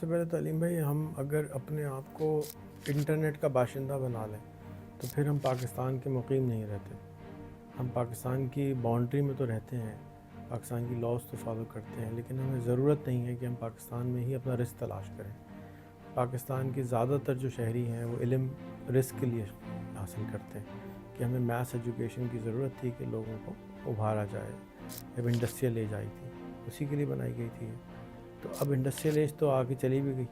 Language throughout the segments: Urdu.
سے پہلے تعلیم بھائی، ہم اگر اپنے آپ کو انٹرنیٹ کا باشندہ بنا لیں تو پھر ہم پاکستان کے مقیم نہیں رہتے. ہم پاکستان کی باؤنڈری میں تو رہتے ہیں، پاکستان کی لاز تو فالو کرتے ہیں، لیکن ہمیں ضرورت نہیں ہے کہ ہم پاکستان میں ہی اپنا رزق تلاش کریں. پاکستان کی زیادہ تر جو شہری ہیں وہ علم رزق کے لیے حاصل کرتے ہیں کہ ہمیں میتھس ایجوکیشن کی ضرورت تھی کہ لوگوں کو ابھارا جائے. جب انڈسٹریل ایج آئی تھی اسی کے لیے بنائی گئی تھی. تو اب انڈسٹریل ایج تو آگے چلی بھی گئی،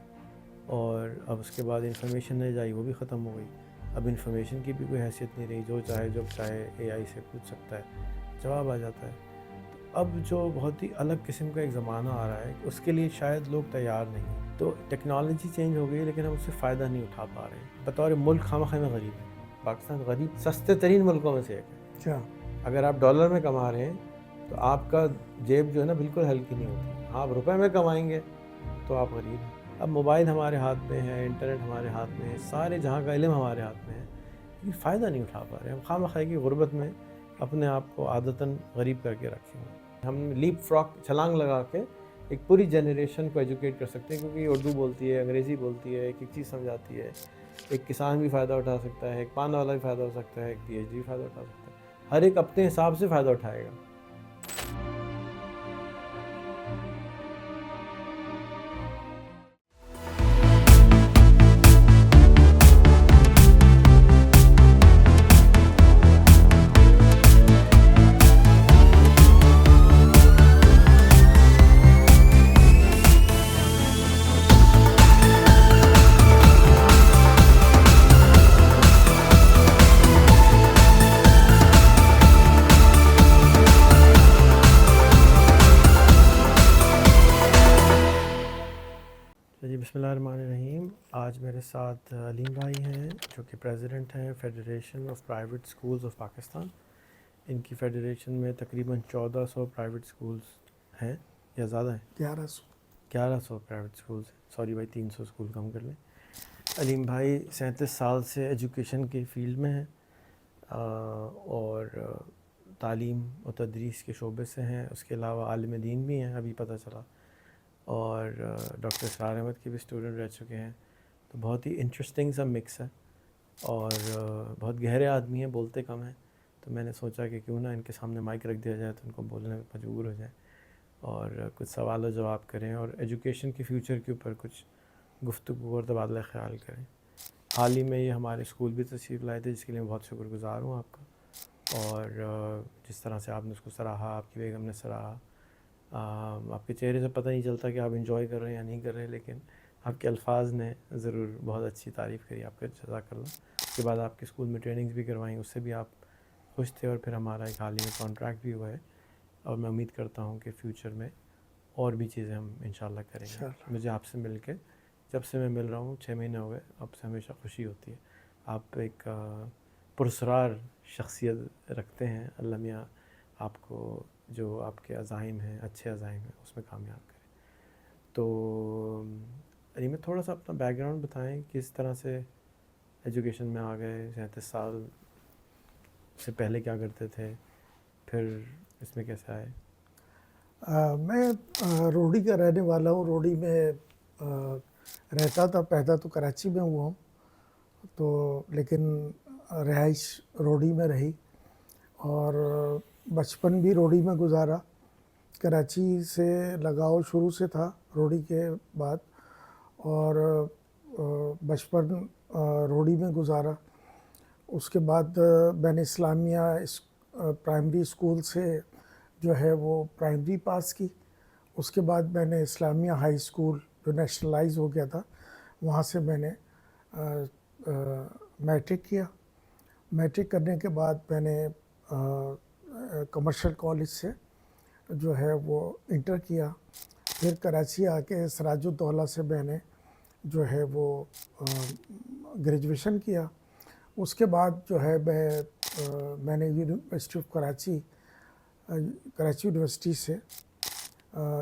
اور اب اس کے بعد انفارمیشن ایج آئی، وہ بھی ختم ہو گئی. اب انفارمیشن کی بھی کوئی حیثیت نہیں رہی، جو چاہے جب چاہے اے آئی سے پوچھ سکتا ہے، جواب آ جاتا ہے. تو اب جو بہت ہی الگ قسم کا ایک زمانہ آ رہا ہے، اس کے لیے شاید لوگ تیار نہیں ہیں. تو ٹیکنالوجی چینج ہو گئی لیکن ہم اس سے فائدہ نہیں اٹھا پا رہے ہیں. بطور ملک خواہ میں غریب ہے. پاکستان غریب سستے ترین ملکوں میں سے ایک ہے. اچھا، اگر آپ ڈالر میں کما رہے ہیں تو آپ کا جیب جو ہے نا بالکل ہلکی نہیں ہوتی. آپ روپے میں کمائیں گے تو آپ غریب ہیں. اب موبائل ہمارے ہاتھ میں ہے، انٹرنیٹ ہمارے ہاتھ میں ہے، سارے جہاں کا علم ہمارے ہاتھ میں ہے، لیکن فائدہ نہیں اٹھا پا رہے ہیں. ہم خواہ مخواہ کی غربت میں اپنے آپ کو عادتاً غریب کر کے رکھے ہوئے. ہم لیپ فراک چھلانگ لگا کے ایک پوری جنریشن کو ایجوکیٹ کر سکتے ہیں، کیونکہ یہ اردو بولتی ہے، انگریزی بولتی ہے، ایک ایک چیز سمجھاتی ہے. ایک کسان بھی فائدہ اٹھا سکتا ہے، ایک پان والا بھی فائدہ اٹھا سکتا ہے، ایک پی ایچ ڈی بھی فائدہ اٹھا سکتا ہے. ہر ایک اپنے حساب سے فائدہ اٹھائے گا. جی، بسم اللہ الرحمن الرحیم. آج میرے ساتھ علیم بھائی ہیں جو کہ پریزیڈنٹ ہیں federation of private schools of Pakistan. ان کی فیڈریشن میں تقریباً 1400 پرائیویٹ اسکولز ہیں یا زیادہ ہیں؟ 1100 پرائیویٹ اسکولز ہیں. سوری بھائی، 300 اسکول کم کر لیں. علیم بھائی 37 سال سے ایجوکیشن کی فیلڈ میں ہیں اور تعلیم و تدریس کے شعبے سے ہیں. اس کے علاوہ عالم دین بھی ہیں، ابھی پتہ چلا، اور ڈاکٹر اسرار احمد کے بھی اسٹوڈنٹ رہ چکے ہیں. تو بہت ہی انٹرسٹنگ سا مکس ہے، اور بہت گہرے آدمی ہیں، بولتے کم ہیں. تو میں نے سوچا کہ کیوں نہ ان کے سامنے مائک رکھ دیا جائے تو ان کو بولنے میں مجبور ہو جائیں اور کچھ سوال و جواب کریں، اور ایجوکیشن کی فیوچر کے اوپر کچھ گفتگو اور تبادلہ خیال کریں. حال ہی میں یہ ہمارے اسکول بھی تشریف لائے تھے، جس کے لیے میں بہت شکر گزار ہوں آپ کا. اور جس طرح سے آپ نے اس کو سراہا، آپ کی بیگم نے سراہا. آپ کے چہرے سے پتہ نہیں چلتا کہ آپ انجوائے کر رہے ہیں یا نہیں کر رہے، لیکن آپ کے الفاظ نے ضرور بہت اچھی تعریف کری. آپ کا جزاک اللہ. اس کے بعد آپ کے اسکول میں ٹریننگز بھی کروائیں، اس سے بھی آپ خوش تھے، اور پھر ہمارا ایک حال ہی میں کانٹریکٹ بھی ہوا ہے، اور میں امید کرتا ہوں کہ فیوچر میں اور بھی چیزیں ہم انشاءاللہ کریں گے. مجھے آپ سے مل کے، جب سے میں مل رہا ہوں 6 مہینے ہو گئے، اب سے ہمیشہ خوشی ہوتی ہے. آپ ایک پراسرار شخصیت رکھتے ہیں. اللہ میاں آپ کو جو آپ کے عزائم ہیں، اچھے عزائم ہیں، اس میں کامیاب کریں. تو علی میں تھوڑا سا اپنا بیک گراؤنڈ بتائیں، کس طرح سے ایجوکیشن میں آ گئے. 37 سال سے پہلے کیا کرتے تھے، پھر اس میں کیسے آئے؟ میں روڑی کا رہنے والا ہوں. روڑی میں رہتا تھا. پیدا تو کراچی میں ہوا ہوں، تو لیکن رہائش روڑی میں رہی، اور بچپن بھی روڑی میں گزارا. کراچی سے لگاؤ شروع سے تھا روڑی کے بعد، اور بچپن روڑی میں گزارا. اس کے بعد میں نے اسلامیہ پرائمری اسکول سے جو ہے وہ پرائمری پاس کی. اس کے بعد میں نے اسلامیہ ہائی اسکول جو نیشنلائز ہو گیا تھا، وہاں سے میں نے میٹرک کیا. میٹرک کرنے کے بعد میں نے کمرشل کالج سے جو ہے وہ انٹر کیا. پھر کراچی آ کے سراج الدولہ سے میں نے جو ہے وہ گریجویشن کیا. اس کے بعد جو ہے میں نے یونیورسٹی آف کراچی یونیورسٹی سے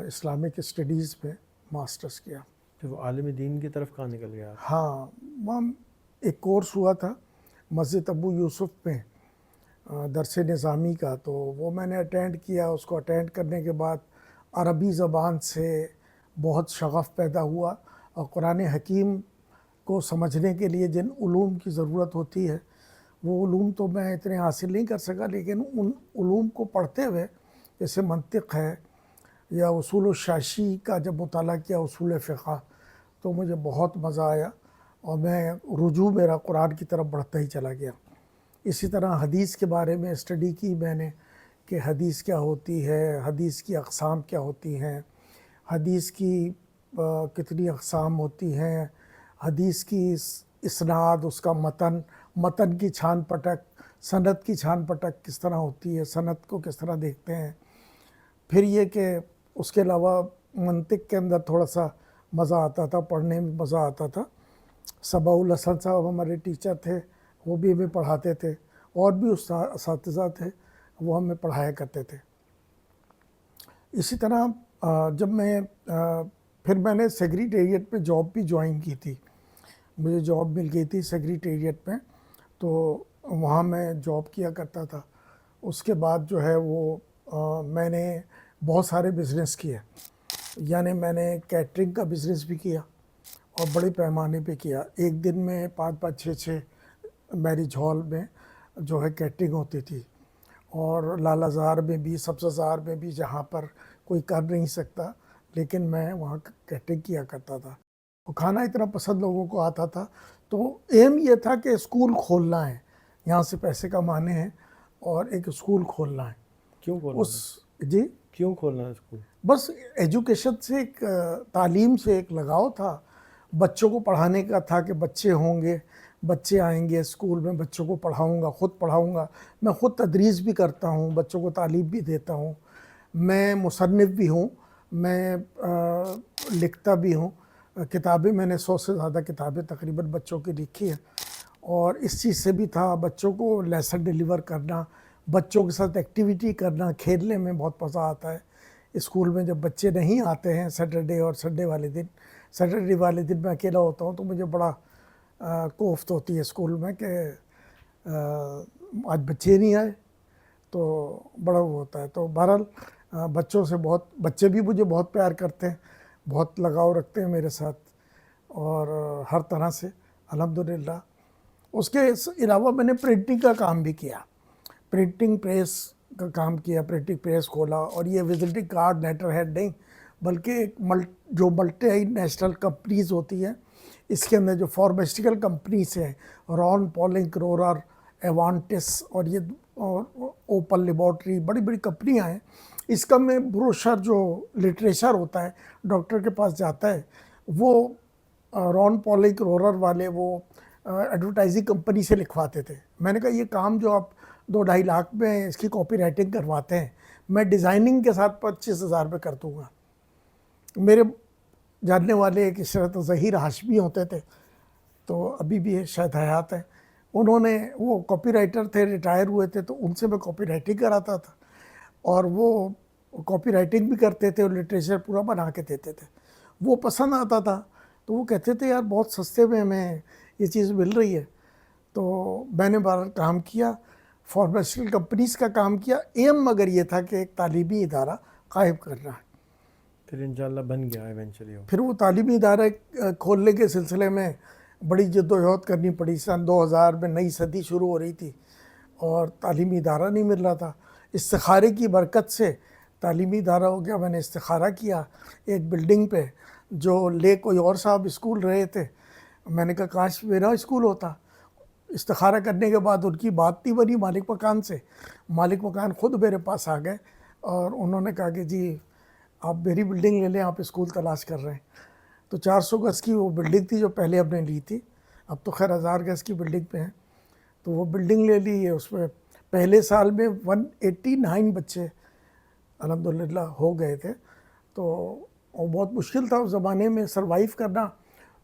اسلامک اسٹڈیز میں ماسٹرز کیا. تو وہ عالم دین کی طرف کہاں نکل گیا؟ ہاں، وہاں ایک کورس ہوا تھا مسجد ابو یوسف میں درس نظامی کا، تو وہ میں نے اٹینڈ کیا. اس کو اٹینڈ کرنے کے بعد عربی زبان سے بہت شغف پیدا ہوا. اور قرآن حکیم کو سمجھنے کے لیے جن علوم کی ضرورت ہوتی ہے وہ علوم تو میں اتنے حاصل نہیں کر سکا، لیکن ان علوم کو پڑھتے ہوئے جیسے منطق ہے یا اصول الشاشی کا جب مطالعہ کیا، اصول فقہ، تو مجھے بہت مزہ آیا اور میں رجوع میرا قرآن کی طرف بڑھتا ہی چلا گیا۔ اسی طرح حدیث کے بارے میں اسٹڈی کی میں نے کہ حدیث کیا ہوتی ہے، حدیث کی اقسام کیا ہوتی ہیں، حدیث کی کتنی اقسام ہوتی ہیں، حدیث کی اسناد، اس کا متن کی چھان پٹک، سند کی چھان پٹک کس طرح ہوتی ہے، سند کو کس طرح دیکھتے ہیں۔ پھر یہ کہ اس کے علاوہ منطق کے اندر تھوڑا سا مزہ آتا تھا، پڑھنے میں مزہ آتا تھا۔ صباح الحسن صاحب ہمارے ٹیچر تھے، وہ بھی ہمیں پڑھاتے تھے، اور بھی اساتذہ تھے وہ ہمیں پڑھایا کرتے تھے۔ اسی طرح جب پھر میں نے سیکریٹریٹ میں جاب بھی جوائن کی تھی، مجھے جاب مل گئی تھی سیکریٹریٹ میں، تو وہاں میں جاب کیا کرتا تھا۔ اس کے بعد جو ہے وہ میں نے بہت سارے بزنس کیے، یعنی میں نے کیٹرنگ کا بزنس بھی کیا اور بڑے پیمانے پہ کیا۔ ایک دن میں 5-5 6 میرج ہال میں جو ہے کیٹرنگ ہوتی تھی، اور لال آزار میں بھی، سبز آزار میں بھی، جہاں پر کوئی کر نہیں سکتا لیکن میں وہاں کیٹرنگ کیا کرتا تھا۔ وہ کھانا اتنا پسند لوگوں کو آتا تھا، تو ایم یہ تھا کہ اسکول کھولنا ہے، یہاں سے پیسے کمانے ہیں اور ایک اسکول کھولنا ہے۔ کیوں کھولنا جی کیوں کھولنا ہے اسکول؟ بس ایجوکیشن سے، ایک تعلیم سے ایک لگاؤ تھا، بچوں کو پڑھانے کا تھا کہ بچے ہوں گے، بچے آئیں گے اسکول میں، بچوں کو پڑھاؤں گا، خود پڑھاؤں گا۔ میں خود تدریس بھی کرتا ہوں، بچوں کو تعلیم بھی دیتا ہوں، میں مصنف بھی ہوں، میں لکھتا بھی ہوں کتابیں، میں نے 100 سے زیادہ کتابیں تقریباً بچوں کی لکھی ہیں۔ اور اس چیز سے بھی تھا بچوں کو لیسن ڈیلیور کرنا، بچوں کے ساتھ ایکٹیویٹی کرنا، کھیلنے میں بہت مزہ آتا ہے۔ اسکول میں جب بچے نہیں آتے ہیں سیٹرڈے اور سنڈے والے دن میں اکیلا ہوتا ہوں تو مجھے بڑا کوفت ہوتی ہے اسکول میں کہ آج بچے نہیں آئے، تو بڑا وہ ہوتا ہے۔ تو بہرحال بچوں سے بچے بھی مجھے بہت پیار کرتے ہیں، بہت لگاؤ رکھتے ہیں میرے ساتھ، اور ہر طرح سے الحمدللہ۔ اس کے علاوہ میں نے پرنٹنگ کا کام بھی کیا، پرنٹنگ پریس کا کام کیا، پرنٹنگ پریس کھولا، اور یہ وزٹنگ کارڈ لیٹر ہیڈ نہیں بلکہ جو ملٹی نیشنل کمپنیز ہوتی ہیں، اس کے اندر جو فارماسیوٹیکل کمپنیز ہیں، ران پولنگ کرورر، ایوانٹس، اور یہ اوپن لیبارٹری، بڑی بڑی کمپنیاں ہیں، اس کا میں بروشر جو لٹریچر ہوتا ہے ڈاکٹر کے پاس جاتا ہے، وہ ران پولنگ کرورر والے وہ ایڈورٹائزنگ کمپنی سے لکھواتے تھے۔ میں نے کہا یہ کام جو آپ 2-2.5 لاکھ میں اس کی کاپی رائٹنگ کرواتے ہیں، میں ڈیزائننگ کے ساتھ 25,000 میں کر دوں گا۔ میرے جاننے والے ایک عشرت ظہیر ہاشمی ہوتے تھے، تو ابھی بھی شاید حیات ہیں، انہوں نے، وہ کاپی رائٹر تھے، ریٹائر ہوئے تھے، تو ان سے میں کاپی رائٹنگ کراتا تھا، اور وہ کاپی رائٹنگ بھی کرتے تھے اور لٹریچر پورا بنا کے دیتے تھے۔ وہ پسند آتا تھا، تو وہ کہتے تھے یار بہت سستے میں ہمیں یہ چیز مل رہی ہے۔ تو میں نے بار کام کیا، فارماسیوٹیکل کمپنیز کا کام کیا، ایم مگر یہ تھا کہ ایک تعلیمی ادارہ قائم کرنا ہے۔ پھر انشاءاللہ بن گیا ایونچولی۔ پھر وہ تعلیمی ادارہ کھولنے کے سلسلے میں بڑی جدوجہد کرنی پڑی۔ سن 2000 میں نئی صدی شروع ہو رہی تھی اور تعلیمی ادارہ نہیں مل رہا تھا۔ استخارے کی برکت سے تعلیمی ادارہ ہو گیا۔ میں نے استخارہ کیا ایک بلڈنگ پہ جو کوئی اور صاحب اسکول رہے تھے، میں نے کہا کاش میرا اسکول ہوتا۔ استخارہ کرنے کے بعد ان کی بات نہیں بنی مالک مکان سے، مالک مکان خود میرے پاس آ گئے اور انہوں نے کہا کہ جی آپ میری بلڈنگ لے لیں، آپ اسکول تلاش کر رہے ہیں۔ تو 400 گز کی وہ بلڈنگ تھی جو پہلے ہم نے لی تھی، اب تو خیر 1000 گز کی بلڈنگ پہ ہیں۔ تو وہ بلڈنگ لے لی، اس میں پہلے سال میں 189 بچے الحمدللہ ہو گئے تھے۔ تو بہت مشکل تھا اس زمانے میں سروائیو کرنا۔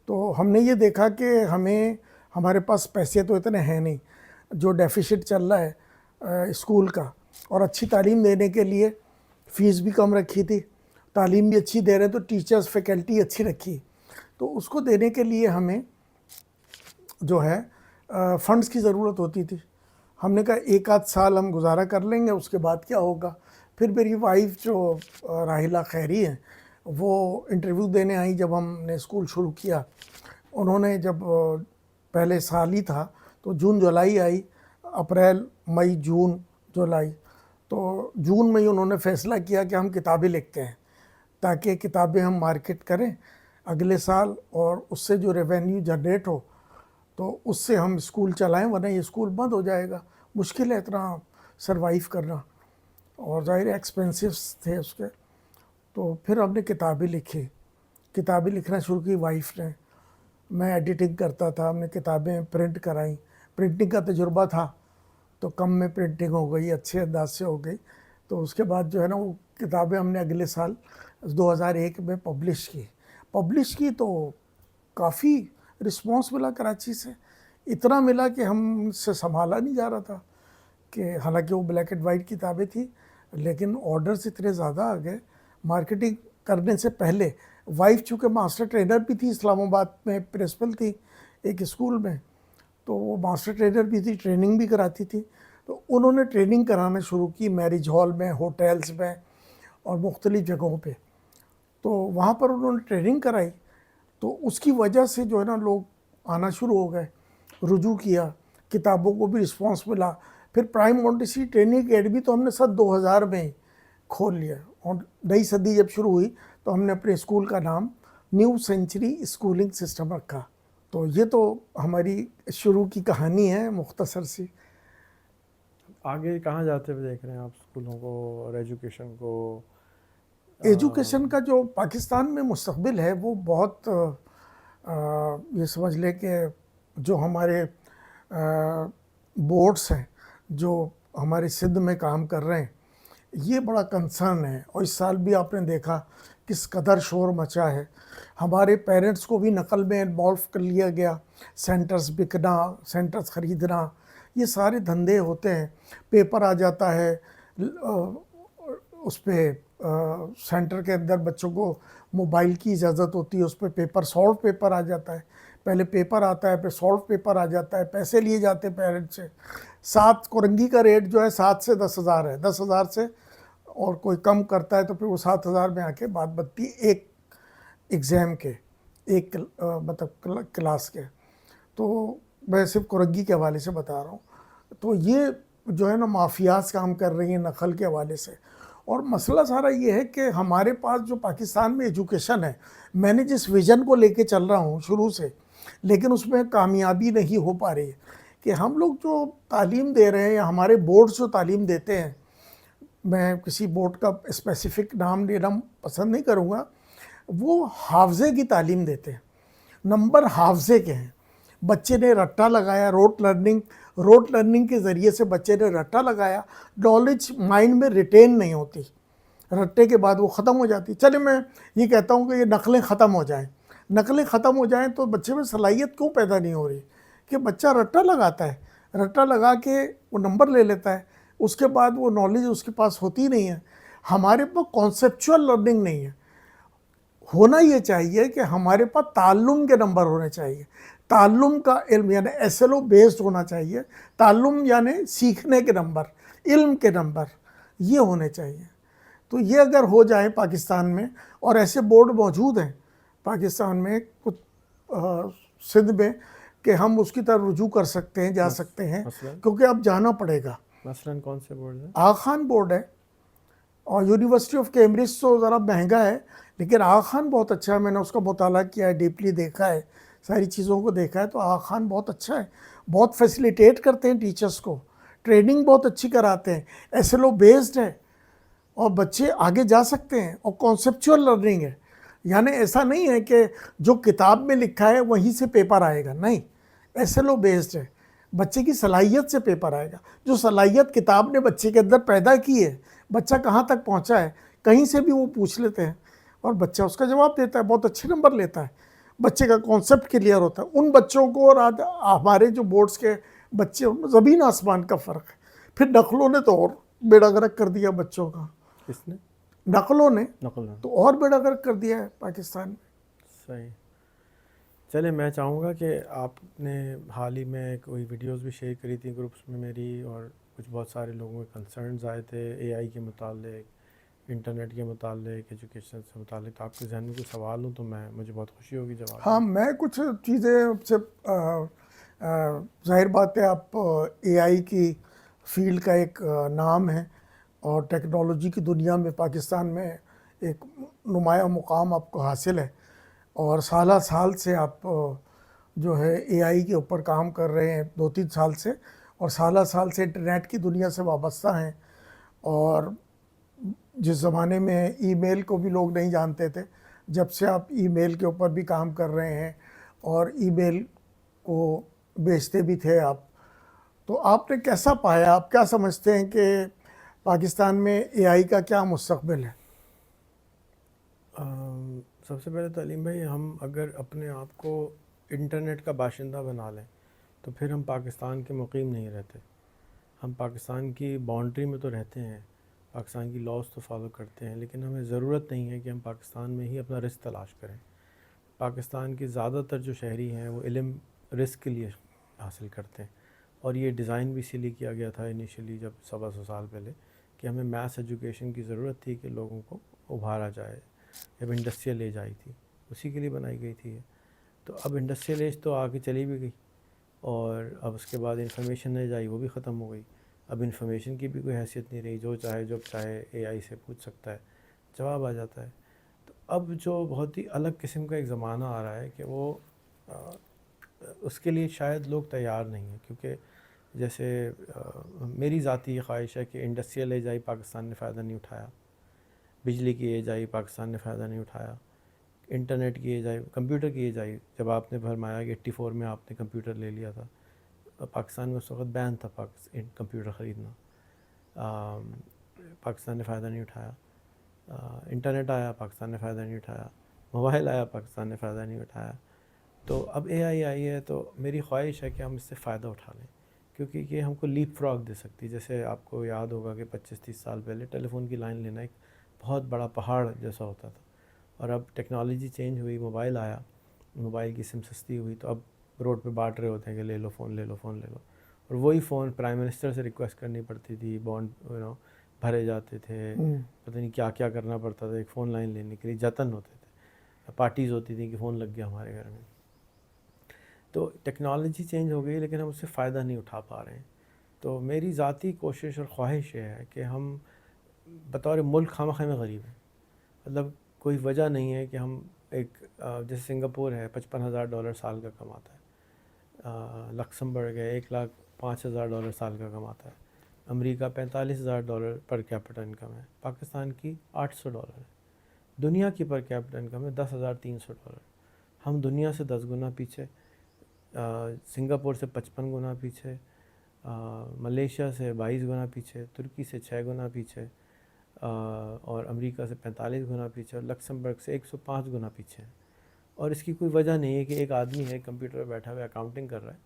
تو ہم نے یہ دیکھا کہ ہمارے پاس پیسے تو اتنے ہیں نہیں، جو ڈیفیسٹ چل رہا ہے اسکول کا، اور اچھی تعلیم دینے کے لیے فیس بھی کم رکھی تھی، تعلیم بھی اچھی دے رہے تو ٹیچرز فیکلٹی اچھی رکھی، تو اس کو دینے کے لیے ہمیں جو ہے فنڈز کی ضرورت ہوتی تھی۔ ہم نے کہا 1 آدھ سال ہم گزارا کر لیں گے، اس کے بعد کیا ہوگا۔ پھر میری وائف جو راحلہ خیری ہیں، وہ انٹرویو دینے آئی جب ہم نے اسکول شروع کیا. انہوں نے جب پہلے سال ہی تھا تو جون جولائی آئی, اپریل مئی جون جولائی, تو جون میں ہی انہوں نے فیصلہ کیا کہ ہم کتابیں لکھتے ہیں تاکہ کتابیں ہم مارکیٹ کریں اگلے سال, اور اس سے جو ریونیو جنریٹ ہو تو اس سے ہم اسکول چلائیں, ورنہ یہ اسکول بند ہو جائے گا. مشکل ہے اتنا سروائیو کرنا, اور ظاہر ایکسپینسیوس تھے اس کے. تو پھر ہم نے کتابیں لکھنا شروع کی وائف نے. میں ایڈیٹنگ کرتا تھا, ہم نے کتابیں پرنٹ کرائیں. پرنٹنگ کا تجربہ تھا تو کم میں پرنٹنگ ہو گئی, اچھے انداز سے ہو گئی. تو اس کے بعد جو ہے نا وہ کتابیں ہم نے اگلے سال 2001 میں پبلش کی تو کافی رسپانس ملا کراچی سے. اتنا ملا کہ ہم سے سنبھالا نہیں جا رہا تھا, کہ حالانکہ وہ بلیک اینڈ وائٹ کتابیں تھیں لیکن آرڈرز اتنے زیادہ آ گئے. مارکیٹنگ کرنے سے پہلے وائف چونکہ ماسٹر ٹرینر بھی تھی, اسلام آباد میں پرنسپل تھی ایک اسکول میں, تو وہ ماسٹر ٹرینر بھی تھی, ٹریننگ بھی کراتی تھی. تو انہوں نے ٹریننگ کرانا شروع کی میرج ہال میں, ہوٹلز میں اور مختلف جگہوں پہ. تو وہاں پر انہوں نے ٹریننگ کرائی, تو اس کی وجہ سے جو ہے نا لوگ آنا شروع ہو گئے, رجوع کیا, کتابوں کو بھی رسپانس ملا. پھر پرائم مونٹیسری ٹریننگ اکیڈمی تو ہم نے 2000 میں ہی کھول لیا, اور نئی صدی جب شروع ہوئی تو ہم نے اپنے اسکول کا نام نیو سینچری اسکولنگ سسٹم رکھا. تو یہ تو ہماری شروع کی کہانی ہے مختصر سی. آگے کہاں جاتے ہوئے دیکھ رہے ہیں آپ اسکولوں کو اور ایجوکیشن کو؟ ایجوکیشن کا جو پاکستان میں مستقبل ہے وہ بہت یہ سمجھ لے کہ جو ہمارے بورڈز ہیں جو ہمارے سندھ میں کام کر رہے ہیں, یہ بڑا کنسرن ہے. اور اس سال بھی آپ نے دیکھا کس قدر شور مچا ہے. ہمارے پیرنٹس کو بھی نقل میں انوالو کر لیا گیا, سینٹرز بکنا, سینٹرز خریدنا, یہ سارے دھندے ہوتے ہیں. پیپر آ جاتا ہے اس پہ, سینٹر کے اندر بچوں کو موبائل کی اجازت ہوتی ہے, اس پہ پیپر سالو پیپر آ جاتا ہے. پہلے پیپر آتا ہے, پھر سالو پیپر آ جاتا ہے, پیسے لیے جاتے ہیں پیرنٹ سے. 7 کورنگی کا ریٹ جو ہے 7 سے 10,000 ہے, 10,000 سے, اور کوئی کم کرتا ہے تو پھر وہ 7,000 میں آ کے بات بنتی ہے ایک ایگزام کے, ایک مطلب کلاس کے. تو میں صرف کورنگی کے حوالے سے بتا رہا ہوں. تو یہ جو ہے نا مافیاز کام کر رہی ہیں نقل کے حوالے سے. اور مسئلہ سارا یہ ہے کہ ہمارے پاس جو پاکستان میں ایجوکیشن ہے, میں نے جس ویژن کو لے کے چل رہا ہوں شروع سے, لیکن اس میں کامیابی نہیں ہو پا رہی ہے کہ ہم لوگ جو تعلیم دے رہے ہیں یا ہمارے بورڈ جو تعلیم دیتے ہیں, میں کسی بورڈ کا اسپیسیفک نام لینا پسند نہیں کروں گا, وہ حافظے کی تعلیم دیتے ہیں. نمبر حافظے کے ہیں. بچے نے رٹا لگایا, روٹ لرننگ کے ذریعے سے بچے نے رٹا لگایا, نالج مائنڈ میں ریٹین نہیں ہوتی, رٹے کے بعد وہ ختم ہو جاتی. چلے میں یہ کہتا ہوں کہ یہ نقلیں ختم ہو جائیں تو بچے میں صلاحیت کیوں پیدا نہیں ہو رہی, کہ بچہ رٹا لگاتا ہے, رٹا لگا کے وہ نمبر لے لیتا ہے, اس کے بعد وہ نالج اس کے پاس ہوتی نہیں ہے. ہمارے پاس کانسیپچول لرننگ نہیں ہے. ہونا یہ چاہیے کہ ہمارے پاس تعلم کے نمبر ہونے چاہیے, تعلم کا علم یعنی ایس ایل او بیسڈ ہونا چاہیے. تعلم یعنی سیکھنے کے نمبر, علم کے نمبر, یہ ہونے چاہیے. تو یہ اگر ہو جائے پاکستان میں, اور ایسے بورڈ موجود ہیں پاکستان میں کچھ سندھ میں, کہ ہم اس کی طرف رجوع کر سکتے ہیں, جا سکتے ہیں, کیونکہ اب جانا پڑے گا. مثلاً کون سے بورڈ ہیں؟ آغا خان بورڈ ہے, اور یونیورسٹی آف کیمبرج تو ذرا مہنگا ہے, لیکن آغا خان بہت اچھا ہے. میں نے اس کا مطالعہ کیا ہے, ڈیپلی دیکھا ہے, ساری چیزوں کو دیکھا ہے. تو آغا خان بہت اچھا ہے, بہت فیسیلیٹیٹ کرتے ہیں ٹیچرز کو, ٹریننگ بہت اچھی کراتے ہیں, ایس ایل او بیسڈ ہے, اور بچے آگے جا سکتے ہیں. اور کانسیپچول لرننگ ہے, یعنی ایسا نہیں ہے کہ جو کتاب میں لکھا ہے وہیں سے پیپر آئے گا, نہیں, ایس ایل او بیسڈ ہے. بچے کی صلاحیت سے پیپر آئے گا. جو صلاحیت کتاب نے بچے کے اندر پیدا کی ہے, بچہ کہاں تک پہنچا ہے, کہیں سے بھی وہ پوچھ لیتے ہیں اور بچہ اس کا جواب دیتا ہے, بہت اچھے نمبر لیتا ہے, بچے کا کانسیپٹ کلیئر ہوتا ہے. ان بچوں کو اور ہمارے جو بورڈز کے بچے, ان میں زمین آسمان کا فرق ہے. پھر نقلوں نے تو اور بیڑا غرق کر دیا بچوں کا. کس نے؟ نقلوں نے تو اور بیڑا غرق کر دیا ہے پاکستان میں. صحیح. چلے میں چاہوں گا کہ آپ نے حال ہی میں کوئی ویڈیوز بھی شیئر کری تھی گروپس میں میری, اور کچھ بہت سارے لوگوں کے کنسرنز آئے تھے اے آئی کے متعلق, انٹرنیٹ کے متعلق، ایجوکیشن سے متعلق آپ کے ذہن میں کوئی سوال ہوں تو مجھے بہت خوشی ہوگی جواب ہاں، دیں۔ میں کچھ چیزیں سے ظاہر بات ہے آپ اے آئی کی فیلڈ کا ایک نام ہے، اور ٹیکنالوجی کی دنیا میں پاکستان میں ایک نمایاں مقام آپ کو حاصل ہے، اور سالہ سال سے آپ جو ہے اے آئی کے اوپر کام کر رہے ہیں 2-3 سال سے، اور سالہ سال سے انٹرنیٹ کی دنیا سے وابستہ ہیں۔ اور جس زمانے میں ای میل کو بھی لوگ نہیں جانتے تھے، جب سے آپ ای میل کے اوپر بھی کام کر رہے ہیں، اور ای میل کو بیچتے بھی تھے آپ، تو آپ نے کیسا پایا؟ آپ کیا سمجھتے ہیں کہ پاکستان میں اے آئی کا کیا مستقبل ہے؟ سب سے پہلے تو علیم بھائی، ہم اگر اپنے آپ کو انٹرنیٹ کا باشندہ بنا لیں تو پھر ہم پاکستان کے مقیم نہیں رہتے۔ ہم پاکستان کی باؤنڈری میں تو رہتے ہیں، پاکستان کی لاز تو فالو کرتے ہیں، لیکن ہمیں ضرورت نہیں ہے کہ ہم پاکستان میں ہی اپنا رزق تلاش کریں۔ پاکستان کے زیادہ تر جو شہری ہیں وہ علم رزق کے لیے حاصل کرتے ہیں، اور یہ ڈیزائن بھی اسی لیے کیا گیا تھا انیشلی، جب 125 سال پہلے، کہ ہمیں میس ایجوکیشن کی ضرورت تھی کہ لوگوں کو ابھارا جائے، جب انڈسٹریل ایج آئی تھی اسی کے لیے بنائی گئی تھی یہ۔ تو اب انڈسٹریل ایج تو آگے چلی بھی گئی، اور اب اس کے بعد انفارمیشن ایج آئی، وہ بھی ختم ہو گئی۔ اب انفارمیشن کی بھی کوئی حیثیت نہیں رہی، جو چاہے جب چاہے اے آئی سے پوچھ سکتا ہے، جواب آ جاتا ہے۔ تو اب جو بہت ہی الگ قسم کا ایک زمانہ آ رہا ہے کہ وہ اس کے لیے شاید لوگ تیار نہیں ہیں، کیونکہ جیسے میری ذاتی یہ خواہش ہے کہ انڈسٹریل ایج آئی، پاکستان نے فائدہ نہیں اٹھایا، بجلی کی ایج آئی، پاکستان نے فائدہ نہیں اٹھایا، انٹرنیٹ کی ایج آئی، کمپیوٹر کی ایج آئی، جب آپ نے فرمایا کہ 84 میں آپ نے کمپیوٹر لے لیا تھا، پاکستان میں اس وقت بین تھا کمپیوٹر خریدنا، پاکستان نے فائدہ نہیں اٹھایا۔ انٹرنیٹ آیا، پاکستان نے فائدہ نہیں اٹھایا، موبائل آیا، پاکستان نے فائدہ نہیں اٹھایا۔ تو اب اے آئی آئی ہے تو میری خواہش ہے کہ ہم اس سے فائدہ اٹھا لیں، کیونکہ یہ ہم کو لیپ فراگ دے سکتی۔ جیسے آپ کو یاد ہوگا کہ 25-30 سال پہلے ٹیلی فون کی لائن لینا ایک بہت بڑا پہاڑ جیسا ہوتا تھا، اور اب ٹیکنالوجی چینج ہوئی، موبائل آیا، موبائل کی سم سستی ہوئی، تو اب روڈ پہ بانٹ رہے ہوتے ہیں کہ لے لو فون، لے لو فون، لے لو، اور وہی فون پرائم منسٹر سے ریکویسٹ کرنی پڑتی تھی، بانڈ بھرے جاتے تھے، پتہ نہیں کیا کیا کرنا پڑتا تھا ایک فون لائن لینے کے لیے، جتن ہوتے تھے، پارٹیز ہوتی تھیں کہ فون لگ گیا ہمارے گھر میں۔ تو ٹیکنالوجی چینج ہو گئی، لیکن ہم اس سے فائدہ نہیں اٹھا پا رہے ہیں۔ تو میری ذاتی کوشش اور خواہش یہ ہے کہ ہم بطور ملک خواہ میں غریب ہیں، مطلب کوئی وجہ نہیں ہے کہ ہم ایک جیسے سنگاپور ہے $55,000 سال کا کماتا ہے، لکسمبرگ ہے $105,000 سال کا کماتا ہے، امریکہ $45,000 پر کیپٹا انکم ہے، پاکستان کی $800 ہے، دنیا کی پر کیپٹا انکم ہے $10,300۔ ہم دنیا سے 10 گنا پیچھے، سنگاپور سے 55 گنا پیچھے، ملیشیا سے 22 گنا پیچھے، ترکی سے 6 گنا پیچھے، اور امریکہ سے 45 گنا پیچھے، اور لکسمبرگ سے 105 گنا پیچھے ہیں۔ اور اس کی کوئی وجہ نہیں ہے کہ ایک آدمی ہے کمپیوٹر پہ بیٹھا ہوا اکاؤنٹنگ کر رہا ہے،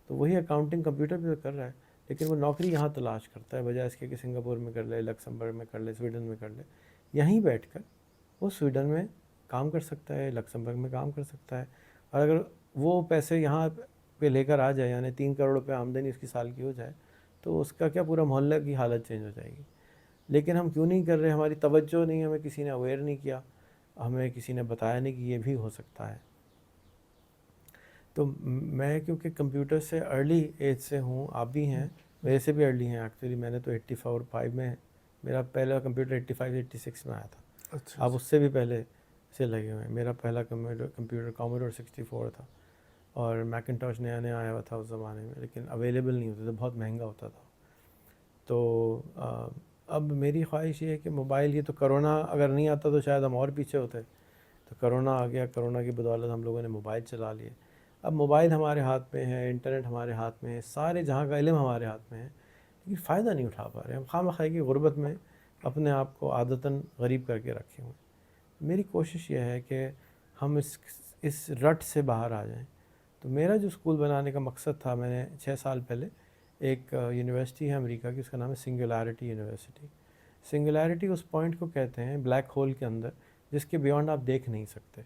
تو وہی اکاؤنٹنگ کمپیوٹر پہ کر رہا ہے، لیکن وہ نوکری یہاں تلاش کرتا ہے، بجائے اس کے کہ سنگاپور میں کر لے، لکسمبرگ میں کر لے، سویڈن میں کر لے۔ یہیں بیٹھ کر وہ سویڈن میں کام کر سکتا ہے، لکسمبرگ میں کام کر سکتا ہے، اور اگر وہ پیسے یہاں پہ لے کر آ جائے، یعنی 3 کروڑ روپے آمدنی اس کی سال کی ہو جائے، تو اس کا کیا پورا محلہ کی حالت چینج ہو جائے گی۔ لیکن ہم کیوں نہیں کر رہے؟ ہماری توجہ نہیں، ہمیں کسی نے اویئر نہیں کیا، ہمیں کسی نے بتایا نہیں کہ یہ بھی ہو سکتا ہے۔ تو میں کیونکہ کمپیوٹر سے ارلی ایج سے ہوں، آپ بھی ہیں، میرے سے بھی ارلی ہیں ایکچولی، میں نے تو 84-85 میں، میرا پہلا کمپیوٹر 85-86 میں آیا تھا، اچھا آپ اس سے بھی پہلے سے لگے ہوئے ہیں۔ میرا پہلا کمپیوٹر کوموڈور 64 تھا، اور میکنٹاش نیا نیا آیا ہوا تھا اس زمانے میں، لیکن اویلیبل نہیں ہوتا تھا، بہت مہنگا ہوتا تھا۔ تو اب میری خواہش یہ ہے کہ موبائل، یہ تو کرونا اگر نہیں آتا تو شاید ہم اور پیچھے ہوتے، تو کرونا آ گیا، کرونا کی بدولت ہم لوگوں نے موبائل چلا لیے، اب موبائل ہمارے ہاتھ میں ہے، انٹرنیٹ ہمارے ہاتھ میں ہے، سارے جہاں کا علم ہمارے ہاتھ میں ہے، لیکن فائدہ نہیں اٹھا پا رہے، ہم خواہ مخواہ کی غربت میں اپنے آپ کو عادتاً غریب کر کے رکھے ہوئے ہیں۔ میری کوشش یہ ہے کہ ہم اس رٹ سے باہر آ جائیں۔ تو میرا جو اسکول بنانے کا مقصد تھا، میں نے 6 سال پہلے، ایک یونیورسٹی ہے امریکہ کی، اس کا نام ہے سنگولیرٹی یونیورسٹی۔ سنگولیرٹی اس پوائنٹ کو کہتے ہیں بلیک ہول کے اندر جس کے بیونڈ آپ دیکھ نہیں سکتے،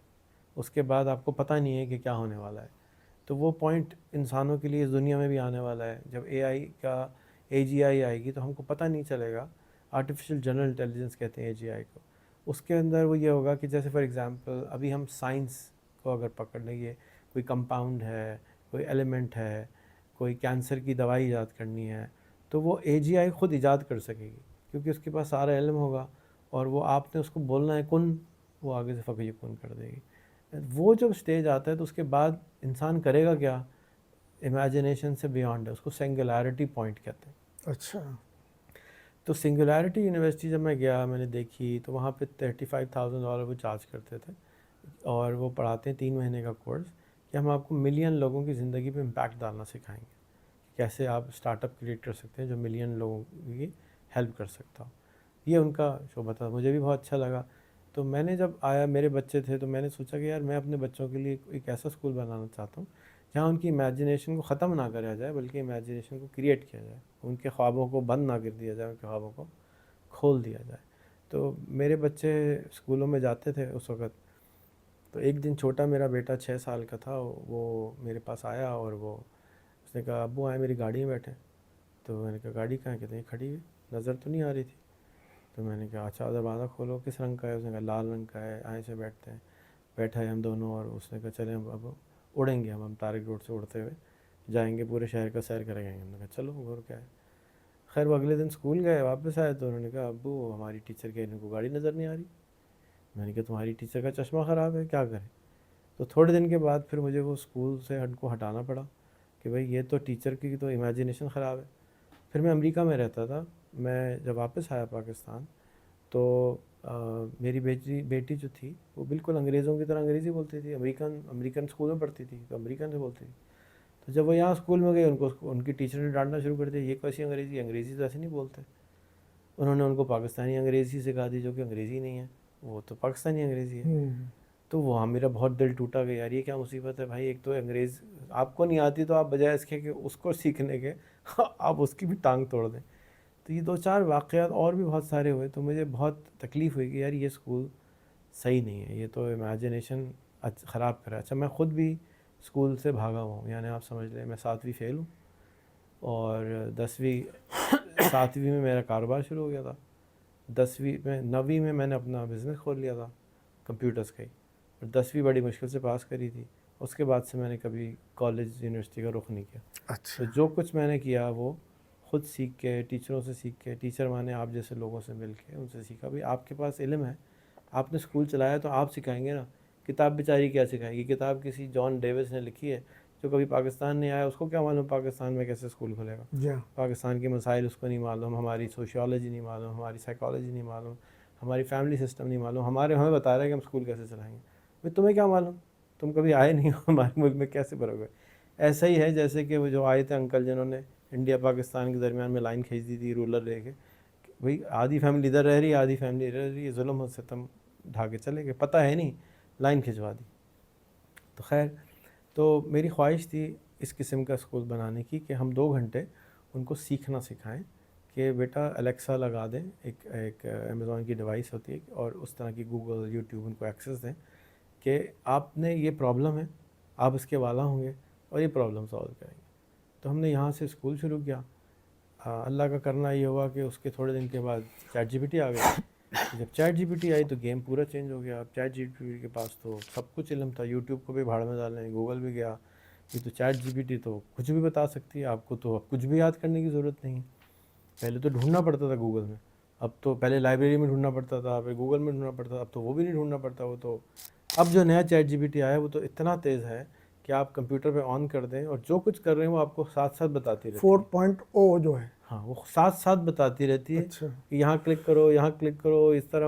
اس کے بعد آپ کو پتہ نہیں ہے کہ کیا ہونے والا ہے۔ تو وہ پوائنٹ انسانوں کے لیے اس دنیا میں بھی آنے والا ہے، جب اے آئی کا AGI آئے گی تو ہم کو پتہ نہیں چلے گا، آرٹیفیشل جنرل انٹیلیجنس کہتے ہیں AGI کو. اس کے اندر وہ یہ ہوگا کہ جیسے فار ایگزامپل ابھی ہم سائنس کو اگر پکڑ لیں، یہ کوئی کمپاؤنڈ ہے، کوئی ایلیمنٹ ہے، کوئی کینسر کی دوائی ایجاد کرنی ہے، تو وہ AGI خود ایجاد کر سکے گی کیونکہ اس کے پاس سارا علم ہوگا، اور وہ آپ نے اس کو بولنا ہے کن، وہ آگے سے فیکون کر دے گی. وہ جب اسٹیج آتا ہے تو اس کے بعد انسان کرے گا کیا؟ امیجنیشن سے بیانڈ ہے، اس کو سنگولیرٹی پوائنٹ کہتے ہیں. اچھا. تو سنگولیرٹی یونیورسٹی جب میں گیا، میں نے دیکھی تو وہاں پہ $35,000 وہ چارج کرتے تھے، اور وہ پڑھاتے ہیں 3 مہینے کا کورس کہ ہم آپ کو ملین لوگوں کی زندگی پہ امپیکٹ ڈالنا سکھائیں گے، کیسے آپ اسٹارٹ اپ کریٹ کر سکتے ہیں جو ملین لوگوں کی ہیلپ کر سکتا ہو. یہ ان کا شعبہ تھا، مجھے بھی بہت اچھا لگا. تو میں نے جب آیا، میرے بچے تھے، تو میں نے سوچا کہ یار میں اپنے بچوں کے لیے ایک ایسا اسکول بنانا چاہتا ہوں جہاں ان کی امیجنیشن کو ختم نہ کرا جائے بلکہ امیجنیشن کو کریٹ کیا جائے، ان کے خوابوں کو بند نہ کر دیا جائے، ان کے خوابوں کو کھول دیا جائے. تو میرے بچے اسکولوں میں جاتے تھے اس وقت. تو ایک دن چھوٹا میرا بیٹا 6 سال کا تھا، وہ میرے پاس آیا اور اس نے کہا ابو آئے میری گاڑی میں بیٹھے. تو میں نے کہا گاڑی کہاں؟ کہتے ہیں کھڑی ہوئی، نظر تو نہیں آ رہی تھی. تو میں نے کہا اچھا دروازہ کھولو، کس رنگ کا ہے؟ اس نے کہا لال رنگ کا ہے. آئے سے بیٹھتے ہیں، بیٹھا ہے ہم دونوں، اور اس نے کہا چلیں اب اڑیں گے، ہم طارق روڈ سے اڑتے ہوئے جائیں گے، پورے شہر کا سیر کریں گے. ہم نے کہا چلو، غور کیا ہے. خیر وہ اگلے دن اسکول گئے، واپس آئے تو انہوں نے کہا ابو ہماری ٹیچر کے ان کو گاڑی نظر نہیں آ رہی. میں نے کہا تمہاری ٹیچر کا چشمہ خراب ہے، کیا کریں؟ تو تھوڑے دن کے بعد پھر مجھے وہ اسکول سے ان کو ہٹانا پڑا کہ بھائی یہ تو ٹیچر کی تو امیجنیشن خراب ہے. پھر میں امریکہ میں رہتا تھا. میں جب واپس آیا پاکستان تو میری بیٹی جو تھی وہ بالکل انگریزوں کی طرح انگریزی بولتی تھی، امریکن اسکول میں پڑھتی تھی تو امریکن سے بولتی تھی. تو جب وہ یہاں اسکول میں گئی، ان کی ٹیچر نے ڈانٹنا شروع کر دیا، یہ کیسی انگریزی تو ایسے نہیں بولتے. انہوں نے ان کو پاکستانی انگریزی سکھا دی جو کہ انگریزی نہیں ہے، وہ تو پاکستانی انگریزی ہے. تو وہاں میرا بہت دل ٹوٹا کہ یار یہ کیا مصیبت ہے بھائی. ایک تو انگریز آپ کو نہیں آتی تو آپ بجائے اس کے کہ اس کو سیکھنے کے آپ اس کی بھی ٹانگ توڑ دیں. تو یہ 2-4 واقعات اور بھی بہت سارے ہوئے تو مجھے بہت تکلیف ہوئی کہ یار یہ اسکول صحیح نہیں ہے، یہ تو امیجنیشن خراب کرا. اچھا میں خود بھی اسکول سے بھاگا ہوا ہوں، یعنی آپ سمجھ لیں میں 7ویں فیل ہوں، اور 7ویں میں میرا کاروبار شروع ہو گیا تھا. 9ویں میں نے اپنا بزنس کھول لیا تھا کمپیوٹرز کا ہی، اور 10ویں بڑی مشکل سے پاس کری تھی. اس کے بعد سے میں نے کبھی کالج یونیورسٹی کا رخ نہیں کیا. اچھا. تو جو کچھ میں نے کیا وہ خود سیکھ کے، ٹیچروں سے سیکھ کے، ٹیچر مانے آپ جیسے لوگوں سے مل کے ان سے سیکھا. بھائی آپ کے پاس علم ہے، آپ نے اسکول چلایا تو آپ سکھائیں گے نا. کتاب بیچاری کیا سکھائے گی؟ کتاب کسی جان ڈیوس نے لکھی ہے جو کبھی پاکستان نہیں آیا، اس کو کیا معلوم پاکستان میں کیسے اسکول کھلے گا. پاکستان کے مسائل اس کو نہیں معلوم، ہماری سوشیالوجی نہیں معلوم، ہماری سائیکالوجی نہیں معلوم، ہماری فیملی سسٹم نہیں معلوم. ہمیں بتا رہا ہے کہ ہم اسکول کیسے چلائیں گے. بھائی تمہیں کیا معلوم؟ تم کبھی آئے نہیں ہو ہمارے ملک میں، کیسے بھرو گے؟ ایسا ہی ہے جیسے کہ وہ جو آئے تھے انکل جنہوں نے انڈیا پاکستان کے درمیان میں لائن کھینچ دی تھی رولر لے کے، بھئی آدھی فیملی ادھر رہ رہی ہے، آدھی فیملی ادھر رہ رہی ہے، ظلم و ستم ڈھا کے چلے گئے، پتہ ہے نہیں، لائن کھنچوا دی. تو خیر، تو میری خواہش تھی اس قسم کا اسکول بنانے کی کہ ہم 2 گھنٹے ان کو سیکھنا سکھائیں کہ بیٹا الیکسا لگا دیں، ایک امیزون کی ڈیوائس ہوتی ہے، اور اس طرح کی گوگل، یوٹیوب ان کو ایکسیس دیں کہ آپ نے یہ پرابلم ہے، آپ اس کے والا ہوں گے اور یہ پرابلم سالو کریں گے. تو ہم نے یہاں سے اسکول شروع کیا. اللہ کا کرنا یہ ہوا کہ اس کے تھوڑے دن کے بعد چیٹ جی پی ٹی آ گئی. جب chat G P T I تو گیم پورا چینج ہو گیا. اب چیٹ جی پی ٹی کے پاس تو سب کچھ علم تھا، یوٹیوب کو بھی بھاڑ میں ڈالیں، گوگل بھی گیا. یہ تو چیٹ جی پی ٹی تو کچھ بھی بتا سکتی ہے آپ کو، تو اب کچھ بھی یاد کرنے کی ضرورت نہیں ہے. پہلے تو ڈھونڈنا پڑتا تھا گوگل میں، اب تو پہلے لائبریری میں ڈھونڈنا پڑتا تھا، پھر گوگل میں ڈھونڈنا پڑتا تھا، اب تو وہ بھی نہیں ڈھونڈنا پڑتا. وہ تو اب جو نیا چیٹ جی پی ٹی آیا ہے وہ تو اتنا تیز ہے کہ آپ کمپیوٹر پہ آن کر دیں اور جو کچھ کر رہے ہیں وہ آپ کو ساتھ ساتھ بتاتی رہتی ہے. 4.0 جو ہے، ہاں وہ ساتھ ساتھ بتاتی رہتی ہے اچھا. کہ یہاں کلک کرو، یہاں کلک کرو، اس طرح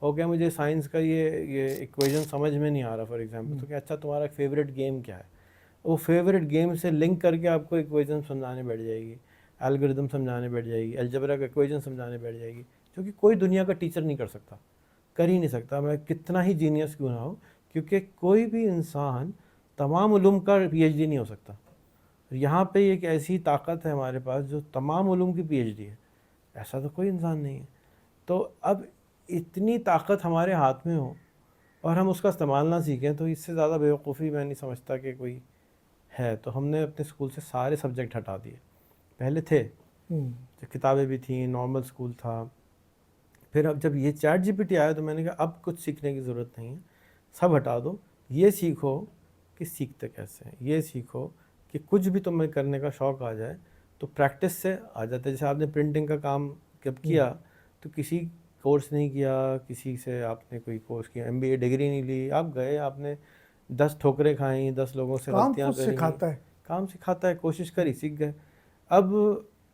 ہو گیا. مجھے سائنس کا یہ ایکویژن سمجھ میں نہیں آ رہا فار ایگزامپل، تو کہ اچھا تمہارا فیوریٹ گیم کیا ہے؟ وہ فیوریٹ گیم سے لنک کر کے آپ کو ایکویژن سمجھانے بیٹھ جائے گی، الگوریدم سمجھانے بیٹھ جائے گی، الجبرا کا ایکویژن سمجھانے بیٹھ جائے گی، جو کہ کوئی دنیا کا ٹیچر نہیں کر سکتا، کر ہی نہیں سکتا، میں کتنا ہی جینیس کیوں نہ ہو. کیونکہ کوئی بھی انسان تمام علوم کا پی ایچ ڈی نہیں ہو سکتا. یہاں پہ ایک ایسی طاقت ہے ہمارے پاس جو تمام علوم کی پی ایچ ڈی ہے، ایسا تو کوئی انسان نہیں ہے. تو اب اتنی طاقت ہمارے ہاتھ میں ہو اور ہم اس کا استعمال نہ سیکھیں تو اس سے زیادہ بیوقوفی میں نہیں سمجھتا کہ کوئی ہے. تو ہم نے اپنے اسکول سے سارے سبجیکٹ ہٹا دیے. پہلے تھے کتابیں بھی تھیں، نارمل اسکول تھا، پھر اب جب یہ چیٹ جی پی ٹی آیا تو میں نے کہا اب کچھ سیکھنے کی ضرورت نہیں ہے، سب ہٹا دو، یہ سیکھو کہ سیکھتے کیسے ہیں، یہ سیکھو کہ کچھ بھی تمہیں کرنے کا شوق آ جائے تو پریکٹس سے آ جاتا ہے. جیسے آپ نے پرنٹنگ کا کام جب کیا تو کسی کورس نہیں کیا، کسی سے آپ نے کوئی کورس کیا، ایم بی اے ڈگری نہیں لی، آپ گئے، آپ نے 10 ٹھوکریں کھائیں، 10 لوگوں سے کام غلطیاں خود کریں، سکھاتا ہے. کام سکھاتا ہے، کوشش کری، سیکھ گئے. اب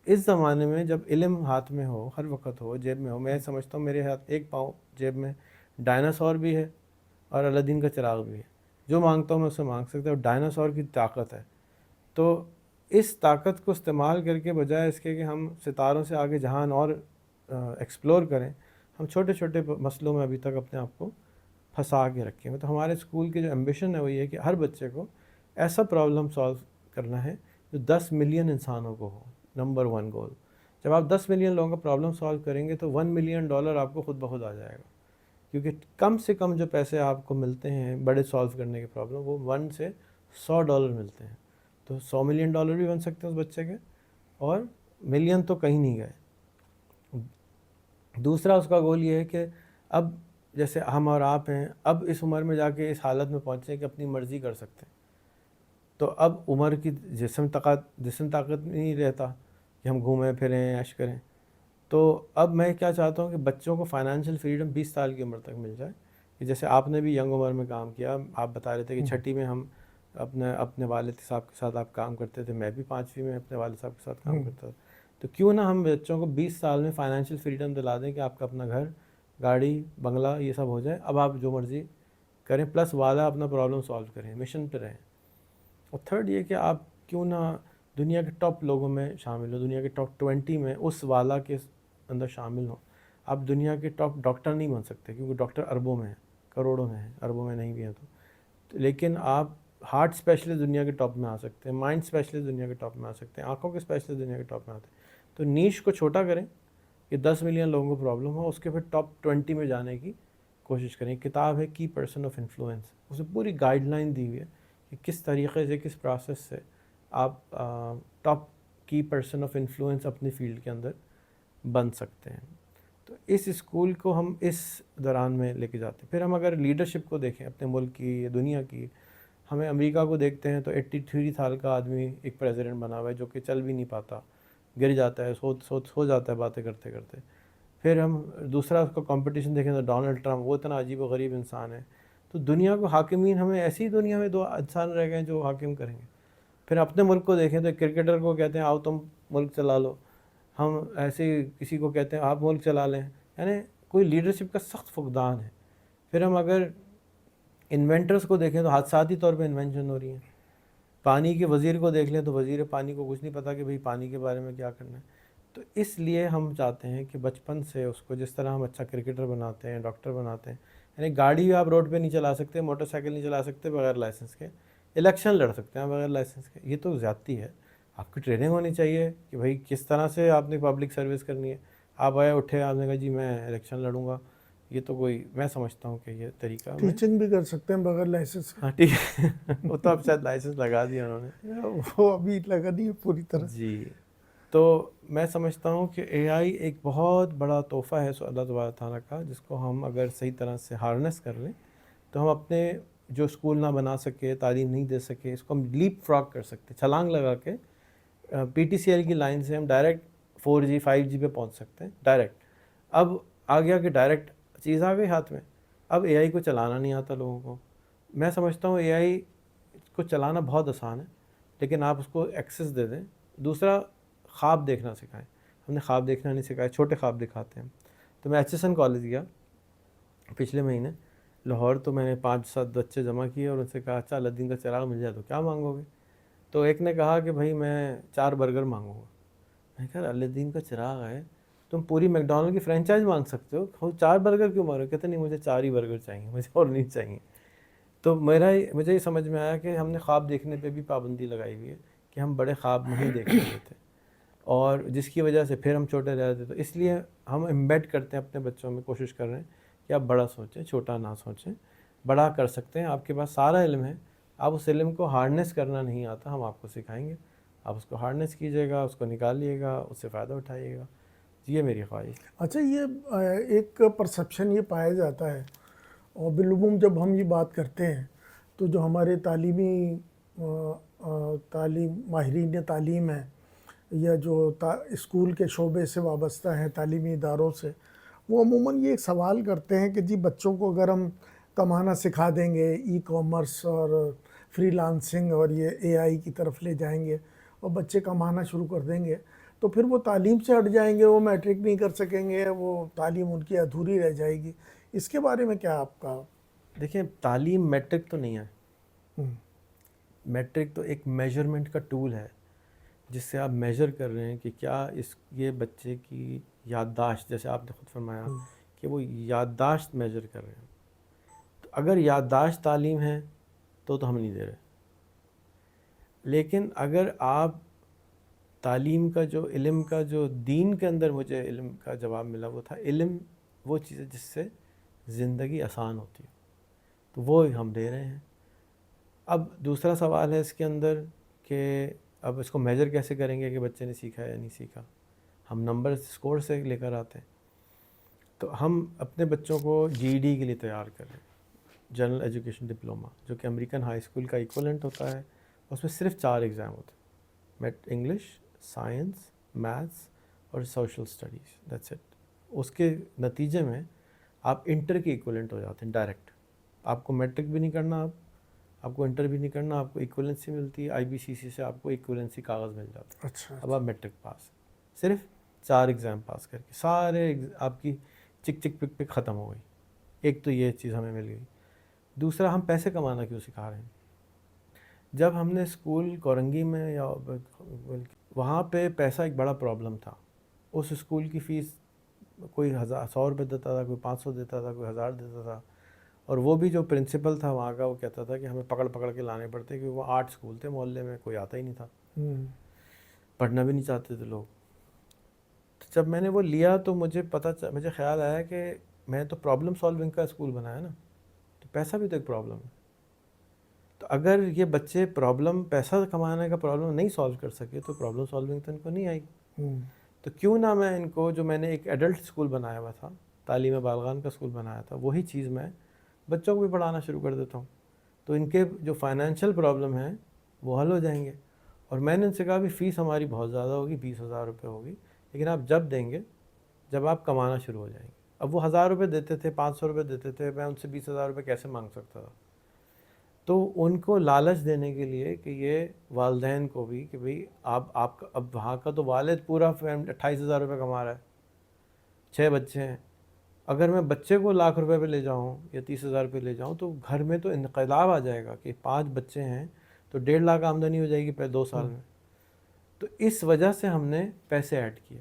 اس زمانے میں جب علم ہاتھ میں ہو، ہر وقت ہو، جیب میں ہو، میں سمجھتا ہوں میرے ہاتھ ایک پاؤں جیب میں ڈائناسور بھی ہے اور الدین کا چراغ بھی ہے، جو مانگتا ہوں میں اسے مانگ سکتا ہوں، اور ڈائناسور کی طاقت ہے. تو اس طاقت کو استعمال کر کے بجائے اس کے کہ ہم ستاروں سے آگے جہان اور ایکسپلور کریں، ہم چھوٹے چھوٹے مسئلوں میں ابھی تک اپنے آپ کو پھنسا کے رکھے ہیں. تو ہمارے اسکول کی جو ایمبیشن ہے وہ یہ ہے کہ ہر بچے کو ایسا پرابلم سالو کرنا ہے جو 10 ملین انسانوں کو ہو. نمبر 1 گول. جب آپ 10 ملین لوگوں کا پرابلم سالو کریں گے تو $1 ملین آپ کو خود بخود آ جائے گا، کیونکہ کم سے کم جو پیسے آپ کو ملتے ہیں بڑے سالو کرنے کے پرابلم، وہ $1 سے $100 ملتے ہیں. تو $100 ملین بھی بن سکتے ہیں اس بچے کے، اور ملین تو کہیں نہیں گئے. دوسرا اس کا گول یہ ہے کہ اب جیسے ہم اور آپ ہیں، اب اس عمر میں جا کے اس حالت میں پہنچے کہ اپنی مرضی کر سکتے ہیں. تو اب عمر کی جسم طاقت نہیں رہتا کہ ہم گھومیں پھریں عیش کریں. تو اب میں کیا چاہتا ہوں کہ بچوں کو فائنینشیل فریڈم 20 سال کی عمر تک مل جائے، کہ جیسے آپ نے بھی ینگ عمر میں کام کیا، آپ بتا رہے تھے کہ 6ٹھی میں ہم اپنے والد صاحب کے ساتھ آپ کام کرتے تھے، میں بھی 5ویں میں اپنے والد صاحب کے ساتھ کام کرتا تھا. تو کیوں نہ ہم بچوں کو 20 سال میں فائنینشیل فریڈم دلا دیں کہ آپ کا اپنا گھر، گاڑی، بنگلہ یہ سب ہو جائے، اب آپ جو مرضی کریں، پلس والا اپنا پرابلم سالو کریں، مشن پہ رہیں. اور تھرڈ یہ کہ آپ کیوں نہ دنیا کے ٹاپ لوگوں میں شامل ہوں، دنیا کے ٹاپ 20 میں اس والا کے اندر شامل ہوں. آپ دنیا کے ٹاپ ڈاکٹر نہیں بن سکتے کیونکہ ڈاکٹر اربوں میں ہیں، کروڑوں میں ہیں، اربوں میں نہیں بھی ہیں. تو لیکن آپ ہارٹ اسپیشلسٹ دنیا کے ٹاپ میں آ سکتے ہیں، مائنڈ اسپیشلسٹ دنیا کے ٹاپ میں آ سکتے ہیں، آنکھوں کے اسپیشلسٹ دنیا کے ٹاپ میں آتے ہیں. تو نیش کو چھوٹا کریں کہ 10 ملین لوگوں کو پرابلم ہو، اس کے پھر ٹاپ 20 میں جانے کی کوشش کریں. کتاب ہے کی پرسن آف انفلوئنس، اسے پوری گائیڈ لائن دی ہوئی ہے کہ کس طریقے سے، کس پروسیس سے آپ ٹاپ کی پرسن آف انفلوئنس اپنی فیلڈ کے اندر بن سکتے ہیں. تو اس اسکول کو ہم اس دوران میں لے کے جاتے ہیں. پھر ہم اگر لیڈرشپ کو دیکھیں اپنے ملک کی، دنیا کی، ہمیں امریکہ کو دیکھتے ہیں تو 83 سال کا آدمی ایک پریزیڈنٹ بنا ہوا ہے جو کہ چل بھی نہیں پاتا، گر جاتا ہے، سو جاتا ہے باتیں کرتے کرتے. پھر ہم دوسرا اس کا کمپٹیشن دیکھیں تو ڈونلڈ ٹرمپ، وہ اتنا عجیب و غریب انسان ہے. تو دنیا کو حاکمین، ہمیں ایسی دنیا میں 2 انسان رہ گئے جو حاکم کریں گے. پھر اپنے ملک کو دیکھیں تو کرکٹر کو کہتے ہیں آؤ تم ملک چلا لو، ہم ایسے کسی کو کہتے ہیں آپ ملک چلا لیں، یعنی کوئی لیڈرشپ کا سخت فقدان ہے. پھر ہم اگر انوینٹرز کو دیکھیں تو حادثاتی طور پہ انوینشن ہو رہی ہیں. پانی کے وزیر کو دیکھ لیں تو وزیر پانی کو کچھ نہیں پتہ کہ بھئی پانی کے بارے میں کیا کرنا ہے. تو اس لیے ہم چاہتے ہیں کہ بچپن سے اس کو، جس طرح ہم اچھا کرکٹر بناتے ہیں، ڈاکٹر بناتے ہیں، یعنی گاڑی آپ روڈ پہ نہیں چلا سکتے، موٹر سائیکل نہیں چلا سکتے بغیر لائسنس کے، الیکشن لڑ سکتے ہیں بغیر لائسنس کے، یہ تو زیادتی ہے. آپ کی ٹریننگ ہونی چاہیے کہ بھئی کس طرح سے آپ نے پبلک سروس کرنی ہے. آپ آئے اٹھے، آپ نے کہا جی میں الیکشن لڑوں گا، یہ تو کوئی، میں سمجھتا ہوں کہ یہ طریقہ میں، ٹیچنگ بھی کر سکتے ہیں بغیر لائسنس کے. ہاں ٹھیک ہے وہ تو اب شاید لائسنس لگا دیا انہوں نے. وہ ابھی لگا نہیں ہے پوری طرح. جی. تو میں سمجھتا ہوں کہ اے آئی ایک بہت بڑا تحفہ ہے اللہ تبارک تعالیٰ کا، جس کو ہم اگر صحیح طرح سے ہارنس کر لیں تو ہم اپنے جو اسکول نہ بنا سکے، تعلیم نہیں دے سکے، اس کو ہم لیپ فراگ کر سکتے، چھلانگ لگا کے پی ٹی سی ایل کی لائن سے ہم ڈائریکٹ 4G 5G پہ پہنچ سکتے ہیں ڈائریکٹ. اب آ گیا کہ ڈائریکٹ چیز آ گئی ہاتھ میں، اب اے آئی کو چلانا نہیں آتا لوگوں کو. میں سمجھتا ہوں اے آئی کو چلانا بہت آسان ہے، لیکن آپ اس کو ایکسیس دے دیں. دوسرا، خواب دیکھنا سکھائیں. ہم نے خواب دیکھنا نہیں سکھایا، چھوٹے خواب دکھاتے ہیں. تو میں HSN کالج گیا پچھلے مہینے لاہور، تو میں نے 5-7 بچے جمع کیے اور ان سے کہا اچھا الدین کا چراغ مل جائے تو کیا مانگو گے؟ تو ایک نے کہا کہ بھائی میں 4 برگر مانگوں گا. میں نے کہا الدین کا چراغ ہے، تم پوری میک ڈونلڈ کی فرینچائز مانگ سکتے ہو، 4 برگر کیوں مانگو؟ کہتے نہیں مجھے 4 ہی برگر چاہیے، مجھے اور نہیں چاہیے. تو مجھے یہ سمجھ میں آیا کہ ہم نے خواب دیکھنے پہ بھی پابندی لگائی ہوئی ہے کہ ہم بڑے خواب نہیں دیکھ رہے تھے، اور جس کی وجہ سے پھر ہم چھوٹے رہ رہے تھے. تو اس لیے ہم امبیڈ کرتے ہیں اپنے بچوں میں، کوشش کر رہے ہیں کہ آپ بڑا سوچیں، چھوٹا نہ سوچیں. بڑا کر سکتے ہیں، آپ کے پاس سارا علم ہے، آپ اس علم کو ہارنس کرنا نہیں آتا، ہم آپ کو سکھائیں گے. آپ اس کو ہارنس کیجیے گا، اس کو نکالیے گا، اس سے فائدہ اٹھائیے گا. یہ میری خواہش. اچھا، یہ ایک پرسیپشن یہ پایا جاتا ہے، اور بالعموم جب ہم یہ بات کرتے ہیں تو جو ہمارے ماہرین تعلیم ہیں، یا جو اسکول کے شعبے سے وابستہ ہیں، تعلیمی اداروں سے، وہ عموماً یہ ایک سوال کرتے ہیں کہ جی بچوں کو اگر ہم کمانا سکھا دیں گے، ای کامرس اور فری لانسنگ اور یہ اے آئی کی طرف لے جائیں گے اور بچے کمانا شروع کر دیں گے، تو پھر وہ تعلیم سے ہٹ جائیں گے، وہ میٹرک نہیں کر سکیں گے، وہ تعلیم ان کی ادھوری رہ جائے گی. اس کے بارے میں کیا آپ کا؟ دیکھیں، تعلیم میٹرک تو نہیں ہے. ہم، میٹرک تو ایک میجرمنٹ کا ٹول ہے جس سے آپ میجر کر رہے ہیں کہ کیا یہ بچے کی یادداشت، جیسے آپ نے خود فرمایا کہ وہ یادداشت میجر کر رہے ہیں. تو اگر یادداشت تعلیم ہے تو ہم نہیں دے رہے. لیکن اگر آپ تعلیم کا جو علم کا جو دین کے اندر مجھے علم کا جواب ملا وہ تھا، علم وہ چیز ہے جس سے زندگی آسان ہوتی ہے، تو وہ ہم دے رہے ہیں. اب دوسرا سوال ہے اس کے اندر کہ اب اس کو میجر کیسے کریں گے کہ بچے نے سیکھا یا نہیں سیکھا. ہم نمبر اسکور سے لے کر آتے ہیں. تو ہم اپنے بچوں کو جی ڈی کے لیے تیار کر رہے ہیں، جنرل ایجوکیشن ڈپلوما، جو کہ امریکن ہائی اسکول کا ایکولنٹ ہوتا ہے. اس میں صرف 4 ایگزام ہوتے ہیں، انگلش، سائنس، میتھس اور سوشل اسٹڈیز، دیٹس اٹ. اس کے نتیجے میں آپ انٹر کے ایکولنٹ ہو جاتے ہیں ڈائریکٹ. آپ کو میٹرک بھی نہیں کرنا، آپ کو انٹر بھی نہیں کرنا، آپ کو ایکولنسی ملتی ہے. آئی بی سی سی سے آپ کو ایکولنسی کاغذ مل جاتا ہے. اچھا، اب آپ میٹرک پاس، صرف 4 ایگزام پاس کر کے سارے آپ کی چک چک پک پک ختم ہو گئی. ایک تو یہ چیز ہمیں مل گئی. دوسرا، ہم پیسے کمانا کیوں سکھا رہے ہیں؟ جب ہم نے اسکول کورنگی میں یا وہاں پہ پیسہ ایک بڑا پرابلم تھا. اس اسکول کی فیس کوئی 100 روپے دیتا تھا، کوئی 500 دیتا تھا، کوئی 1000 دیتا تھا. اور وہ بھی جو پرنسپل تھا وہاں کا، وہ کہتا تھا کہ ہمیں پکڑ پکڑ کے لانے پڑتے، کیونکہ وہ 8 اسکول تھے محلے میں، کوئی آتا ہی نہیں تھا، پڑھنا بھی نہیں چاہتے تھے لوگ. تو جب میں نے وہ لیا تو مجھے خیال آیا کہ میں تو پرابلم سالونگ کا اسکول بنایا نا، تو پیسہ بھی تو ایک پرابلم ہے. تو اگر یہ بچے پیسہ کمانے کا پرابلم نہیں سالو کر سکے تو پرابلم سالونگ تو ان کو نہیں آئی. تو کیوں نہ میں ان کو، جو میں نے ایک ایڈلٹ اسکول بنایا ہوا تھا، تعلیم بالغان کا اسکول بنایا تھا، وہی چیز میں بچوں کو بھی پڑھانا شروع کر دیتا ہوں. تو ان کے جو فائنینشیل پرابلم ہیں وہ حل ہو جائیں گے. اور میں نے ان سے کہا بھی فیس ہماری بہت زیادہ ہوگی، 20,000 روپے ہوگی، لیکن آپ جب دیں گے جب آپ کمانا شروع ہو جائیں گے. اب وہ 1000 روپے دیتے تھے، 500 روپے دیتے تھے، میں ان سے 20,000 روپے کیسے مانگ سکتا تھا؟ تو ان کو لالچ دینے کے لیے کہ یہ والدین کو بھی کہ بھئی آپ اب وہاں کا تو والد پورا 28,000 روپے کما رہا ہے، 6 بچے ہیں. اگر میں بچے کو لاکھ روپے پہ لے جاؤں یا 30,000 روپے لے جاؤں تو گھر میں تو انقلاب آ جائے گا کہ 5 بچے ہیں تو 1.5 لاکھ آمدنی ہو جائے گی پہلے 2 سال میں. تو اس وجہ سے ہم نے پیسے ایڈ کیے.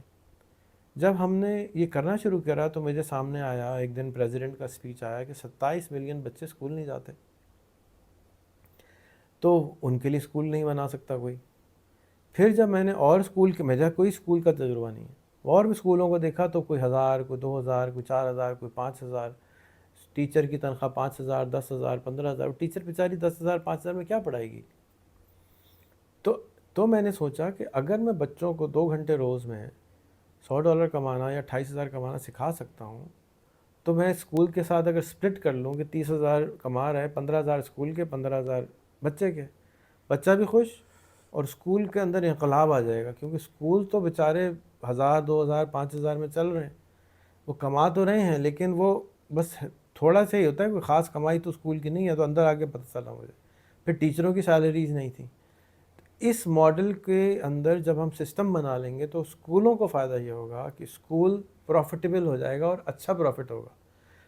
جب ہم نے یہ کرنا شروع کرا تو مجھے سامنے آیا ایک دن پریزیڈنٹ کا اسپیچ آیا کہ 27 ملین بچے اسکول نہیں جاتے، تو ان کے لیے اسکول نہیں بنا سکتا کوئی. پھر جب میں نے اور اسکول کے، مجھے کوئی اسکول کا تجربہ نہیں ہے، اور بھی اسکولوں کو دیکھا تو کوئی 1000، کوئی 2000، کوئی 4000، کوئی 5000. ٹیچر کی تنخواہ 5000، 10,000، 15,000. ٹیچر بیچاری 10,000، 5,000 میں کیا پڑھائے گی؟ تو میں نے سوچا کہ اگر میں بچوں کو 2 گھنٹے روز میں $100 کمانا یا 28,000 کمانا سکھا سکتا ہوں، تو میں اسکول کے ساتھ اگر سپلٹ کر لوں کہ 30,000 کما رہے ہیں، 15,000 اسکول کے، 15,000 بچے کے، بچہ بھی خوش اور اسکول کے اندر انقلاب آ جائے گا. کیونکہ اسکول تو بیچارے 1000، 2000، 5000 میں چل رہے ہیں، وہ کما تو رہے ہیں لیکن وہ بس تھوڑا سا ہی ہوتا ہے، کوئی خاص کمائی تو اسکول کی نہیں ہے. تو اندر آ کے پتہ چلا مجھے. پھر ٹیچروں کی سیلریز نہیں تھیں. اس ماڈل کے اندر جب ہم سسٹم بنا لیں گے تو اسکولوں کو فائدہ یہ ہوگا کہ اسکول پروفٹیبل ہو جائے گا اور اچھا پروفٹ ہوگا.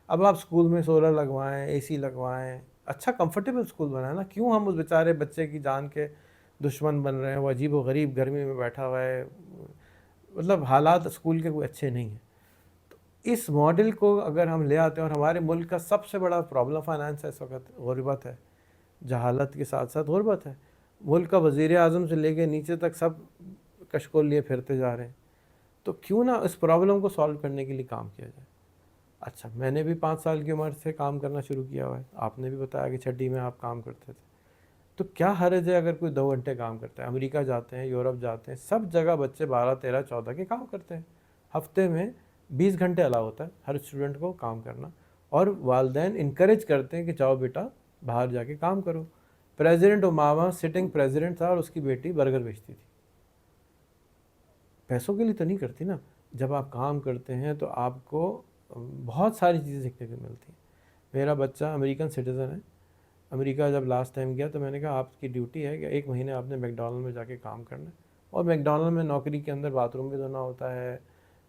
اب آپ اسکول میں سولر لگوائیں، اے سی لگوائیں، اچھا کمفرٹیبل اسکول بنائیں نا. کیوں ہم اس بیچارے بچے کی جان کے دشمن بن رہے ہیں؟ وہ عجیب و غریب گرمی میں بیٹھا ہوا ہے، مطلب حالات اسکول کے کوئی اچھے نہیں ہیں. تو اس ماڈل کو اگر ہم لے آتے ہیں، اور ہمارے ملک کا سب سے بڑا پرابلم فائنانس ہے اس وقت، غربت ہے، جہالت کے ساتھ ساتھ غربت ہے. ملک کا وزیر اعظم سے لے کے نیچے تک سب کشکول لیے پھرتے جا رہے ہیں. تو کیوں نہ اس پرابلم کو سالو کرنے کے لیے کام کیا جائے. اچھا، میں نے بھی 5 سال کی عمر سے کام کرنا شروع کیا ہوا ہے. آپ نے بھی بتایا کہ چھٹی میں آپ کام کرتے تھے. تو کیا حرج ہے اگر کوئی 2 گھنٹے کام کرتا ہے؟ امریکہ جاتے ہیں، یورپ جاتے ہیں، سب جگہ بچے 12، 13، 14 کے کام کرتے ہیں. ہفتے میں 20 گھنٹے الاؤ ہوتا ہے ہر اسٹوڈنٹ کو کام کرنا، اور والدین انکریج کرتے ہیں کہ جاؤ بیٹا باہر جا کے کام کرو. پریزیڈنٹ اوباما سٹنگ پریزیڈنٹ تھا اور اس کی بیٹی برگر بیچتی تھی. پیسوں کے لیے تو نہیں کرتی نا. جب آپ کام کرتے ہیں تو آپ کو بہت ساری چیزیں سیکھنے کو ملتی ہیں. میرا بچہ امریکن سٹیزن ہے. امریکہ جب لاسٹ ٹائم گیا تو میں نے کہا آپ کی ڈیوٹی ہے کہ 1 مہینے آپ نے میک ڈونلڈ میں جا کے کام کرنا ہے. اور میک ڈونلڈ میں نوکری کے اندر باتھ روم بھی دھونا ہوتا ہے،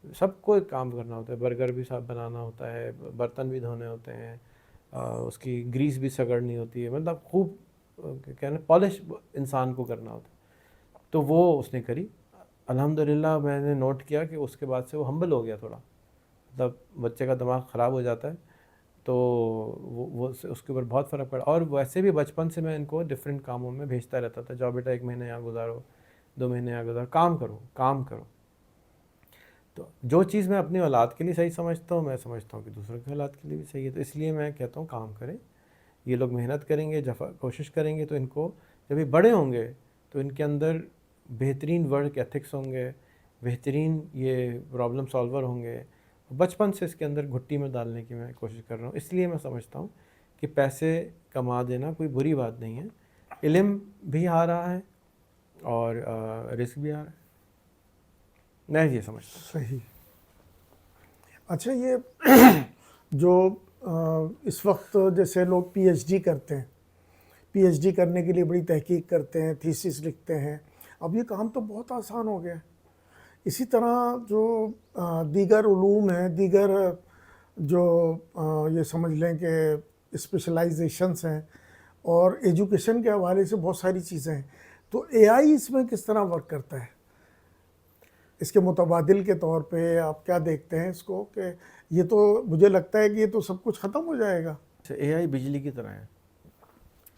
سب کو ایک کام کرنا ہوتا ہے، برگر بھی صاف بنانا ہوتا ہے، برتن بھی دھونے ہوتے ہیں، اس کی گریس بھی سگڑنی ہوتی ہے، مطلب خوب کہنا پالش انسان کو کرنا ہوتا ہے. تو وہ اس نے کری. الحمدللہ میں نے نوٹ کیا کہ اس کے بعد سے وہ ہمبل ہو گیا تھوڑا. مطلب بچے کا دماغ خراب ہو جاتا ہے تو وہ اس کے اوپر بہت فرق پڑا. اور ویسے بھی بچپن سے میں ان کو ڈفرینٹ کاموں میں بھیجتا رہتا تھا. جاؤ بیٹا 1 مہینہ یہاں گزارو، 2 مہینے یہاں گزارو، کام کرو کام کرو. تو جو چیز میں اپنی اولاد کے لیے صحیح سمجھتا ہوں، میں سمجھتا ہوں کہ دوسروں کی اولاد کے لیے بھی صحیح ہے. تو اس لیے میں کہتا ہوں کام کریں. یہ لوگ محنت کریں گے، کوشش کریں گے، تو ان کو جب یہ بڑے ہوں گے تو ان کے اندر بہترین ورک ایتھکس ہوں گے، بہترین یہ پرابلم سالور ہوں گے. بچپن سے اس کے اندر گھٹی میں ڈالنے کی میں کوشش کر رہا ہوں. اس لیے میں سمجھتا ہوں کہ پیسے کما دینا کوئی بری بات نہیں ہے. علم بھی آ رہا ہے اور رزق بھی آ رہا ہے. میں یہ سمجھتا ہوں. صحیح. اچھا، یہ جو اس وقت جیسے لوگ پی ایچ ڈی کرتے ہیں، پی ایچ ڈی کرنے کے لیے بڑی تحقیق کرتے ہیں، تھیسس لکھتے ہیں، اب یہ کام تو بہت آسان ہو گیا ہے. اسی طرح جو دیگر علوم ہیں، دیگر جو یہ سمجھ لیں کہ اسپیشلائزیشنس ہیں، اور ایجوکیشن کے حوالے سے بہت ساری چیزیں ہیں. تو اے آئی اس میں کس طرح ورک کرتا ہے؟ اس کے متبادل کے طور پہ آپ کیا دیکھتے ہیں اس کو، کہ یہ تو مجھے لگتا ہے کہ یہ تو سب کچھ ختم ہو جائے گا. اے آئی بجلی کی طرح ہے.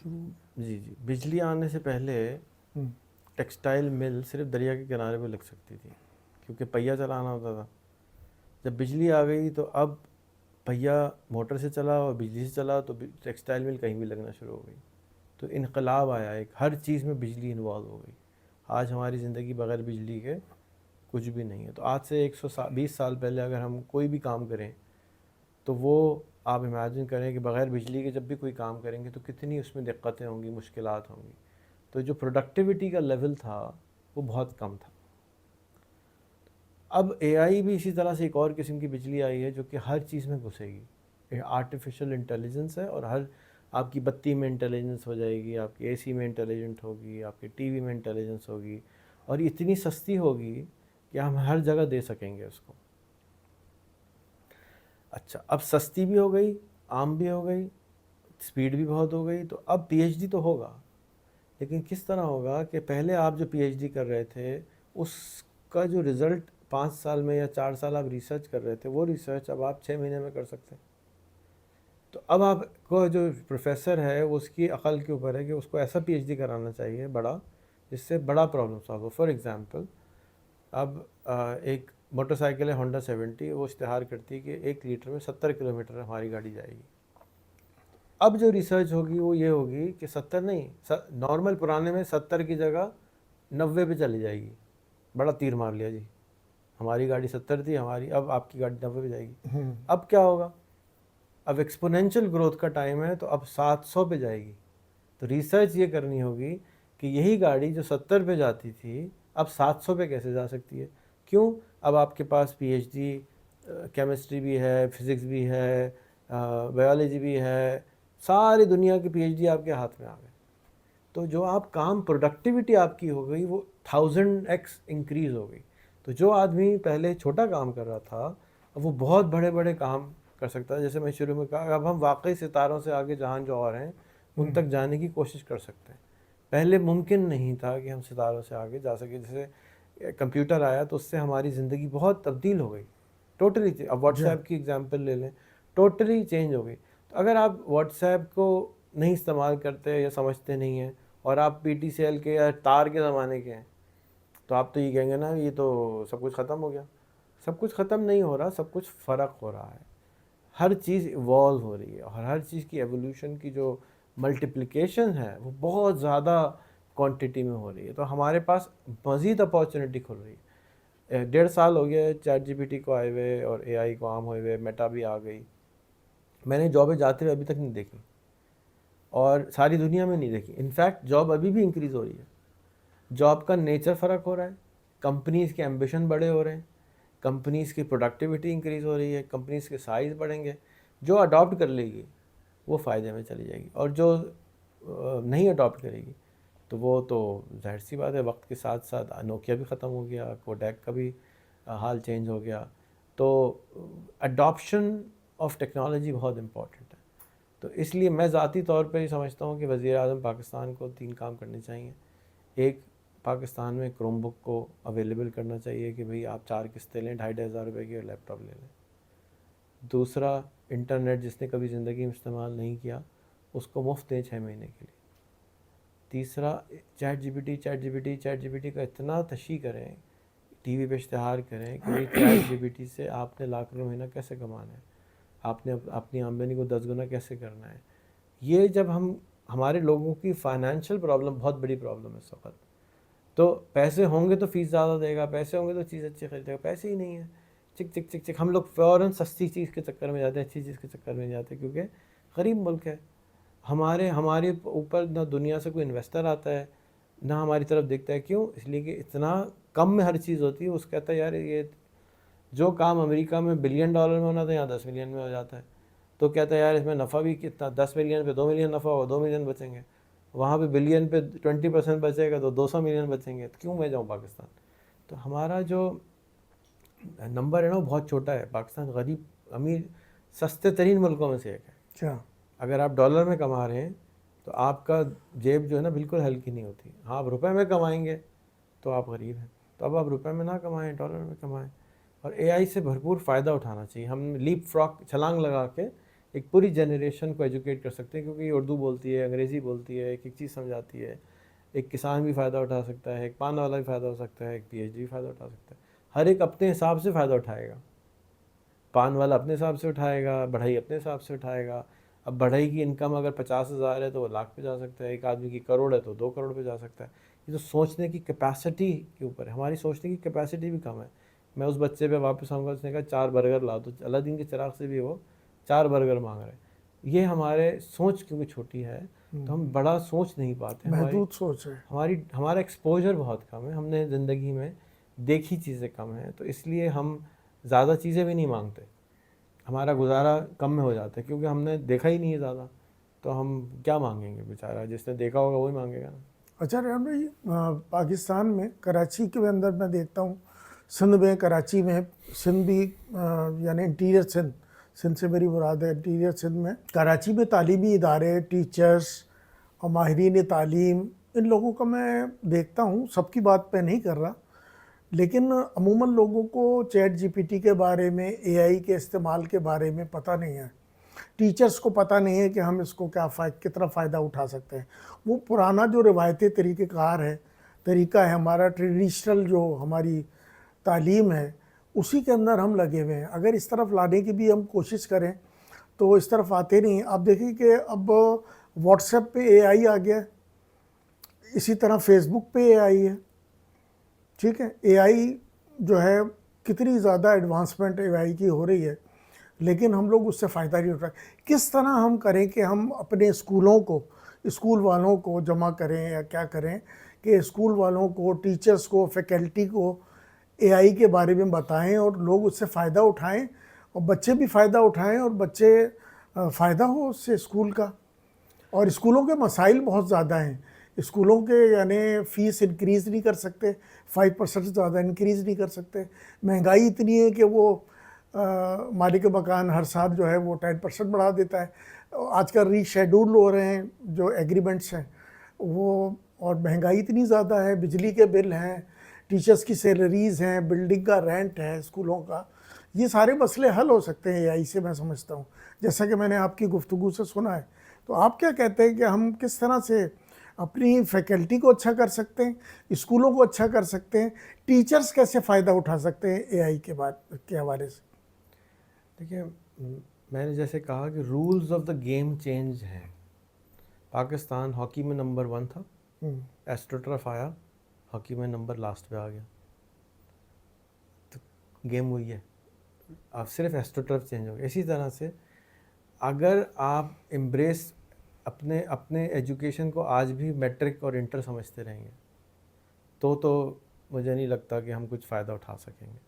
جی جی، بجلی آنے سے پہلے ٹیکسٹائل مل صرف دریا کے کنارے پہ لگ سکتی تھی کیونکہ پہیا چلانا ہوتا تھا. جب بجلی آ گئی تو اب پہیا موٹر سے چلا اور بجلی سے چلا تو ٹیکسٹائل مل کہیں بھی لگنا شروع ہو گئی. تو انقلاب آیا ایک، ہر چیز میں بجلی انوالو ہو گئی. آج ہماری زندگی بغیر بجلی کے کچھ بھی نہیں ہے. تو آج سے 120 سال پہلے اگر ہم کوئی بھی کام کریں تو وہ آپ امیجن کریں کہ بغیر بجلی کے جب بھی کوئی کام کریں گے تو کتنی اس میں دقتیں ہوں گی، مشکلات ہوں گی. تو جو پروڈکٹیوٹی کا لیول تھا وہ بہت کم تھا. اب اے آئی بھی اسی طرح سے ایک اور قسم کی بجلی آئی ہے جو کہ ہر چیز میں گھسے گی. آرٹیفیشل انٹیلیجنس ہے، اور ہر آپ کی بتی میں انٹیلیجنس ہو جائے گی، آپ کی اے سی میں انٹیلیجنٹ ہوگی، آپ کی ٹی وی میں انٹیلیجنس ہوگی، اور اتنی سستی ہوگی کہ ہم ہر جگہ دے سکیں گے اس کو. اچھا، اب سستی بھی ہو گئی، عام بھی ہو گئی، سپیڈ بھی بہت ہو گئی. تو اب پی ایچ ڈی تو ہوگا، لیکن کس طرح ہوگا کہ پہلے آپ جو پی ایچ ڈی کر رہے تھے اس کا جو رزلٹ 5 سال میں یا 4 سال آپ ریسرچ کر رہے تھے، وہ ریسرچ اب آپ 6 مہینے میں کر سکتے ہیں. تو اب آپ کو جو پروفیسر ہے اس کی عقل کے اوپر ہے کہ اس کو ایسا پی ایچ ڈی کرانا چاہیے بڑا، جس سے بڑا problem solve who. For example, اب ایک موٹر سائیکل ہے ہونڈا 70، وہ اشتہار کرتی ہے کہ 1 لیٹر میں 70 کلومیٹر ہماری گاڑی جائے گی. اب جو ریسرچ ہوگی وہ یہ ہوگی کہ 70 نہیں، نارمل پرانے میں 70 کی جگہ 90 پہ چلی جائے گی. بڑا تیر مار لیا جی، ہماری گاڑی 70 تھی، اب آپ کی گاڑی 90 پہ جائے گی. اب کیا ہوگا؟ اب ایکسپونینشل گروتھ کا ٹائم ہے تو اب 700 پہ جائے گی. تو ریسرچ یہ کرنی ہوگی کہ یہی گاڑی جو 70 پہ جاتی تھی اب 700 پہ کیسے جا سکتی ہے. کیوں؟ اب آپ کے پاس پی ایچ ڈی کیمسٹری بھی ہے، فزکس بھی ہے، بایولوجی بھی ہے، ساری دنیا کی پی ایچ ڈی آپ کے ہاتھ میں آ گئے. تو جو آپ کام پروڈکٹیوٹی آپ کی ہو گئی وہ 1000x انکریز ہو گئی. تو جو آدمی پہلے چھوٹا کام کر رہا تھا اب وہ بہت بڑے بڑے کام کر سکتا ہے. جیسے میں شروع میں کہا، اب ہم واقعی ستاروں سے آگے جہان جو اور ہیں ان تک جانے کی کوشش کر سکتے ہیں. پہلے ممکن نہیں تھا کہ ہم ستاروں سے آگے جا سکیں. جیسے کمپیوٹر آیا تو اس سے ہماری زندگی بہت تبدیل ہو گئی، ٹوٹلی. اب واٹس ایپ کی ایگزامپل لے لیں، ٹوٹلی چینج ہو گئی. تو اگر آپ واٹس ایپ کو نہیں استعمال کرتے یا سمجھتے نہیں ہیں اور آپ پی ٹی سی ایل کے یا تار کے زمانے کے ہیں تو آپ تو یہ کہیں گے نا یہ تو سب کچھ ختم ہو گیا. سب کچھ ختم نہیں ہو رہا، سب کچھ فرق ہو رہا ہے. ہر چیز ایوالو ہو رہی ہے، اور ہر چیز کی ایولیوشن کی جو ملٹیپلیکیشن ہے وہ بہت زیادہ کوانٹٹی میں ہو رہی ہے. تو ہمارے پاس مزید اپارچونیٹی کھل رہی ہے. 1.5 سال ہو گیا چیٹ جی پی ٹی کو آئے ہوئے اور اے آئی کو عام ہوئے ہوئے, میٹا بھی آ گئی. میں نے جابیں جاتے ہوئے ابھی تک نہیں دیکھی, اور ساری دنیا میں نہیں دیکھی. انفیکٹ جاب ابھی بھی انکریز ہو رہی ہے. جاب کا نیچر فرق ہو رہا ہے, کمپنیز کے ایمبیشن بڑے ہو رہے ہیں, کمپنیز کی پروڈکٹیوٹی انکریز ہو رہی ہے, کمپنیز کے سائز بڑھیں گے. جو اڈاپٹ کر لے گی وہ فائدے میں چلی جائے گی, اور جو نہیں اڈاپٹ کرے گی تو وہ تو ظاہر سی بات ہے, وقت کے ساتھ ساتھ نوکیا بھی ختم ہو گیا, کوڈیک کا بھی حال چینج ہو گیا. تو اڈاپشن آف ٹیکنالوجی بہت امپورٹنٹ ہے. تو اس لیے میں ذاتی طور پہ یہ سمجھتا ہوں کہ وزیر اعظم پاکستان کو 3 کام کرنے چاہیے. ایک, پاکستان میں کروم بک کو اویلیبل کرنا چاہیے کہ بھئی آپ 4 قسطیں لیں 2,500 روپے کی اور لیپ ٹاپ لے لیں. دوسرا, انٹرنیٹ جس نے کبھی زندگی میں استعمال نہیں کیا اس کو مفت دیں 6 مہینے کے لیے. تیسرا, چیٹ جی پی ٹی کا اتنا تشہیر کریں, ٹی وی پہ اشتہار کریں کہ بھئی چیٹ جی پی ٹی سے آپ نے لاکھ روپے مہینہ کیسے کمانا ہے, آپ نے اپنی آمدنی کو 10 گنا کیسے کرنا ہے. یہ جب ہمارے لوگوں کی فائنینشیل پرابلم بہت بڑی پرابلم ہے اس وقت. تو پیسے ہوں گے تو فیس زیادہ دے گا, پیسے ہوں گے تو چیز اچھی خریدے گا, پیسے ہی نہیں ہیں, چک چک چک چک. ہم لوگ فوراً سستی چیز کے چکر میں جاتے ہیں, اچھی چیز کے چکر میں جاتے ہیں, کیونکہ غریب ملک ہے. ہمارے اوپر نہ دنیا سے کوئی انویسٹر آتا ہے نہ ہماری طرف دیکھتا ہے. کیوں؟ اس لیے کہ اتنا کم میں ہر چیز ہوتی ہے. اس کہتا ہے یار یہ جو کام امریکہ میں $1 بلین میں ہونا تھا یہاں 10 ملین میں ہو جاتا ہے. تو کہتا ہے یار اس میں نفع بھی کتنا, 10 ملین پہ 2 ملین نفع ہو, 2 ملین بچیں گے. وہاں پہ بلین پہ 20% بچے گا تو 200 ملین بچیں گے. تو کیوں میں جاؤں پاکستان؟ تو ہمارا جو نمبر ہے نا وہ بہت چھوٹا ہے. پاکستان غریب امیر سستے ترین ملکوں میں سے ایک ہے. اچھا, اگر آپ ڈالر میں کما رہے ہیں تو آپ کا جیب جو ہے نا بالکل ہلکی نہیں ہوتی. ہاں آپ روپے میں کمائیں گے تو آپ غریب ہیں. تو اب آپ روپے میں نہ کمائیں, ڈالر میں کمائیں. اور اے آئی سے بھرپور فائدہ اٹھانا چاہیے. ہم لیپ فراک چھلانگ لگا کے ایک پوری جنریشن کو ایجوکیٹ کر سکتے ہیں, کیونکہ یہ اردو بولتی ہے, انگریزی بولتی ہے, ایک ایک چیز سمجھاتی ہے. ایک کسان بھی فائدہ اٹھا سکتا ہے, ایک پان والا بھی فائدہ ہو سکتا ہے, ایک پی ایچ ڈی بھی فائدہ اٹھا سکتا ہے. ہر ایک اپنے حساب سے فائدہ اٹھائے گا. پان والا اپنے حساب سے اٹھائے گا, بڑھئی اپنے حساب سے اٹھائے گا. اب بڑھئی کی انکم اگر 50,000 ہے تو وہ لاکھ پہ جا سکتا ہے, ایک آدمی کی کروڑ ہے تو 2 کروڑ پہ جا سکتا ہے. یہ تو سوچنے کی کیپیسٹی کے اوپر ہے. ہماری سوچنے کی کیپیسٹی بھی کم ہے. میں اس بچے پہ واپس آؤں گا, اس نے کہا 4 برگر لا دو, اللہ دین کے چراغ سے بھی وہ 4 برگر مانگ رہے ہیں. یہ ہمارے سوچ کیونکہ چھوٹی ہے تو ہم بڑا سوچ نہیں پاتے. محدود سوچ ہے. ہمارا ایکسپوجر بہت کم ہے, ہم نے زندگی میں دیکھی چیزیں کم ہیں, تو اس لیے ہم زیادہ چیزیں بھی نہیں مانگتے. ہمارا گزارا کم میں ہو جاتا ہے کیونکہ ہم نے دیکھا ہی نہیں ہے زیادہ. تو ہم کیا مانگیں گے, بیچارہ جس نے دیکھا ہوگا وہی مانگے گا نا. اچھا ریحان بھائی, پاکستان میں کراچی کے اندر میں دیکھتا ہوں, سندھ میں, کراچی میں, سندھ بھی یعنی انٹیریئر سندھ سے میری مراد ہے انٹیریئر سندھ میں, کراچی میں تعلیمی ادارے, ٹیچرز اور ماہرین تعلیم, ان لوگوں کا میں دیکھتا ہوں, سب کی بات پہ نہیں کر رہا, لیکن عموماً لوگوں کو چیٹ جی پی ٹی کے بارے میں, اے آئی کے استعمال کے بارے میں پتہ نہیں ہے. ٹیچرز کو پتہ نہیں ہے کہ ہم اس کو کتنا فائدہ اٹھا سکتے ہیں. وہ پرانا جو روایتی طریقہ ہے ہمارا, ٹریڈیشنل جو ہماری تعلیم ہے, اسی کے اندر ہم لگے ہوئے ہیں. اگر اس طرف لانے کی بھی ہم کوشش کریں تو اس طرف آتے نہیں. آپ دیکھیں کہ اب واٹس ایپ پہ اے آئی آ گیا ہے, اسی طرح فیس بک پہ اے آئی ہے. ٹھیک ہے, اے آئی جو ہے کتنی زیادہ ایڈوانسمنٹ اے آئی کی ہو رہی ہے, لیکن ہم لوگ اس سے فائدہ نہیں اٹھا رہے. کس طرح ہم کریں کہ ہم اپنے اسکولوں کو, اسکول والوں کو جمع کریں یا کیا کریں کہ اسکول والوں کو, ٹیچرز کو, فیکلٹی کو اے آئی کے بارے میں بتائیں اور لوگ اس سے فائدہ اٹھائیں, اور بچے بھی فائدہ اٹھائیں, اور بچے فائدہ ہو اس سے اسکول کا. اور اسکولوں کے مسائل بہت زیادہ ہیں. اسکولوں کے یعنی فیس انکریز نہیں کر سکتے, 5% سے زیادہ انکریز نہیں کر سکتے. مہنگائی اتنی ہے کہ وہ مالک مکان ہر سال جو ہے وہ 10% بڑھا دیتا ہے. آج کل ری شیڈول ہو رہے ہیں جو ایگریمنٹس ہیں وہ, اور مہنگائی اتنی زیادہ ہے, بجلی کے بل ہیں, ٹیچرز کی سیلریز ہیں, بلڈنگ کا رینٹ ہے اسکولوں کا. یہ سارے مسئلے حل ہو سکتے ہیں اے آئی سے, میں سمجھتا ہوں, جیسا کہ میں نے آپ کی گفتگو سے سنا ہے. تو آپ کیا کہتے ہیں کہ ہم کس طرح سے اپنی فیکلٹی کو اچھا کر سکتے ہیں, اسکولوں کو اچھا کر سکتے ہیں, ٹیچرز کیسے فائدہ اٹھا سکتے ہیں اے آئی کے حوالے سے؟ دیکھیے, میں نے جیسے کہا کہ rules of the game change ہیں. پاکستان ہاکی میں نمبر 1 تھا, ایسٹرو ٹرف آیا, ہاکی میں نمبر لاسٹ پہ آ گیا. گیم وہی ہے, اب صرف ایسٹروٹرف چینج ہو گیا. اسی طرح سے اگر آپ امبریس اپنے ایجوکیشن کو آج بھی میٹرک اور انٹر سمجھتے رہیں گے تو مجھے نہیں لگتا کہ ہم کچھ فائدہ اٹھا سکیں گے.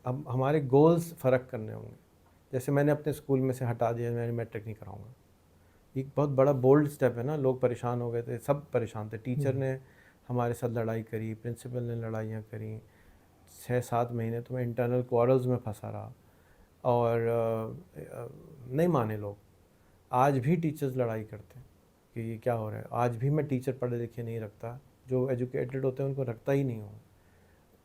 اب ہمارے گولز فرق کرنے ہوں گے. جیسے میں نے اپنے اسکول میں سے ہٹا دیا, میں نے میٹرک نہیں کراؤں گا. ایک بہت بڑا بولڈ سٹیپ ہے نا. لوگ پریشان ہو گئے تھے, سب پریشان تھے. ٹیچر نے ہمارے ساتھ لڑائی کری, پرنسپل نے لڑائیاں کریں, 6-7 مہینے تو میں انٹرنل کوارلز میں پھنسا رہا اور نہیں مانے لوگ. آج بھی ٹیچرز لڑائی کرتے ہیں کہ یہ کیا ہو رہا ہے. آج بھی میں ٹیچر پڑھے لکھے نہیں رکھتا, جو ایجوکیٹڈ ہوتے ہیں ان کو رکھتا ہی نہیں ہوں.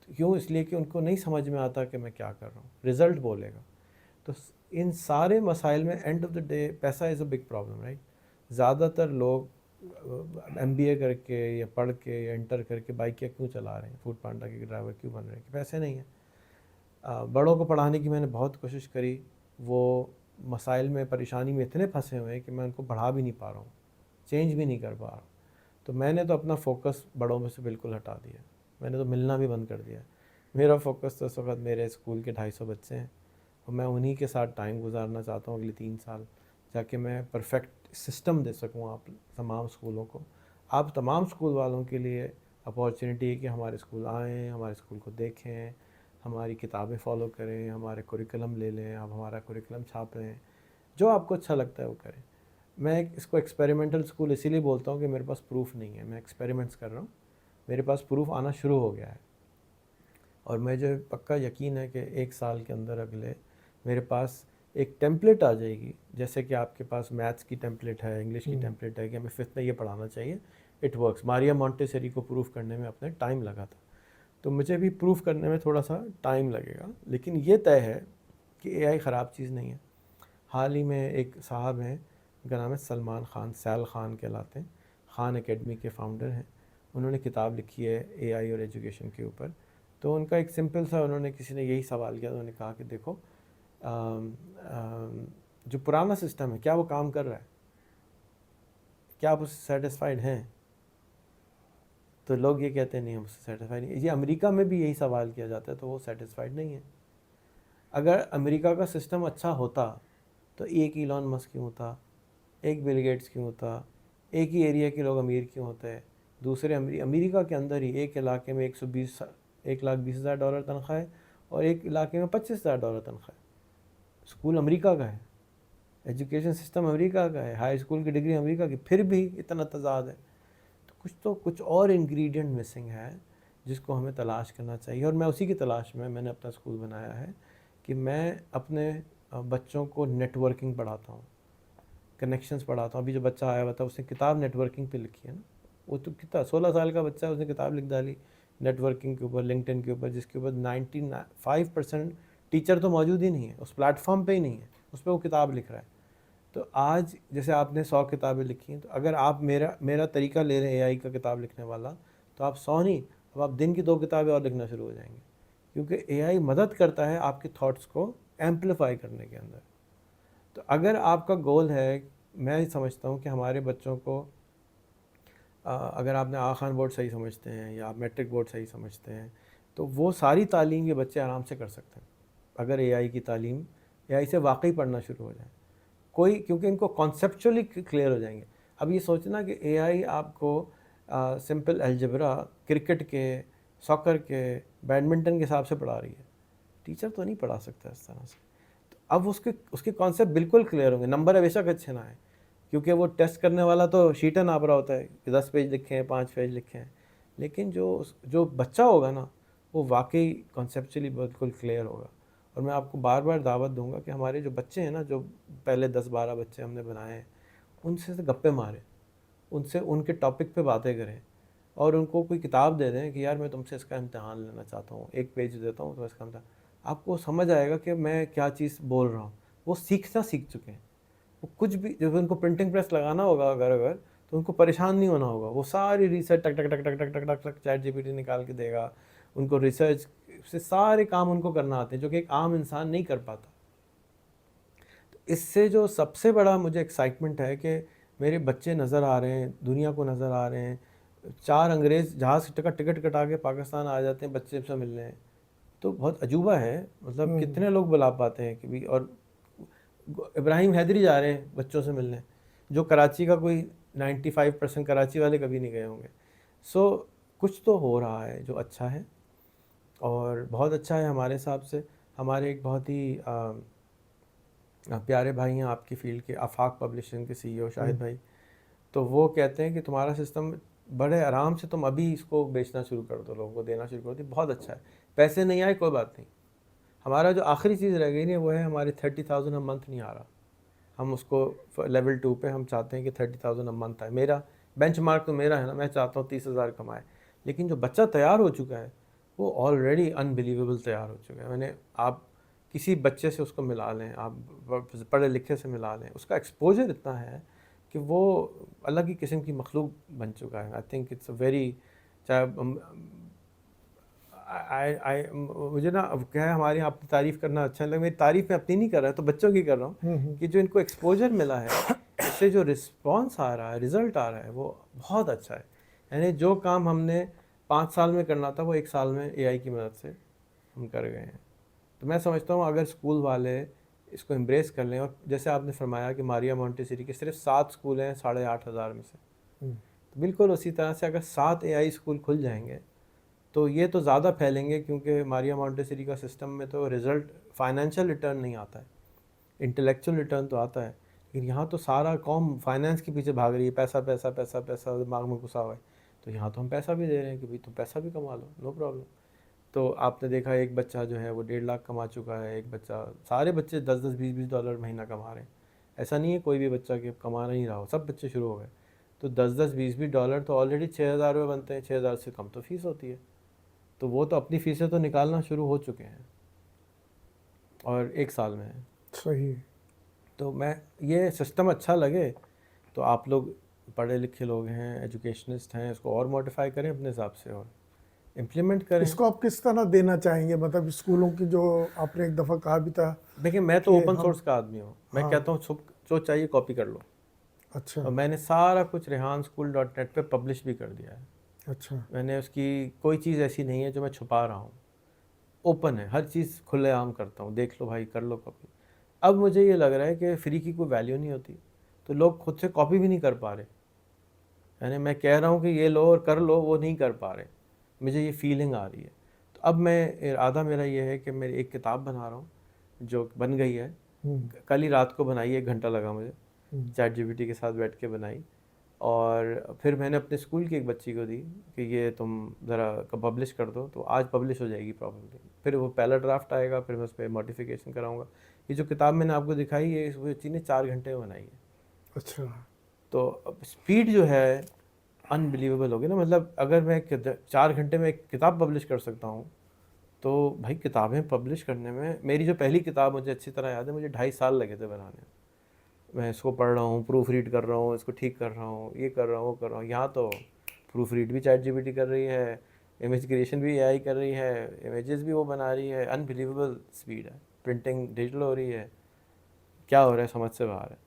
کیوں؟ اس لیے کہ ان کو نہیں سمجھ میں آتا کہ میں کیا کر رہا ہوں, رزلٹ بولے گا. تو ان سارے مسائل میں اینڈ آف دا ڈے پیسہ از اے بگ پرابلم, رائٹ. زیادہ تر لوگ ایم بی اے کر کے یا پڑھ کے یا انٹر کر کے بائکیں کیوں چلا رہے ہیں, فوڈ پانڈا کے ڈرائیور کیوں بن رہے ہیں؟ کہ پیسے نہیں ہیں. بڑوں کو پڑھانے کی میں نے بہت کوشش کری, وہ مسائل میں پریشانی میں اتنے پھنسے ہوئے ہیں کہ میں ان کو پڑھا بھی نہیں پا رہا ہوں, چینج بھی نہیں کر پا رہا ہوں. تو میں نے تو اپنا فوکس بڑوں میں سے بالکل ہٹا دیا, میں نے تو ملنا بھی بند کر دیا. میرا فوکس تو اس وقت میرے اسکول کے 250 بچے ہیں اور میں انہی کے ساتھ ٹائم گزارنا چاہتا ہوں اگلے 3 سال, تاکہ میں پرفیکٹ سسٹم دے سکوں آپ تمام اسکولوں کو. آپ تمام اسکول والوں کے لیے اپارچونیٹی ہے کہ ہمارے اسکول آئیں, ہمارے اسکول کو دیکھیں, ہماری کتابیں فالو کریں, ہمارے کوریکلم لے لیں, آپ ہمارا کوریکلم چھاپ رہے ہیں, جو آپ کو اچھا لگتا ہے وہ کریں. میں اس کو ایکسپیریمنٹل اسکول اسی لیے بولتا ہوں کہ میرے پاس پروف نہیں ہے, میں ایکسپیریمنٹس کر رہا ہوں. میرے پاس پروف آنا شروع ہو گیا ہے اور مجھے پکا یقین ہے کہ 1 سال کے اندر اگلے میرے پاس ایک ٹیمپلیٹ آ جائے گی. جیسے کہ آپ کے پاس میتھس کی ٹیمپلیٹ ہے, انگلش کی ٹیمپلیٹ ہے کہ ہمیں 5th میں یہ پڑھانا چاہیے. It works. ماریا مونٹیسری کو پروف کرنے میں اپنے ٹائم لگا تھا, تو مجھے بھی پروف کرنے میں تھوڑا سا ٹائم لگے گا. لیکن یہ طے ہے کہ اے آئی خراب چیز نہیں ہے. حال ہی میں ایک صاحب ہیں, ان کا نام ہے سلمان خان, سیل خان کہلاتے ہیں, خان اکیڈمی کے فاؤنڈر ہیں. انہوں نے کتاب لکھی ہے اے آئی اور ایجوکیشن کے اوپر. تو ان کا ایک سمپل سا, انہوں نے کسی نے یہی سوال کیا, انہوں نے کہا کہ دیکھو جو پرانا سسٹم ہے کیا وہ کام کر رہا ہے, کیا آپ اس سے سیٹسفائیڈ ہیں؟ تو لوگ یہ کہتے ہیں نہیں, ہم اس سے سیٹسفائیڈ نہیں. یہ امریکہ میں بھی یہی سوال کیا جاتا ہے, تو وہ سیٹسفائیڈ نہیں ہے. اگر امریکہ کا سسٹم اچھا ہوتا تو ایک ایلون مسک کیوں ہوتا, ایک بل گیٹس کیوں ہوتا, ایک ہی ایریا کے لوگ امیر کیوں ہوتے ہیں. دوسرے امریکہ کے اندر ہی ایک علاقے میں $1,20,000 تنخواہ ہے اور ایک علاقے میں $25,000 تنخواہ ہے. اسکول امریکہ کا ہے, ایجوکیشن سسٹم امریکہ کا ہے, ہائی اسکول کی ڈگری امریکہ کی, پھر بھی اتنا تضاد ہے. تو کچھ اور انگریڈینٹ مسنگ ہے جس کو ہمیں تلاش کرنا چاہیے. اور میں اسی کی تلاش میں نے اپنا اسکول بنایا ہے کہ میں اپنے بچوں کو نیٹ ورکنگ پڑھاتا ہوں, کنیکشنز پڑھاتا ہوں. ابھی جو بچہ آیا ہوا تھا اس نے کتاب نیٹ ورکنگ پہ لکھی ہے نا, وہ تو کتنا 16 سال کا بچہ ہے, اس نے کتاب لکھ ڈالی نیٹ ورکنگ کے اوپر, لنکڈ ان کے اوپر, جس کے اوپر 95% ٹیچر تو موجود ہی نہیں ہے, اس پلیٹ فارم پہ ہی نہیں ہے, اس پہ وہ کتاب لکھ رہا ہے. تو آج جیسے آپ نے 100 کتابیں لکھی ہیں, تو اگر آپ میرا طریقہ لے رہے ہیں اے آئی کا کتاب لکھنے والا, تو آپ 100 نہیں, اب آپ دن کی 2 کتابیں اور لکھنا شروع ہو جائیں گے, کیونکہ اے آئی مدد کرتا ہے آپ کے تھاٹس کو ایمپلیفائی کرنے کے اندر. تو اگر آپ کا گول ہے, میں سمجھتا ہوں کہ ہمارے بچوں کو اگر آپ نے آغا خان بورڈ صحیح سمجھتے ہیں یا آپ میٹرک بورڈ صحیح سمجھتے ہیں, تو وہ ساری تعلیم یہ بچے آرام سے کر سکتے ہیں اگر اے آئی کی تعلیم اے آئی سے واقعی پڑھنا شروع ہو جائے. کیونکہ ان کو کانسیپچولی کلیئر ہو جائیں گے. اب یہ سوچنا کہ اے آئی آپ کو سمپل الجبرا, کرکٹ کے, ساکر کے, بیڈمنٹن کے حساب سے پڑھا رہی ہے, ٹیچر تو نہیں پڑھا سکتا اس طرح سے. تو اب اس کے کانسیپٹ بالکل کلیئر ہوں گے. نمبر بے شک اچھے نہ آئے, کیونکہ وہ ٹیسٹ کرنے والا تو شیٹیں ناپ رہا ہوتا ہے کہ 10 پیج لکھے ہیں, 5 پیج لکھے ہیں, لیکن جو بچہ ہوگا نا, وہ واقعی کانسیپچولی بالکل کلیئر ہوگا. اور میں آپ کو بار بار دعوت دوں گا کہ ہمارے جو بچے ہیں نا, جو پہلے 10-12 بچے ہم نے بنائے ہیں, ان سے گپے ماریں, ان سے ان کے ٹاپک پہ باتیں کریں, اور ان کو کوئی کتاب دے دیں کہ یار میں تم سے اس کا امتحان لینا چاہتا ہوں, 1 پیج دیتا ہوں تو اس کا امتحان. آپ کو سمجھ آئے گا کہ میں کیا چیز بول رہا ہوں. وہ سیکھ چکے ہیں. وہ کچھ بھی, جب ان کو پرنٹنگ پریس لگانا ہوگا اگر تو ان کو پریشان نہیں ہونا ہوگا. وہ ساری ریسرچ ٹک ٹک ٹک ٹک ٹک ٹک ٹک ٹک چیٹ جی پی ٹی نکال کے دے گا. ان کو ریسرچ سے سارے کام ان کو کرنا آتے ہیں, جو کہ ایک عام انسان نہیں کر پاتا. تو اس سے جو سب سے بڑا مجھے ایکسائٹمنٹ ہے کہ میرے بچے نظر آ رہے ہیں, دنیا کو نظر آ رہے ہیں. 4 انگریز جہاز کا ٹکٹ کٹا کے پاکستان آ جاتے ہیں بچے سے ملنے. تو بہت عجوبہ ہے، مطلب کتنے لوگ بلا پاتے ہیں کہ بھی. اور ابراہیم حیدری جا رہے ہیں بچوں سے ملنے، جو کراچی کا کوئی 95% کراچی والے کبھی نہیں گئے ہوں گے. سو کچھ تو ہو رہا ہے جو اچھا ہے، اور بہت اچھا ہے ہمارے حساب سے. ہمارے ایک بہت ہی پیارے بھائی ہیں آپ کی فیلڈ کے، آفاق پبلشنگ کے CEO شاہد بھائی، تو وہ کہتے ہیں کہ تمہارا سسٹم بڑے آرام سے تم ابھی اس کو بیچنا شروع کر دو، لوگوں کو دینا شروع کر دو، بہت اچھا ہے. پیسے نہیں آئے کوئی بات نہیں، ہمارا جو آخری چیز رہ گئی نا وہ ہے ہمارے 30,000 منتھ نہیں آ رہا. ہم اس کو لیول 2 پہ ہم چاہتے ہیں کہ 30,000 منتھ آئے. میرا بینچ مارک تو میرا ہے نا، میں چاہتا ہوں 30,000 کمائے. لیکن جو بچہ تیار ہو چکا ہے وہ آلریڈی انبلیویبل تیار ہو چکا ہے. میں نے آپ کسی بچے سے اس کو ملا لیں، آپ پڑھے لکھے سے ملا لیں، اس کا ایکسپوجر اتنا ہے کہ وہ الگ ہی قسم کی مخلوق بن چکا ہے. I think it's a very, مجھے نا کیا ہے ہمارے یہاں اپنی تعریف کرنا اچھا لگا. میری تعریف میں اپنی نہیں کر رہا تو بچوں کی کر رہا ہوں کہ جو ان کو ایکسپوجر ملا ہے، اس سے جو رسپانس آ رہا ہے، رزلٹ آ رہا ہے، وہ بہت اچھا ہے. یعنی جو کام ہم نے 5 سال میں کرنا تھا وہ 1 سال میں AI کی مدد سے ہم کر گئے ہیں. تو میں سمجھتا ہوں اگر اسکول والے اس کو امبریس کر لیں، اور جیسے آپ نے فرمایا کہ ماریا مونٹیسری کے صرف 7 اسکول ہیں 8,500 میں سے، تو بالکل اسی طرح سے اگر 7 AI اسکول کھل جائیں گے تو یہ تو زیادہ پھیلیں گے، کیونکہ ماریا مونٹیسری کا سسٹم میں تو رزلٹ فائنینشیل ریٹرن نہیں آتا ہے، انٹلیکچوئل ریٹرن تو آتا ہے. لیکن یہاں تو سارا قوم فائنینس کے پیچھے بھاگ رہی ہے، پیسہ پیسہ پیسہ پیسہ دماغ میں گھسا ہوا ہے. تو یہاں تو ہم پیسہ بھی دے رہے ہیں کہ بھائی تم پیسہ بھی کما لو، نو پرابلم. تو آپ نے دیکھا ایک بچہ جو ہے وہ 1.5 لاکھ کما چکا ہے، ایک بچہ، سارے بچے 10-10 20-20 ڈالر مہینہ کما رہے ہیں. ایسا نہیں ہے کوئی بھی بچہ کہ کما نہیں رہا ہو، سب بچے شروع ہو گئے. تو 10-10 20-20 ڈالر تو آلریڈی 6,000 روپے بنتے ہیں، 6,000 سے کم تو فیس ہوتی ہے. تو وہ تو اپنی فیسیں تو نکالنا شروع ہو چکے ہیں، اور 1 سال میں ہے. صحیح. تو میں یہ سسٹم اچھا لگے تو آپ لوگ پڑھے لکھے لوگ ہیں، ایجوکیشنسٹ ہیں، اس کو اور موڈیفائی کریں اپنے حساب سے اور امپلیمنٹ کریں. اس کو آپ کس طرح دینا چاہیں گے؟ مطلب اسکولوں کی، جو آپ نے ایک دفعہ کہا بھی تھا. دیکھیں میں تو اوپن سورس کا آدمی ہوں، میں ہاں. کہتا ہوں جو چاہیے کاپی کر لو. اچھا اور میں نے سارا کچھ rehanschool.net پہ پبلش بھی کر دیا ہے. اچھا. میں نے اس کی کوئی چیز ایسی نہیں ہے جو میں چھپا رہا ہوں، اوپن ہے، ہر چیز کھلے عام کرتا ہوں، دیکھ لو بھائی، کر لو کاپی. اب مجھے یہ لگ رہا ہے کہ فری کی کوئی ویلیو نہیں ہوتی، تو لوگ خود سے کاپی بھی نہیں کر پا رہے. یعنی میں کہہ رہا ہوں کہ یہ لو اور کر لو، وہ نہیں کر پا رہے. مجھے یہ فیلنگ آ رہی ہے. تو اب میں ارادہ میرا یہ ہے کہ میری ایک کتاب بنا رہا ہوں جو بن گئی ہے، کل ہی رات کو بنائی، 1 گھنٹہ لگا مجھے، ChatGPT کے ساتھ بیٹھ کے بنائی. اور پھر میں نے اپنے اسکول کی ایک بچی کو دی کہ یہ تم ذرا پبلش کر دو، تو آج پبلش ہو جائے گی پرابیبلی. پھر وہ پہلا ڈرافٹ آئے گا، پھر میں اس پہ ماڈیفیکیشن کراؤں گا. یہ جو کتاب میں نے آپ کو دکھائی ہے، اس بچی نے 4 گھنٹے میں بنائی ہے. اچھا. تو اسپیڈ جو ہے انبلیویبل ہوگی نا. مطلب اگر میں 4 گھنٹے میں ایک کتاب پبلش کر سکتا ہوں، تو بھائی کتابیں پبلش کرنے میں، میری جو پہلی کتاب مجھے اچھی طرح یاد ہے، مجھے 2.5 سال لگے تھے بنانے میں. میں اس کو پڑھ رہا ہوں، پروف ریڈ کر رہا ہوں، اس کو ٹھیک کر رہا ہوں، یہ کر رہا ہوں، وہ کر رہا ہوں. یہاں تو پروف ریڈ بھی ChatGPT کر رہی ہے، امیج کریشن بھی AI کر رہی ہے، امیجز بھی وہ بنا رہی ہے. انبلیویبل اسپیڈ ہے، پرنٹنگ ڈیجیٹل ہو رہی ہے، کیا ہو رہا ہے سمجھ سے باہر ہے.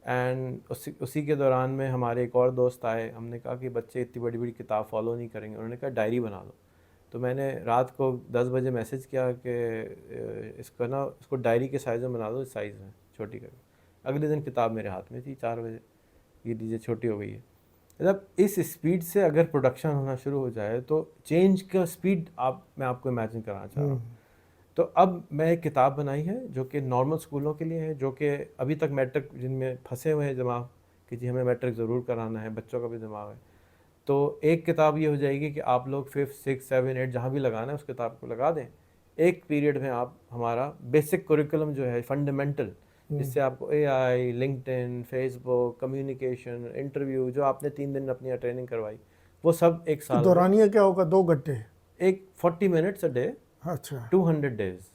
اینڈ اسی کے دوران میں ہمارے ایک اور دوست آئے، ہم نے کہا کہ بچے اتنی بڑی بڑی کتاب فالو نہیں کریں گے. انہوں نے کہا ڈائری بنا دو. تو میں نے رات کو 10 بجے میسج کیا کہ اس کو ڈائری کے سائز میں بنا دو، اس سائز میں چھوٹی کر. اگلے دن کتاب میرے ہاتھ میں تھی 4 بجے، یہ دیجیے چھوٹی ہو گئی ہے. مطلب اس اسپیڈ سے اگر پروڈکشن ہونا شروع ہو جائے تو چینج کا اسپیڈ میں آپ کو امیجن کرانا چاہ رہا ہوں. تو اب میں ایک کتاب بنائی ہے جو کہ نارمل اسکولوں کے لیے ہے، جو کہ ابھی تک میٹرک جن میں پھنسے ہوئے ہیں دماغ کہ جی ہمیں میٹرک ضرور کرانا ہے، بچوں کا بھی دماغ ہے. تو ایک کتاب یہ ہو جائے گی کہ آپ لوگ 5th 6th 7 8 جہاں بھی لگانا ہے اس کتاب کو لگا دیں. ایک پیریڈ میں آپ ہمارا بیسک کوریکولم جو ہے فنڈامنٹل، جس سے آپ کو AI، LinkedIn، فیس بک، کمیونیکیشن، انٹرویو، جو آپ نے 3 دن اپنی ٹریننگ کروائی، وہ سب 1 سال میں. دورانیہ کیا ہوگا؟ 2 گھنٹے؟ ایک 40 منٹس اے ڈے، اچھا. 200 ڈیز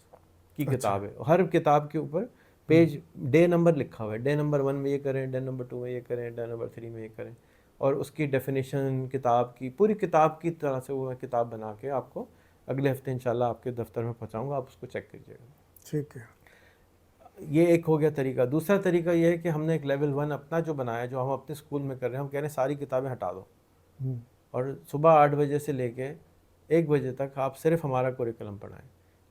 کی کتاب ہے. ہر کتاب کے اوپر پیج ڈے نمبر لکھا ہوا ہے، ڈے نمبر 1 میں یہ کریں، ڈے نمبر 2 میں یہ کریں، ڈے نمبر 3 میں یہ کریں. اور اس کی ڈیفینیشن کتاب کی، پوری کتاب کی طرح سے وہ میں کتاب بنا کے آپ کو اگلے ہفتے انشاءاللہ آپ کے دفتر میں پہنچاؤں گا، آپ اس کو چیک کیجیے گا. ٹھیک ہے. یہ ایک ہو گیا طریقہ. دوسرا طریقہ یہ ہے کہ ہم نے ایک لیول 1 اپنا جو بنایا، جو ہم اپنے اسکول میں کر رہے ہیں. ہم کہہ رہے ہیں ساری کتابیں ہٹا دو، اور صبح 8 بجے سے لے کے 1 بجے تک آپ صرف ہمارا کوریکولم پڑھائیں،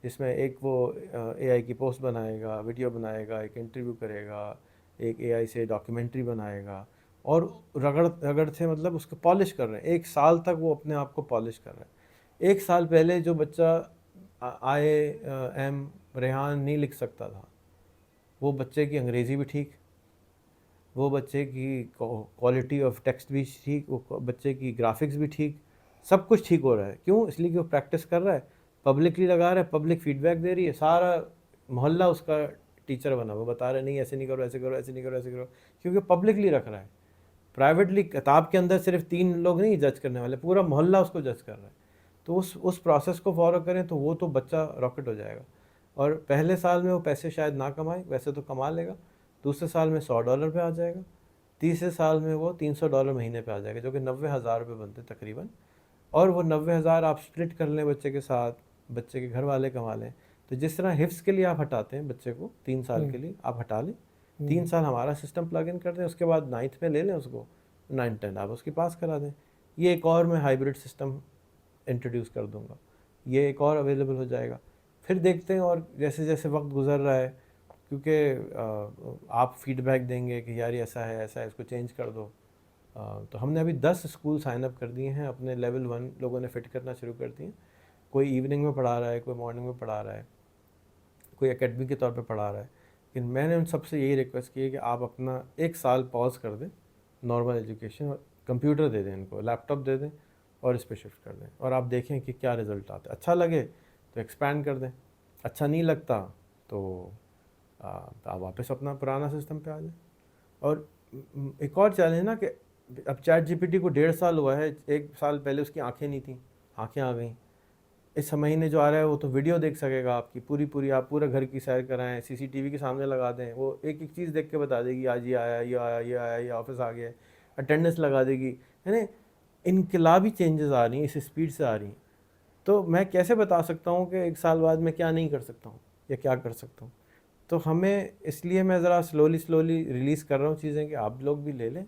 جس میں ایک وہ اے آئی کی پوسٹ بنائے گا، ویڈیو بنائے گا، ایک انٹرویو کرے گا، ایک اے آئی سے ڈاکیومنٹری بنائے گا، اور رگڑ سے مطلب اس کو پالش کر رہے ہیں. 1 سال تک وہ اپنے آپ کو پالش کر رہے ہیں. 1 سال پہلے جو بچہ آئے ایم ریحان نہیں لکھ سکتا تھا، وہ بچے کی انگریزی بھی ٹھیک، وہ بچے کی کوالٹی آف ٹیکسٹ بھی ٹھیک، وہ بچے کی گرافکس بھی ٹھیک، سب کچھ ٹھیک ہو رہا ہے. کیوں؟ اس لیے کہ وہ پریکٹس کر رہا ہے، پبلکلی لگا رہا ہے، پبلک فیڈ بیک دے رہی ہے، سارا محلہ اس کا ٹیچر بنا، وہ بتا رہے نہیں ایسے نہیں کرو، ایسے کرو، ایسے نہیں کرو، ایسے کرو، کیونکہ پبلکلی رکھ رہا ہے. پرائیویٹلی کتاب کے اندر صرف 3 لوگ نہیں جج کرنے والے، پورا محلہ اس کو جج کر رہا ہے. تو اس پروسیس کو فالو کریں تو وہ تو بچہ راکٹ ہو جائے گا. اور پہلے سال میں وہ پیسے شاید نہ کمائے، ویسے تو کما لے گا. دوسرے سال میں $100 پہ آ جائے گا. تیسرے سال میں وہ $300 مہینے پہ آ جائے گا، جو کہ 90,000 روپے بنتے تقریباً. اور وہ 90,000 آپ سپلٹ کر لیں بچے کے ساتھ، بچے کے گھر والے کما لیں. تو جس طرح حفظ کے لیے آپ ہٹاتے ہیں بچے کو 3 سال کے لیے، آپ ہٹا لیں. 3 سال ہمارا سسٹم پلگ ان کر دیں، اس کے بعد 9th میں لے لیں اس کو، 9 10 آپ اس کی پاس کرا دیں. یہ ایک اور میں ہائیبرڈ سسٹم انٹروڈیوس کر دوں گا، یہ ایک اور اویلیبل ہو جائے گا. پھر دیکھتے ہیں، اور جیسے جیسے وقت گزر رہا ہے، کیونکہ آپ فیڈ بیک دیں گے کہ یار یہ ایسا ہے، ایسا ہے، اس کو چینج کر دو. تو ہم نے ابھی 10 اسکول سائن اپ کر دیے ہیں، اپنے لیول 1 لوگوں نے فٹ کرنا شروع کر دیے. کوئی ایوننگ میں پڑھا رہا ہے، کوئی مارننگ میں پڑھا رہا ہے، کوئی اکیڈمی کے طور پہ پڑھا رہا ہے. لیکن میں نے ان سب سے یہی ریکویسٹ کی ہے کہ آپ اپنا 1 سال پاز کر دیں نارمل ایجوکیشن، اور کمپیوٹر دے دیں ان کو، لیپ ٹاپ دے دیں، اور اس پہ شفٹ کر دیں، اور آپ دیکھیں کہ کیا رزلٹ آتا ہے. اچھا لگے تو ایکسپینڈ کر دیں، اچھا نہیں لگتا تو آپ واپس اپنا پرانا سسٹم پہ آ جائیں. اور ایک اور چیلنج نا کہ اب چیٹ جی پی ٹی کو 1.5 سال ہوا ہے، 1 سال پہلے اس کی آنکھیں نہیں تھیں، آنکھیں آ گئیں. اس مہینے جو آ رہا ہے وہ تو ویڈیو دیکھ سکے گا آپ کی پوری، آپ پورے گھر کی سیر کرائیں، سی سی ٹی وی کے سامنے لگا دیں، وہ ایک ایک چیز دیکھ کے بتا دے گی آج یہ آیا، یہ آیا، یہ آیا، یہ آفس آ گیا، اٹینڈنس لگا دے گی. یعنی انقلابی چینجز آ رہی ہیں، اس اسپیڈ سے آ رہی ہیں. تو میں کیسے بتا سکتا ہوں کہ 1 سال بعد میں کیا نہیں کر سکتا ہوں یا کیا کر سکتا ہوں؟ تو ہمیں اس لیے میں ذرا سلولی ریلیز کر رہا ہوں چیزیں، کہ آپ لوگ بھی لے لیں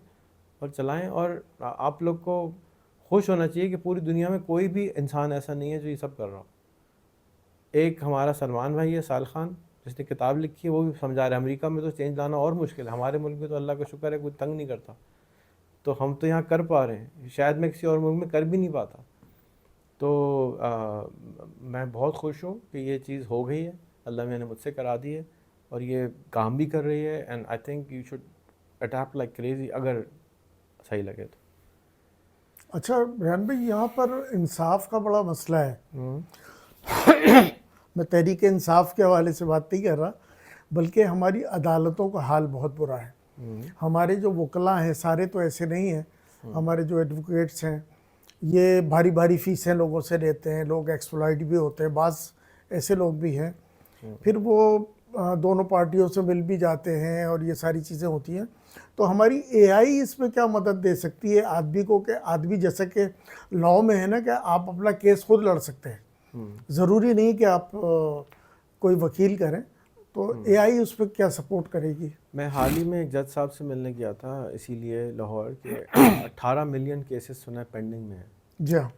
اور چلائیں. اور آپ لوگ کو خوش ہونا چاہیے کہ پوری دنیا میں کوئی بھی انسان ایسا نہیں ہے جو یہ سب کر رہا ہو. ایک ہمارا سلمان بھائی ہے، سال خان، جس نے کتاب لکھی ہے، وہ بھی سمجھا رہا ہے. امریکہ میں تو چینج لانا اور مشکل ہے، ہمارے ملک میں تو اللہ کا شکر ہے کوئی تنگ نہیں کرتا. تو ہم تو یہاں کر پا رہے ہیں، شاید میں کسی اور ملک میں کر بھی نہیں پاتا. تو میں بہت خوش ہوں کہ یہ چیز ہو گئی ہے، اللہ نے مجھ سے کرا دی ہے، اور یہ کام بھی کر رہی ہے. And I think you should adapt like crazy اگر صحیح لگے تو. اچھا ریحان بھائی، یہاں پر انصاف کا بڑا مسئلہ ہے. میں تحریک انصاف کے حوالے سے بات نہیں کر رہا، بلکہ ہماری عدالتوں کا حال بہت برا ہے. ہمارے جو وکلاء ہیں سارے تو ایسے نہیں ہیں، ہمارے جو ایڈوکیٹس ہیں یہ بھاری فیسیں لوگوں سے لیتے ہیں، لوگ ایکسپلائٹ بھی ہوتے ہیں، بعض ایسے لوگ بھی ہیں. پھر وہ دونوں پارٹیوں سے مل بھی جاتے ہیں، اور یہ ساری چیزیں ہوتی ہیں. تو ہماری اے آئی اس میں کیا مدد دے سکتی ہے آدمی کو، کہ آدمی جیسے کہ لاء میں ہے نا کہ آپ اپنا کیس خود لڑ سکتے ہیں، ضروری نہیں کہ آپ کوئی وکیل کریں. تو اے آئی اس پہ کیا سپورٹ کرے گی؟ میں حال ہی میں ایک جج صاحب سے ملنے گیا تھا، اسی لیے لاہور کے 18 ملین کیسز سنا پینڈنگ میں ہیں. جی ہاں.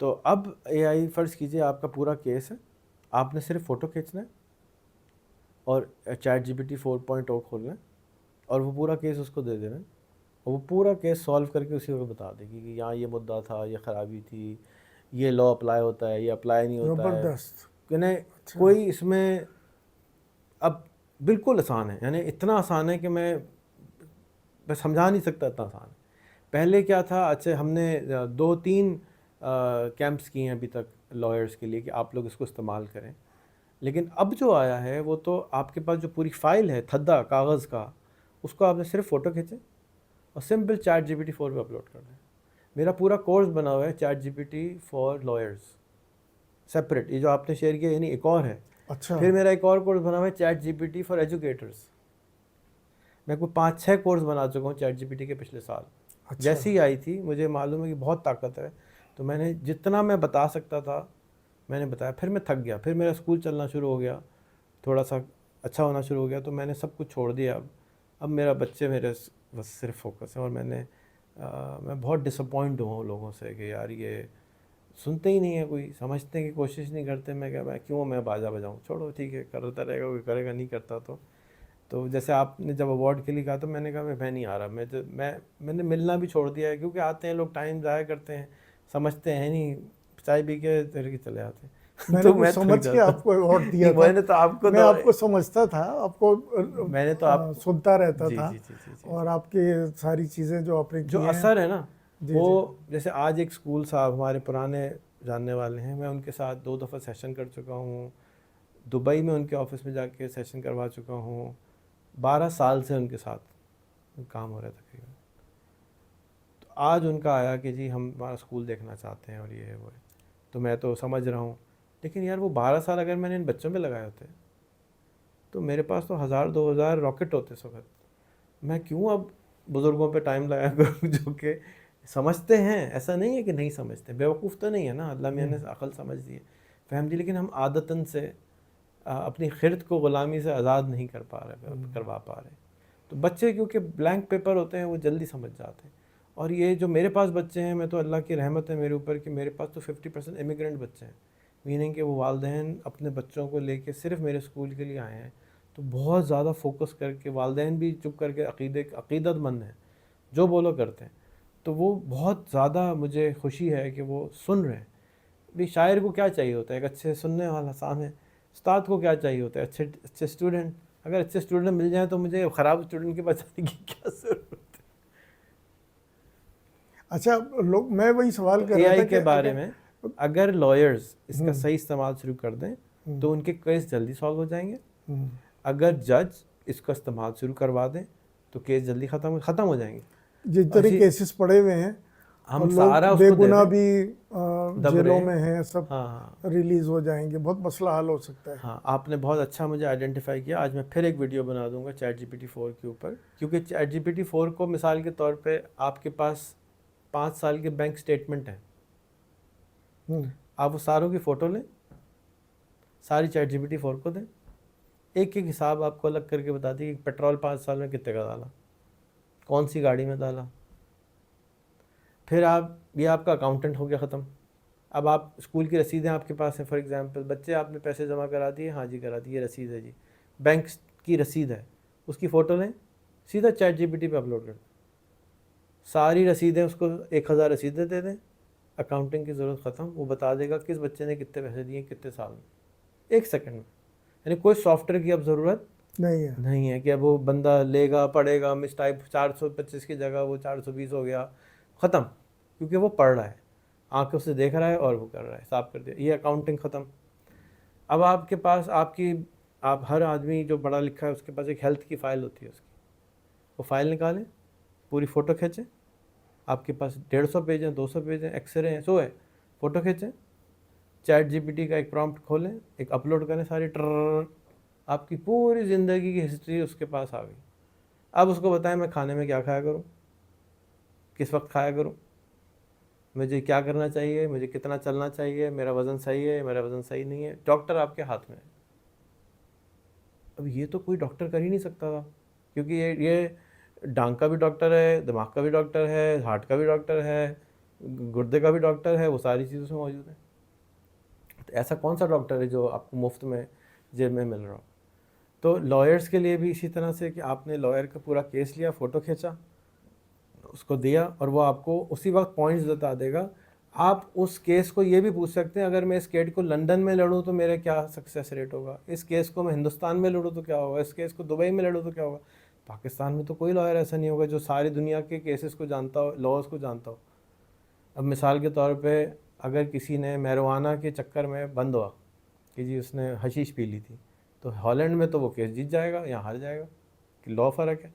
تو اب اے آئی، فرض کیجئے آپ کا پورا کیس ہے، آپ نے صرف فوٹو کھینچنا ہے اور چیٹ جی پی ٹی 4.0 کھولنا ہے، اور وہ پورا کیس اس کو دے دینا ہے، اور وہ پورا کیس سالو کر کے اسی کو بتا دے گی کہ یہاں یہ مدعا تھا، یہ خرابی تھی، یہ لاء اپلائی ہوتا ہے، یہ اپلائی نہیں ہوتا ہے. زبردست. یعنی کوئی اس میں اب بالکل آسان ہے، یعنی اتنا آسان ہے کہ میں سمجھا نہیں سکتا، اتنا آسان ہے. پہلے کیا تھا، اچھا ہم نے 2-3 کیمپس کیے ہیں ابھی تک لائرس کے لیے کہ آپ لوگ اس کو استعمال کریں. لیکن اب جو آیا ہے وہ تو آپ کے پاس جو پوری فائل ہے تھدا کاغذ کا، اس کو آپ نے صرف فوٹو کھینچیں اور سمپل چیٹ جی پی ٹی 4 پہ اپلوڈ کر دیں. میرا پورا کورس بنا ہوا ہے chat G P T for lawyers separate, یہ جو آپ نے شیئر کیا یعنی ایک اور ہے. اچھا. پھر میرا ایک اور کورس بنا ہوا ہے chat G P T for educators. میں کوئی 5-6 کورس بنا چکا ہوں چیٹ جی پی ٹی کے پچھلے سال. جیسی ہی آئی تھی مجھے معلوم ہے کہ بہت طاقت ہے، تو میں نے جتنا میں بتا سکتا تھا میں نے بتایا. پھر میں تھک گیا، پھر میرا اسکول چلنا شروع ہو گیا، تھوڑا سا اچھا ہونا شروع ہو گیا، تو میں نے سب کچھ چھوڑ دیا. اب میرا بچے میرے بس صرف فوکس ہے. اور میں بہت ڈس اپوائنٹ ہوں لوگوں سے کہ یار یہ سنتے ہی نہیں ہے، کوئی سمجھنے کی کوشش نہیں کرتے. میں کیا بھائی کیوں میں باجا بجاؤں، چھوڑو ٹھیک ہے، کرتا رہے گا کوئی کرے گا، نہیں کرتا تو جیسے آپ نے جب اوارڈ کے لیے کہا تو میں نے کہا میں نہیں آ رہا. میں نے ملنا بھی چھوڑ دیا ہے، کیونکہ آتے ہیں لوگ ٹائم ضائع کرتے ہیں، سمجھتے ہیں نہیں، چائے پی کے تیر کے چلے آتے ہیں. میں نے تو کچھ میں تھک سمجھ کے جاتا آپ کو ایوارڈ دیا نہیں، تھا. میں نے تو آپ کو میں آپ کو سمجھتا تھا، آپ کو میں نے تو آپ سنتا رہتا جی تھا، جی جی جی جی اور آپ کی ساری چیزیں جو آپ نے جو کی ہیں. اثر ہے نا جی وہ، جی جیسے آج ایک اسکول صاحب ہمارے پرانے جاننے والے ہیں، میں ان کے ساتھ 2 دفعہ سیشن کر چکا ہوں. دبئی میں ان کے آفس میں جا کے سیشن کروا چکا ہوں. 12 سال سے ان کے ساتھ کام ہو رہا ہے تقریباً. تو آج ان کا آیا کہ جی ہم ہمارا اسکول دیکھنا چاہتے ہیں اور یہ ہے وہ ہے. تو میں تو سمجھ رہا ہوں، لیکن یار وہ 12 سال اگر میں نے ان بچوں پہ لگائے ہوتے تو میرے پاس تو 1000-2000 راکٹ ہوتے اس وقت. میں کیوں اب بزرگوں پہ ٹائم لگایا کروں جو کہ سمجھتے ہیں. ایسا نہیں ہے کہ نہیں سمجھتے، بیوقوف تو نہیں ہے نا، اللہ میاں نے عقل سمجھ دی ہے، فہم دی، لیکن ہم عادتاً سے اپنی خرد کو غلامی سے آزاد نہیں کروا پا رہے. تو بچے کیونکہ بلینک پیپر ہوتے ہیں وہ جلدی سمجھ جاتے ہیں. اور یہ جو میرے پاس بچے ہیں، میں تو اللہ کی رحمت ہے میرے اوپر کہ میرے پاس تو 50% امیگرینٹ بچے ہیں، میننگ کہ وہ والدین اپنے بچوں کو لے کے صرف میرے اسکول کے لیے آئے ہیں. تو بہت زیادہ فوکس کر کے، والدین بھی چپ کر کے عقیدت مند ہیں، جو بولو کرتے ہیں. تو وہ بہت زیادہ مجھے خوشی ہے کہ وہ سن رہے ہیں. بھی شاعر کو کیا چاہیے ہوتا ہے؟ ایک اچھے سننے والا سامنے. استاد کو کیا چاہیے ہوتا ہے؟ اچھے اسٹوڈنٹ. اگر اچھے اسٹوڈنٹ مل جائیں تو مجھے خراب اسٹوڈنٹ کے پاس جانے کی کیا ضرورت ہے؟ اچھا، لوگ، میں وہی سوال تو کر اے رہا تھا آئی کے کہ بارے میں اگر لائرز اس کا صحیح استعمال شروع کر دیں تو ان کے کیس جلدی سالو ہو جائیں گے. اگر جج اس کا استعمال شروع کروا دیں تو کیس جلدی ختم ہو جائیں گے. جتنے کیسز پڑے ہوئے ہیں ہم اور سارا لوگ اس بے کو دے گناہ دیں، بھی دب جیلوں رہے. میں ہیں، سب ہاں ریلیز ہو جائیں گے، بہت مسئلہ حل ہو سکتا ہے. ہاں، آپ نے بہت اچھا مجھے آئیڈینٹیفائی کیا. آج میں پھر ایک ویڈیو بنا دوں گا چیٹ جی پی ٹی 4 کے اوپر، کیونکہ چیٹ جی پی ٹی 4 کو مثال کے طور پہ آپ کے پاس 5 سال کے بینک سٹیٹمنٹ ہیں، آپ وہ ساروں کی فوٹو لیں، ساری چیٹ جی پی ٹی 4 کو دیں، ایک ایک حساب آپ کو الگ کر کے بتا دی کہ پیٹرول 5 سال میں کتنے کا ڈالا، کون سی گاڑی میں ڈالا. پھر یہ آپ کا اکاؤنٹنٹ ہو گیا ختم. اب آپ اسکول کی رسیدیں آپ کے پاس ہیں، فار ایگزامپل بچے آپ نے پیسے جمع کرا دیے، ہاں جی کرا دی، یہ رسید ہے جی، بینک کی رسید ہے، اس کی فوٹو لیں، سیدھا چیٹ جی پی ٹی پہ اپلوڈ کر دیں، ساری رسیدیں اس کو 1000 رسیدیں دے دیں، اکاؤنٹنگ کی ضرورت ختم. وہ بتا دے گا کس بچے نے کتنے پیسے دیے کتنے سال میں، 1 سیکنڈ میں. یعنی کوئی سافٹ ویئر کی اب ضرورت نہیں ہے کہ اب وہ بندہ لے گا پڑھے گا، مس ٹائپ 425 کی جگہ وہ 420 ہو گیا، ختم. کیونکہ وہ پڑھ رہا ہے، آنکھوں سے دیکھ رہا ہے اور وہ کر رہا ہے، صاف کر دیا، یہ اکاؤنٹنگ ختم. اب آپ کے پاس آپ ہر آدمی جو پڑھا لکھا ہے اس کے پاس ایک ہیلتھ کی فائل ہوتی ہے، اس کی وہ فائل نکالیں، پوری فوٹو کھینچیں. آپ کے پاس 150 پیج ہیں، 200 پیج ہیں، ایکس رے ہیں، سو ہے، فوٹو کھینچیں، چیٹ جی پی ٹی کا ایک پرومپٹ کھولیں، ایک اپلوڈ کریں، ساری آپ کی پوری زندگی کی ہسٹری اس کے پاس آ گئی. اب اس کو بتائیں میں کھانے میں کیا کھایا کروں، کس وقت کھایا کروں، مجھے کیا کرنا چاہیے، مجھے کتنا چلنا چاہیے، میرا وزن صحیح ہے، میرا وزن صحیح نہیں ہے. ڈاکٹر آپ کے ہاتھ میں ہے. اب یہ تو کوئی ڈاکٹر کر ہی نہیں سکتا تھا، کیونکہ یہ ڈانگ کا بھی ڈاکٹر ہے، دماغ کا بھی ڈاکٹر ہے، ہارٹ کا بھی ڈاکٹر ہے، گردے کا بھی ڈاکٹر ہے، وہ ساری چیزوں سے موجود ہے. تو ایسا کون سا ڈاکٹر ہے جو آپ کو مفت میں جیب میں مل رہا ہو؟ تو لائرس کے لیے بھی اسی طرح سے کہ آپ نے لائر کا پورا کیس لیا، فوٹو کھینچا، اس کو دیا، اور وہ آپ کو اسی وقت پوائنٹس بتا دے گا. آپ اس کیس کو یہ بھی پوچھ سکتے ہیں اگر میں اس کیس کو لندن میں لڑوں تو میرا کیا سکسیس ریٹ ہوگا، اس کیس کو میں ہندوستان میں لڑوں تو کیا ہوگا، اس کیس کو دبئی میں لڑوں تو کیا ہوگا. پاکستان میں تو کوئی لائر ایسا نہیں ہوگا جو ساری دنیا کے کیسز کو جانتا ہو، لاز کو جانتا ہو. اب مثال کے طور پہ اگر کسی نے میروانہ کے چکر میں بند ہوا کہ جی اس نے حشیش پی لی تھی، تو ہالینڈ میں تو وہ کیس جیت جائے گا یا ہار جائے گا، کہ لا فرق ہے.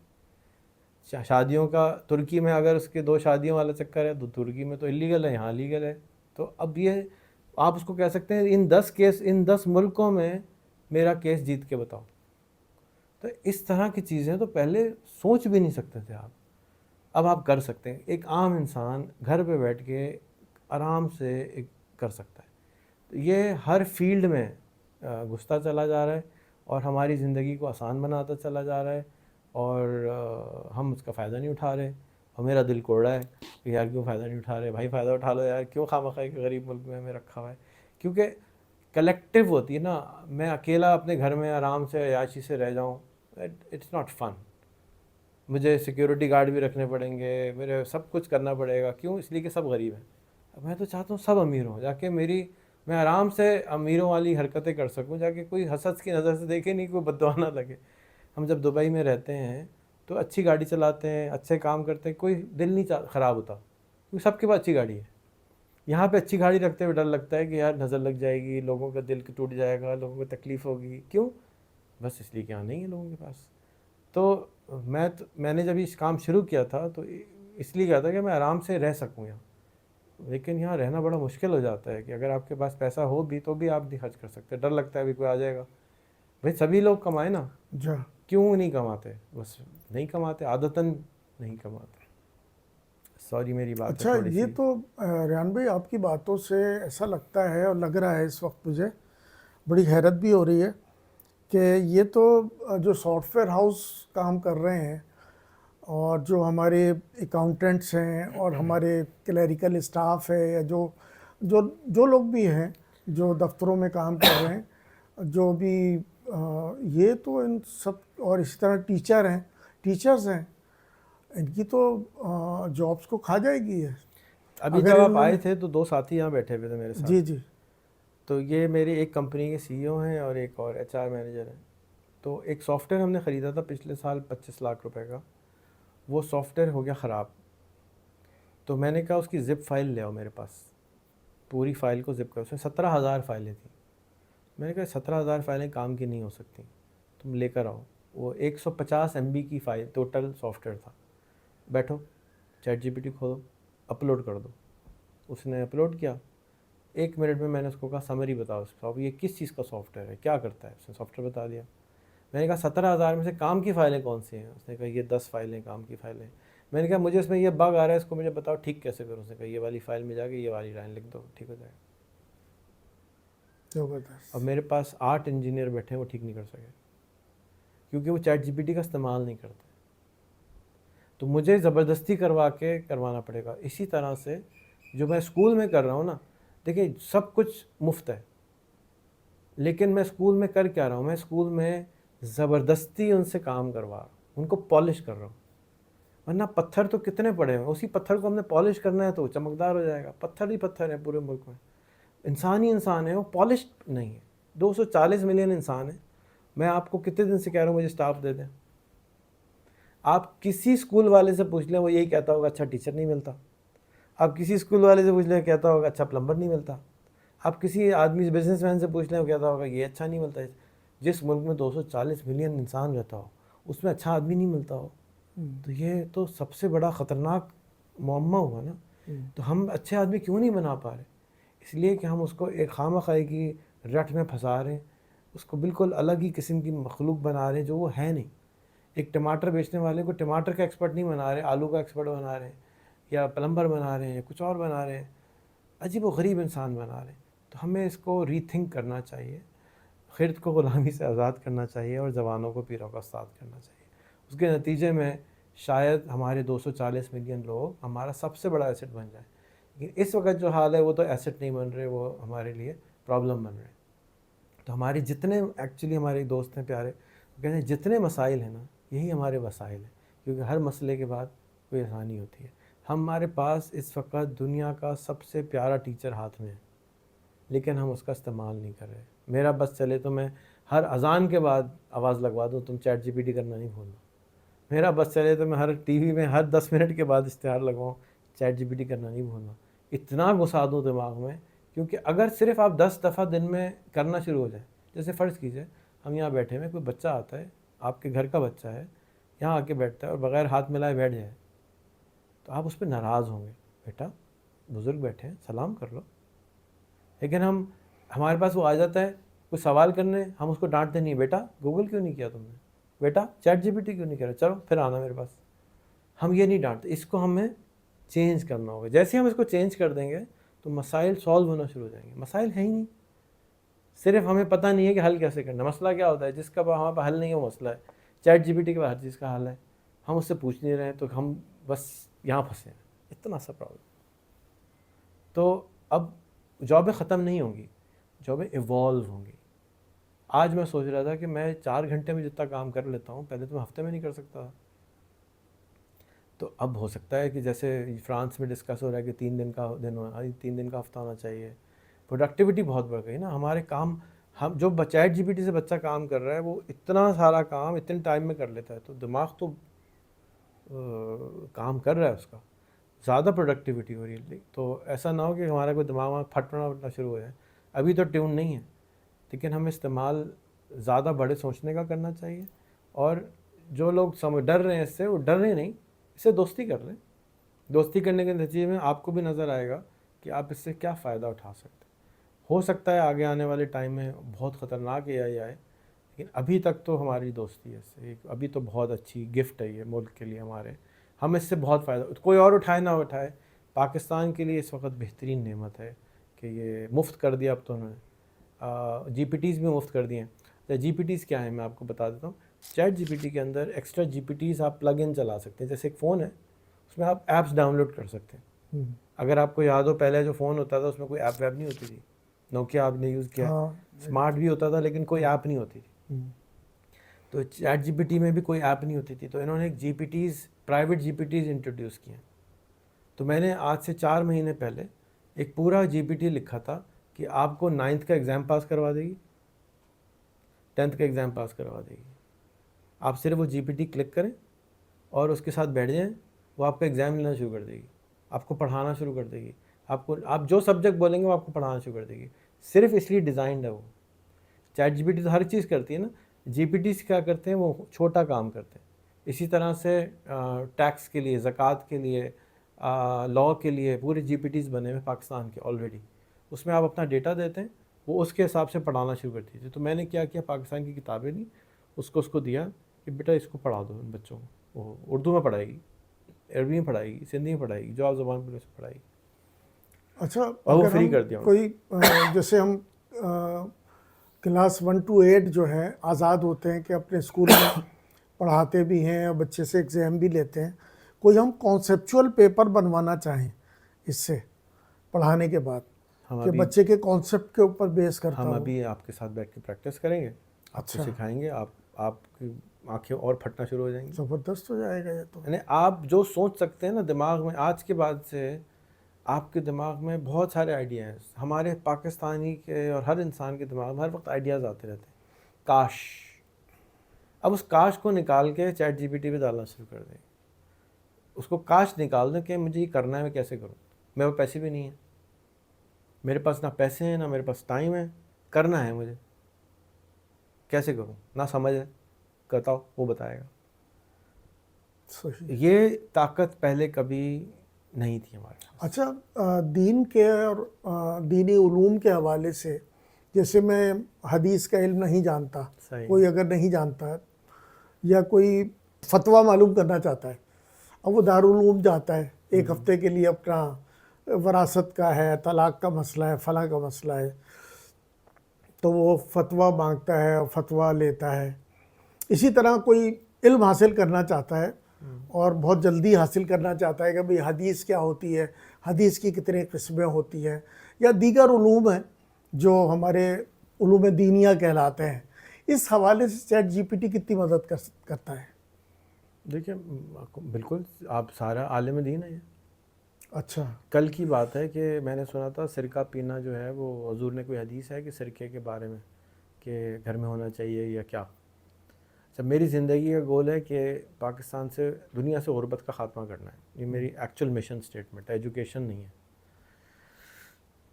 شادیوں کا ترکی میں اگر اس کے 2 شادیوں والا چکر ہے تو ترکی میں تو اللیگل ہے، یہاں لیگل ہے. تو اب یہ آپ اس کو کہہ سکتے ہیں ان 10 ملکوں میں میرا کیس جیت کے بتاؤ. تو اس طرح کی چیزیں تو پہلے سوچ بھی نہیں سکتے تھے آپ، اب آپ کر سکتے ہیں. ایک عام انسان گھر پہ بیٹھ کے آرام سے کر سکتا ہے. تو یہ ہر فیلڈ میں گھستا چلا جا رہا ہے اور ہماری زندگی کو آسان بناتا چلا جا رہا ہے، اور ہم اس کا فائدہ نہیں اٹھا رہے. اور میرا دل کوڑ رہا ہے کہ یار کیوں فائدہ نہیں اٹھا رہے. بھائی فائدہ اٹھا لو یار, کیوں خواہ کہ غریب ملک میں ہمیں رکھا ہوا ہے. کیونکہ کلیکٹیو ہوتی ہے نا, میں اکیلا اپنے گھر میں آرام سے عیاشی سے رہ جاؤں, اٹس ناٹ فن. مجھے سیکیورٹی گارڈ بھی رکھنے پڑیں گے, میرے سب کچھ کرنا پڑے گا. کیوں؟ اس لیے کہ سب غریب ہیں. اب میں تو چاہتا ہوں سب امیر ہوں, جا کے میں آرام سے امیروں والی حرکتیں کر سکوں, جا کے کوئی حسد کی نظر سے دیکھے نہیں, کوئی بد دعا نہ لگے. ہم جب دبئی میں رہتے ہیں تو اچھی گاڑی چلاتے ہیں, اچھے کام کرتے ہیں, کوئی دل نہیں خراب ہوتا, کیونکہ سب کے پاس اچھی گاڑی ہے. یہاں پہ اچھی گاڑی رکھتے ہوئے ڈر لگتا ہے کہ یار نظر لگ جائے گی, لوگوں کا دل ٹوٹ جائے گا, لوگوں کو تکلیف ہوگی. کیوں؟ بس اس لیے کہ یہاں نہیں ہے لوگوں کے پاس. تو میں نے جب اس کام شروع کیا تھا تو اس لیے کیا تھا کہ میں آرام سے رہ سکوں یہاں. لیکن یہاں رہنا بڑا مشکل ہو جاتا ہے کہ اگر آپ کے پاس پیسہ ہو بھی تو بھی آپ نہیں خرچ کر سکتے, ڈر لگتا ہے ابھی کوئی آ جائے گا. بھائی سبھی لوگ کمائیں نا, جا کیوں نہیں کماتے؟ بس نہیں کماتے, عادتاً نہیں کماتے. سوری میری بات ہے اچھا, تھوڑی یہ سی. تو ریان بھائی آپ کی باتوں سے ایسا لگتا ہے اور لگ رہا ہے اس وقت مجھے, بڑی حیرت بھی ہو رہی ہے کہ یہ تو جو سافٹ ویئر ہاؤس کام کر رہے ہیں اور جو ہمارے اکاؤنٹنٹس ہیں اور ہمارے کلیریکل اسٹاف ہے, یا جو لوگ بھی ہیں جو دفتروں میں کام کر رہے ہیں, جو بھی یہ تو ان سب, اور اسی طرح ٹیچرز ہیں, ان کی تو جابس کو کھا جائے گی ہے ابھی اگر جب آپ انہوں نے. آئے تھے تو 2 ساتھی یہاں بیٹھے ہوئے تھے میرے ساتھ. جی جی تو یہ میری ایک کمپنی کے CEO ہیں اور ایک اور HR مینیجر ہیں. تو ایک سافٹ ویئر ہم نے خریدا تھا پچھلے سال 25 لاکھ روپے کا. وہ سافٹ ویئر ہو گیا خراب. تو میں نے کہا اس کی زپ فائل لے آؤ میرے پاس, پوری فائل کو زپ کرو. اس میں 17,000 فائلیں تھیں. میں نے کہا 17,000 فائلیں کام کی نہیں ہو سکتی, تم لے کر آؤ. وہ 150 MB کی فائل ٹوٹل سافٹ ویئر تھا. بیٹھو چیٹ GPT کھولو, اپلوڈ کر دو. اس نے اپلوڈ کیا. 1 منٹ میں میں نے اس کو کہا سمری بتاؤ اس کا, یہ کس چیز کا سافٹ ویئر ہے, کیا کرتا ہے. اس نے سافٹ ویئر بتا دیا. میں نے کہا 17,000 میں سے کام کی فائلیں کون سی ہیں. اس نے کہا یہ 10 فائلیں کام کی فائلیں. میں نے کہا مجھے اس میں یہ بگ آ رہا ہے, اس کو مجھے بتاؤ ٹھیک کیسے کروں. اس نے کہا یہ والی فائل میں جا کے یہ والی لائن لکھ دو, ٹھیک ہو جائے گا. زبردست. اب میرے پاس 8 انجینئر بیٹھے ہیں, وہ ٹھیک نہیں کر سکے کیونکہ وہ چیٹ GPT کا استعمال نہیں کرتے. تو مجھے زبردستی کروانا پڑے گا. اسی طرح سے جو میں اسکول میں کر رہا ہوں نا, دیکھیں سب کچھ مفت ہے, لیکن میں اسکول میں کر کیا رہا ہوں, میں اسکول میں زبردستی ان سے کام کروا رہا ہوں, ان کو پالش کر رہا ہوں. ورنہ پتھر تو کتنے پڑے ہیں, اسی پتھر کو ہم نے پالش کرنا ہے تو چمکدار ہو جائے گا. پتھر ہی پتھر ہے پورے ملک میں. انسان ہی انسان ہے, وہ پالش نہیں ہے. 240 ملین انسان ہیں. میں آپ کو کتنے دن سے کہہ رہا ہوں مجھے اسٹاف دے دیں. آپ کسی اسکول والے سے پوچھ لیں, وہ یہی کہتا ہوگا اچھا ٹیچر نہیں ملتا. آپ کسی اسکول والے سے پوچھ لیں, کہتا ہوگا اچھا پلمبر نہیں ملتا. آپ کسی آدمی بزنس مین سے پوچھ لیں, وہ کہتا ہوگا یہ اچھا نہیں ملتا. جس ملک میں 240 ملین انسان رہتا ہو اس میں اچھا آدمی نہیں ملتا ہو, تو یہ تو سب سے بڑا خطرناک معمہ ہوا نا. تو ہم اچھے آدمی کیوں نہیں بنا پا رہے؟ اس لیے کہ ہم اس کو ایک خواہ کی رٹ میں پھنسا رہے ہیں, اس کو بالکل الگ ہی قسم کی مخلوق بنا رہے ہیں جو وہ ہے نہیں. ایک ٹماٹر بیچنے والے کو ٹماٹر کا ایکسپرٹ نہیں بنا رہے, آلو کا ایکسپرٹ بنا رہے ہیں, یا پلمبر بنا رہے ہیں, یا کچھ اور بنا رہے ہیں. عجیب و غریب انسان بنا رہے ہیں. تو ہمیں اس کو ری تھنک کرنا چاہیے, خرد کو غلامی سے آزاد کرنا چاہیے, اور زبانوں کو پیروں کا استاد کرنا چاہیے. اس کے نتیجے میں شاید ہمارے 240 ملین لوگ ہمارا سب سے بڑا ایسٹ بن جائیں. لیکن اس وقت جو حال ہے وہ تو ایسٹ نہیں بن رہے, وہ ہمارے لیے پرابلم بن رہے ہیں. تو ہمارے جتنے ایکچولی ہمارے دوست ہیں پیارے, وہ کہتے ہیں جتنے مسائل ہیں نا یہی ہمارے وسائل ہیں, کیونکہ ہر مسئلے کے بعد کوئی آسانی ہوتی ہے. ہمارے پاس اس وقت دنیا کا سب سے پیارا ٹیچر ہاتھ میں ہے, لیکن ہم اس کا استعمال نہیں کر رہے. میرا بس چلے تو میں ہر اذان کے بعد آواز لگوا دوں تم چیٹ GPT کرنا نہیں بھولنا. میرا بس چلے تو میں ہر ٹی وی میں ہر 10 منٹ کے بعد اشتہار لگواؤں چیٹ GPT کرنا نہیں بھولنا. اتنا گھسا دوں دماغ میں, کیونکہ اگر صرف آپ 10 دفعہ دن میں کرنا شروع ہو جائیں, جیسے فرض کیجئے ہم یہاں بیٹھے ہیں, کوئی بچہ آتا ہے, آپ کے گھر کا بچہ ہے, یہاں آ کے بیٹھتا ہے اور بغیر ہاتھ ملائے بیٹھ جائے, تو آپ اس پہ ناراض ہوں گے. بیٹا بزرگ بیٹھے ہیں, سلام کر لو. لیکن ہمارے پاس وہ آ جاتا ہے کوئی سوال کرنے, ہم اس کو ڈانٹتے نہیں, بیٹا گوگل کیوں نہیں کیا تم نے, بیٹا چیٹ GPT کیوں نہیں کرا, چلو پھر آنا میرے پاس. ہم یہ نہیں ڈانٹتے. اس کو ہمیں چینج کرنا ہوگا. جیسے ہم اس کو چینج کر دیں گے تو مسائل سالو ہونا شروع ہو جائیں گے. مسائل ہیں ہی نہیں, صرف ہمیں پتہ نہیں ہے کہ حل کیسے کرنا. مسئلہ کیا ہوتا ہے, جس کا ہمارے پاس حل نہیں ہے وہ مسئلہ ہے. چیٹ GPT کے پاس ہر چیز کا حل ہے, ہم اس سے پوچھ نہیں رہے ہیں, تو ہم بس یہاں پھنسے ہیں, اتنا سا پرابلم. تو اب جابیں ختم نہیں ہوں گی, جابیں ایوالو ہوں گی. آج میں سوچ رہا تھا کہ میں 4 گھنٹے میں جتنا کام کر لیتا ہوں پہلے تو میں ہفتے میں نہیں کر سکتا تھا. تو اب ہو سکتا ہے کہ جیسے فرانس میں ڈسکس ہو رہا ہے کہ 3 دن کا دن ہونا, 3 دن کا ہفتہ ہونا چاہیے. پروڈکٹیوٹی بہت بڑھ گئی نا, ہمارے کام, ہم جو چیٹ جی پی ٹی سے بچہ کام کر رہا ہے وہ اتنا سارا کام اتنے ٹائم میں کر لیتا ہے, تو دماغ تو کام کر رہا ہے, اس کا زیادہ پروڈکٹیوٹی ہو رہی ہے. تو ایسا نہ ہو کہ ہمارا کوئی دماغ پھٹنا شروع ہو جائے. ابھی تو ٹیون نہیں ہے, لیکن ہمیں استعمال زیادہ بڑے سوچنے کا کرنا چاہیے. اور جو لوگ ڈر رہے ہیں اس سے, وہ ڈر رہے نہیں, اس سے دوستی کر لیں. دوستی کرنے کے نتیجے میں آپ کو بھی نظر آئے گا کہ آپ اس سے کیا فائدہ اٹھا سکتے ہیں. ہو سکتا ہے آگے آنے والے ٹائم میں بہت خطرناک اے آئی آئے, لیکن ابھی تک تو ہماری دوستی ہے اس سے, ابھی تو بہت اچھی گفٹ ہے یہ ملک کے لیے ہمارے. ہم اس سے بہت فائدہ, کوئی اور اٹھائے نہ اٹھائے, پاکستان کے لیے اس وقت بہترین نعمت ہے کہ یہ مفت کر دیا اب تو انہوں نے. جی پی ٹیز بھی مفت کر دیے ہیں. جی پی ٹیز کیا ہیں میں آپ کو بتا دیتا ہوں. چیٹ جی پی ٹی کے اندر ایکسٹرا جی پی ٹیز آپ پلگ ان چلا سکتے ہیں. جیسے ایک فون ہے, اس میں آپ ایپس ڈاؤن لوڈ کر سکتے ہیں. اگر آپ کو یاد ہو پہلے جو فون ہوتا تھا اس میں کوئی ایپ ویپ نہیں ہوتی تھی. نوکیا آپ نے یوز کیا, اسمارٹ بھی ہوتا تھا لیکن کوئی ایپ نہیں ہوتی تھی. تو چیٹ جی پی ٹی میں بھی کوئی ایپ نہیں ہوتی تھی. تو انہوں نے ایک جی پی ٹیز, پرائیویٹ جی پی ٹیز انٹروڈیوس کیے ہیں. تو میں نے آج سے 4 مہینے پہلے ایک پورا جی پی ٹی لکھا تھا کہ آپ کو 9th کا ایگزام پاس کروا دے گی, 10th کا ایگزام پاس کروا دے گی. آپ صرف وہ جی پی ٹی کلک کریں اور اس کے ساتھ بیٹھ جائیں, وہ آپ کا ایگزام لینا شروع کر دے گی, آپ کو پڑھانا شروع کر دے گی. آپ جو سبجیکٹ بولیں گے وہ آپ کو پڑھانا شروع کر دے گی. صرف اس لیے ڈیزائنڈ ہے وہ. چیٹ جی پی ٹی تو ہر چیز کرتی ہے نا, جی پی ٹی کیا کرتے ہیں, وہ چھوٹا کام کرتے ہیں. اسی طرح سے ٹیکس کے لیے, زکوٰۃ کے لیے, لاء کے لیے پورے جی پی ٹیز بنے ہوئے پاکستان کے آلریڈی. اس میں آپ اپنا ڈیٹا دیتے ہیں, وہ اس کے حساب سے پڑھانا شروع کرتی تھی. تو میں نے کیا کیا, پاکستان کی کتابیں لی, اس کو دیا کہ بیٹا اس کو پڑھا دو ان بچوں کو. وہ اردو میں پڑھائے گی, عربی میں پڑھائے گی, سندھی میں پڑھائے گی, جو آپ زبان پہ پڑھائے گی. اچھا, اور وہ اگر فری ہم کر دیا کوئی جیسے ہم کلاس 1 to 8 جو ہے آزاد ہوتے ہیں کہ اپنے اسکول میں پڑھاتے بھی ہیں اور بچے سے ایگزام بھی لیتے ہیں, کوئی ہم کانسیپچول پیپر بنوانا چاہیں اس سے پڑھانے کے بعد کہ بچے کے کانسیپٹ کے اوپر بیس کرتا ہم ہو. ابھی آپ کے ساتھ بیٹھ کے پریکٹس کریں گے, آپ کو سکھائیں گے, آپ کی آنکھیں اور پھٹنا شروع ہو جائیں گی. زبردست ہو جائے گا یہ تو. یعنی آپ جو سوچ سکتے ہیں نا دماغ میں, آج کے بعد سے آپ کے دماغ میں بہت سارے آئیڈیا ہیں. ہمارے پاکستانی کے اور ہر انسان کے دماغ میں ہر وقت آئیڈیاز آتے رہتے ہیں. کاش, اب اس کاش کو نکال کے چیٹ جی پی ٹی پہ ڈالنا شروع کر دیں. اس کو کاش نکال دیں کہ مجھے یہ کرنا ہے, میں کیسے کروں. میرے پاس پیسے بھی نہیں ہیں, میرے پاس نہ پیسے ہیں, نہ میرے پاس ٹائم ہے, کرنا ہے مجھے, کیسے کروں, نہ سمجھ ہے, کرتا ہو وہ بتائے گا. یہ طاقت پہلے کبھی نہیں تھی ہمارے پاس. اچھا, دین کے اور دینی علوم کے حوالے سے, جیسے میں حدیث کا علم نہیں جانتا, کوئی اگر نہیں جانتا یا کوئی فتویٰ معلوم کرنا چاہتا ہے, اب وہ دارالعلوم جاتا ہے ایک ہفتے کے لیے, اپنا وراثت کا ہے, طلاق کا مسئلہ ہے, فلاں کا مسئلہ ہے, تو وہ فتویٰ مانگتا ہے اور فتویٰ لیتا ہے. اسی طرح کوئی علم حاصل کرنا چاہتا ہے اور بہت جلدی حاصل کرنا چاہتا ہے کہ بھئی حدیث کیا ہوتی ہے, حدیث کی کتنے قسمیں ہوتی ہیں, یا دیگر علوم ہیں جو ہمارے علوم دینیہ کہلاتے ہیں, اس حوالے سے چیٹ جی پی ٹی کتنی مدد کرتا ہے؟ دیکھیں بالکل, آپ سارا عالم دین ہے. اچھا, کل کی بات ہے کہ میں نے سنا تھا سرکہ پینا جو ہے وہ حضور نے کوئی حدیث ہے کہ سرکے کے بارے میں کہ گھر میں ہونا چاہیے یا کیا. جب میری زندگی کا گول ہے کہ پاکستان سے, دنیا سے غربت کا خاتمہ کرنا ہے. یہ میری ایکچوئل مشن سٹیٹمنٹ ہے, ایجوکیشن نہیں ہے.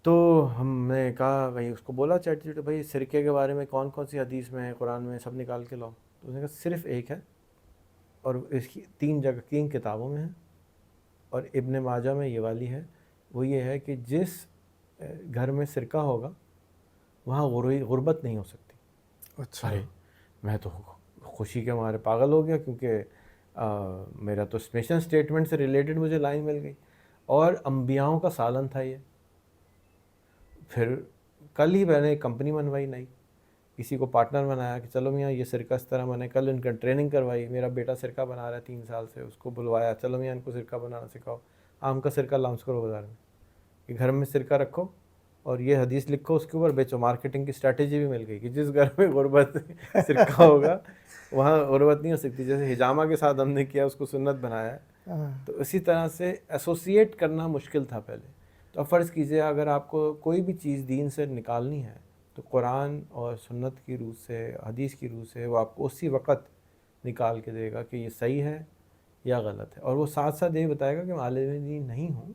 تو ہم نے کہا بھائی, اس کو بولا چیٹ جی پی ٹی, بھائی سرکے کے بارے میں کون کون سی حدیث میں ہے قرآن میں, سب نکال کے لاؤ. تو اس نے کہا صرف ایک ہے, اور اس کی 3 کتابوں میں ہے, اور ابن ماجہ میں یہ والی ہے. وہ یہ ہے کہ جس گھر میں سرکہ ہوگا وہاں غربت نہیں ہو سکتی. اچھا, ارے میں تو خوشی کے مارے پاگل ہو گیا, کیونکہ میرا تو مشن سٹیٹمنٹ سے ریلیٹڈ مجھے لائن مل گئی, اور انبیاؤں کا سالن تھا یہ. پھر کل ہی میں نے ایک کمپنی بنوائی نئی, کسی کو پارٹنر بنایا کہ چلو میاں یہ سرکہ اس طرح بنے, کل ان کا ٹریننگ کروائی, میرا بیٹا سرکہ بنا رہا ہے 3 سال سے, اس کو بلوایا, چلو میاں ان کو سرکہ بنانا سکھاؤ, آم کا سرکہ لانچ کرو بازار میں, کہ گھر میں سرکہ رکھو اور یہ حدیث لکھو اس کے اوپر بیچو. مارکیٹنگ کی اسٹریٹجی بھی مل گئی کہ جس گھر میں غربت سرکہ ہوگا وہاں غربت نہیں ہو سکتی. جیسے حجامہ کے ساتھ ہم نے کیا, اس کو سنت بنایا ہے, تو اسی طرح سے ایسوسیٹ کرنا مشکل تھا پہلے. تو اب فرض کیجئے اگر آپ کو کوئی بھی چیز دین سے نکالنی ہے تو قرآن اور سنت کی روح سے, حدیث کی روح سے وہ آپ کو اسی وقت نکال کے دے گا کہ یہ صحیح ہے یا غلط ہے. اور وہ ساتھ ساتھ یہ بتائے گا کہ میں عالم دین نہیں ہوں,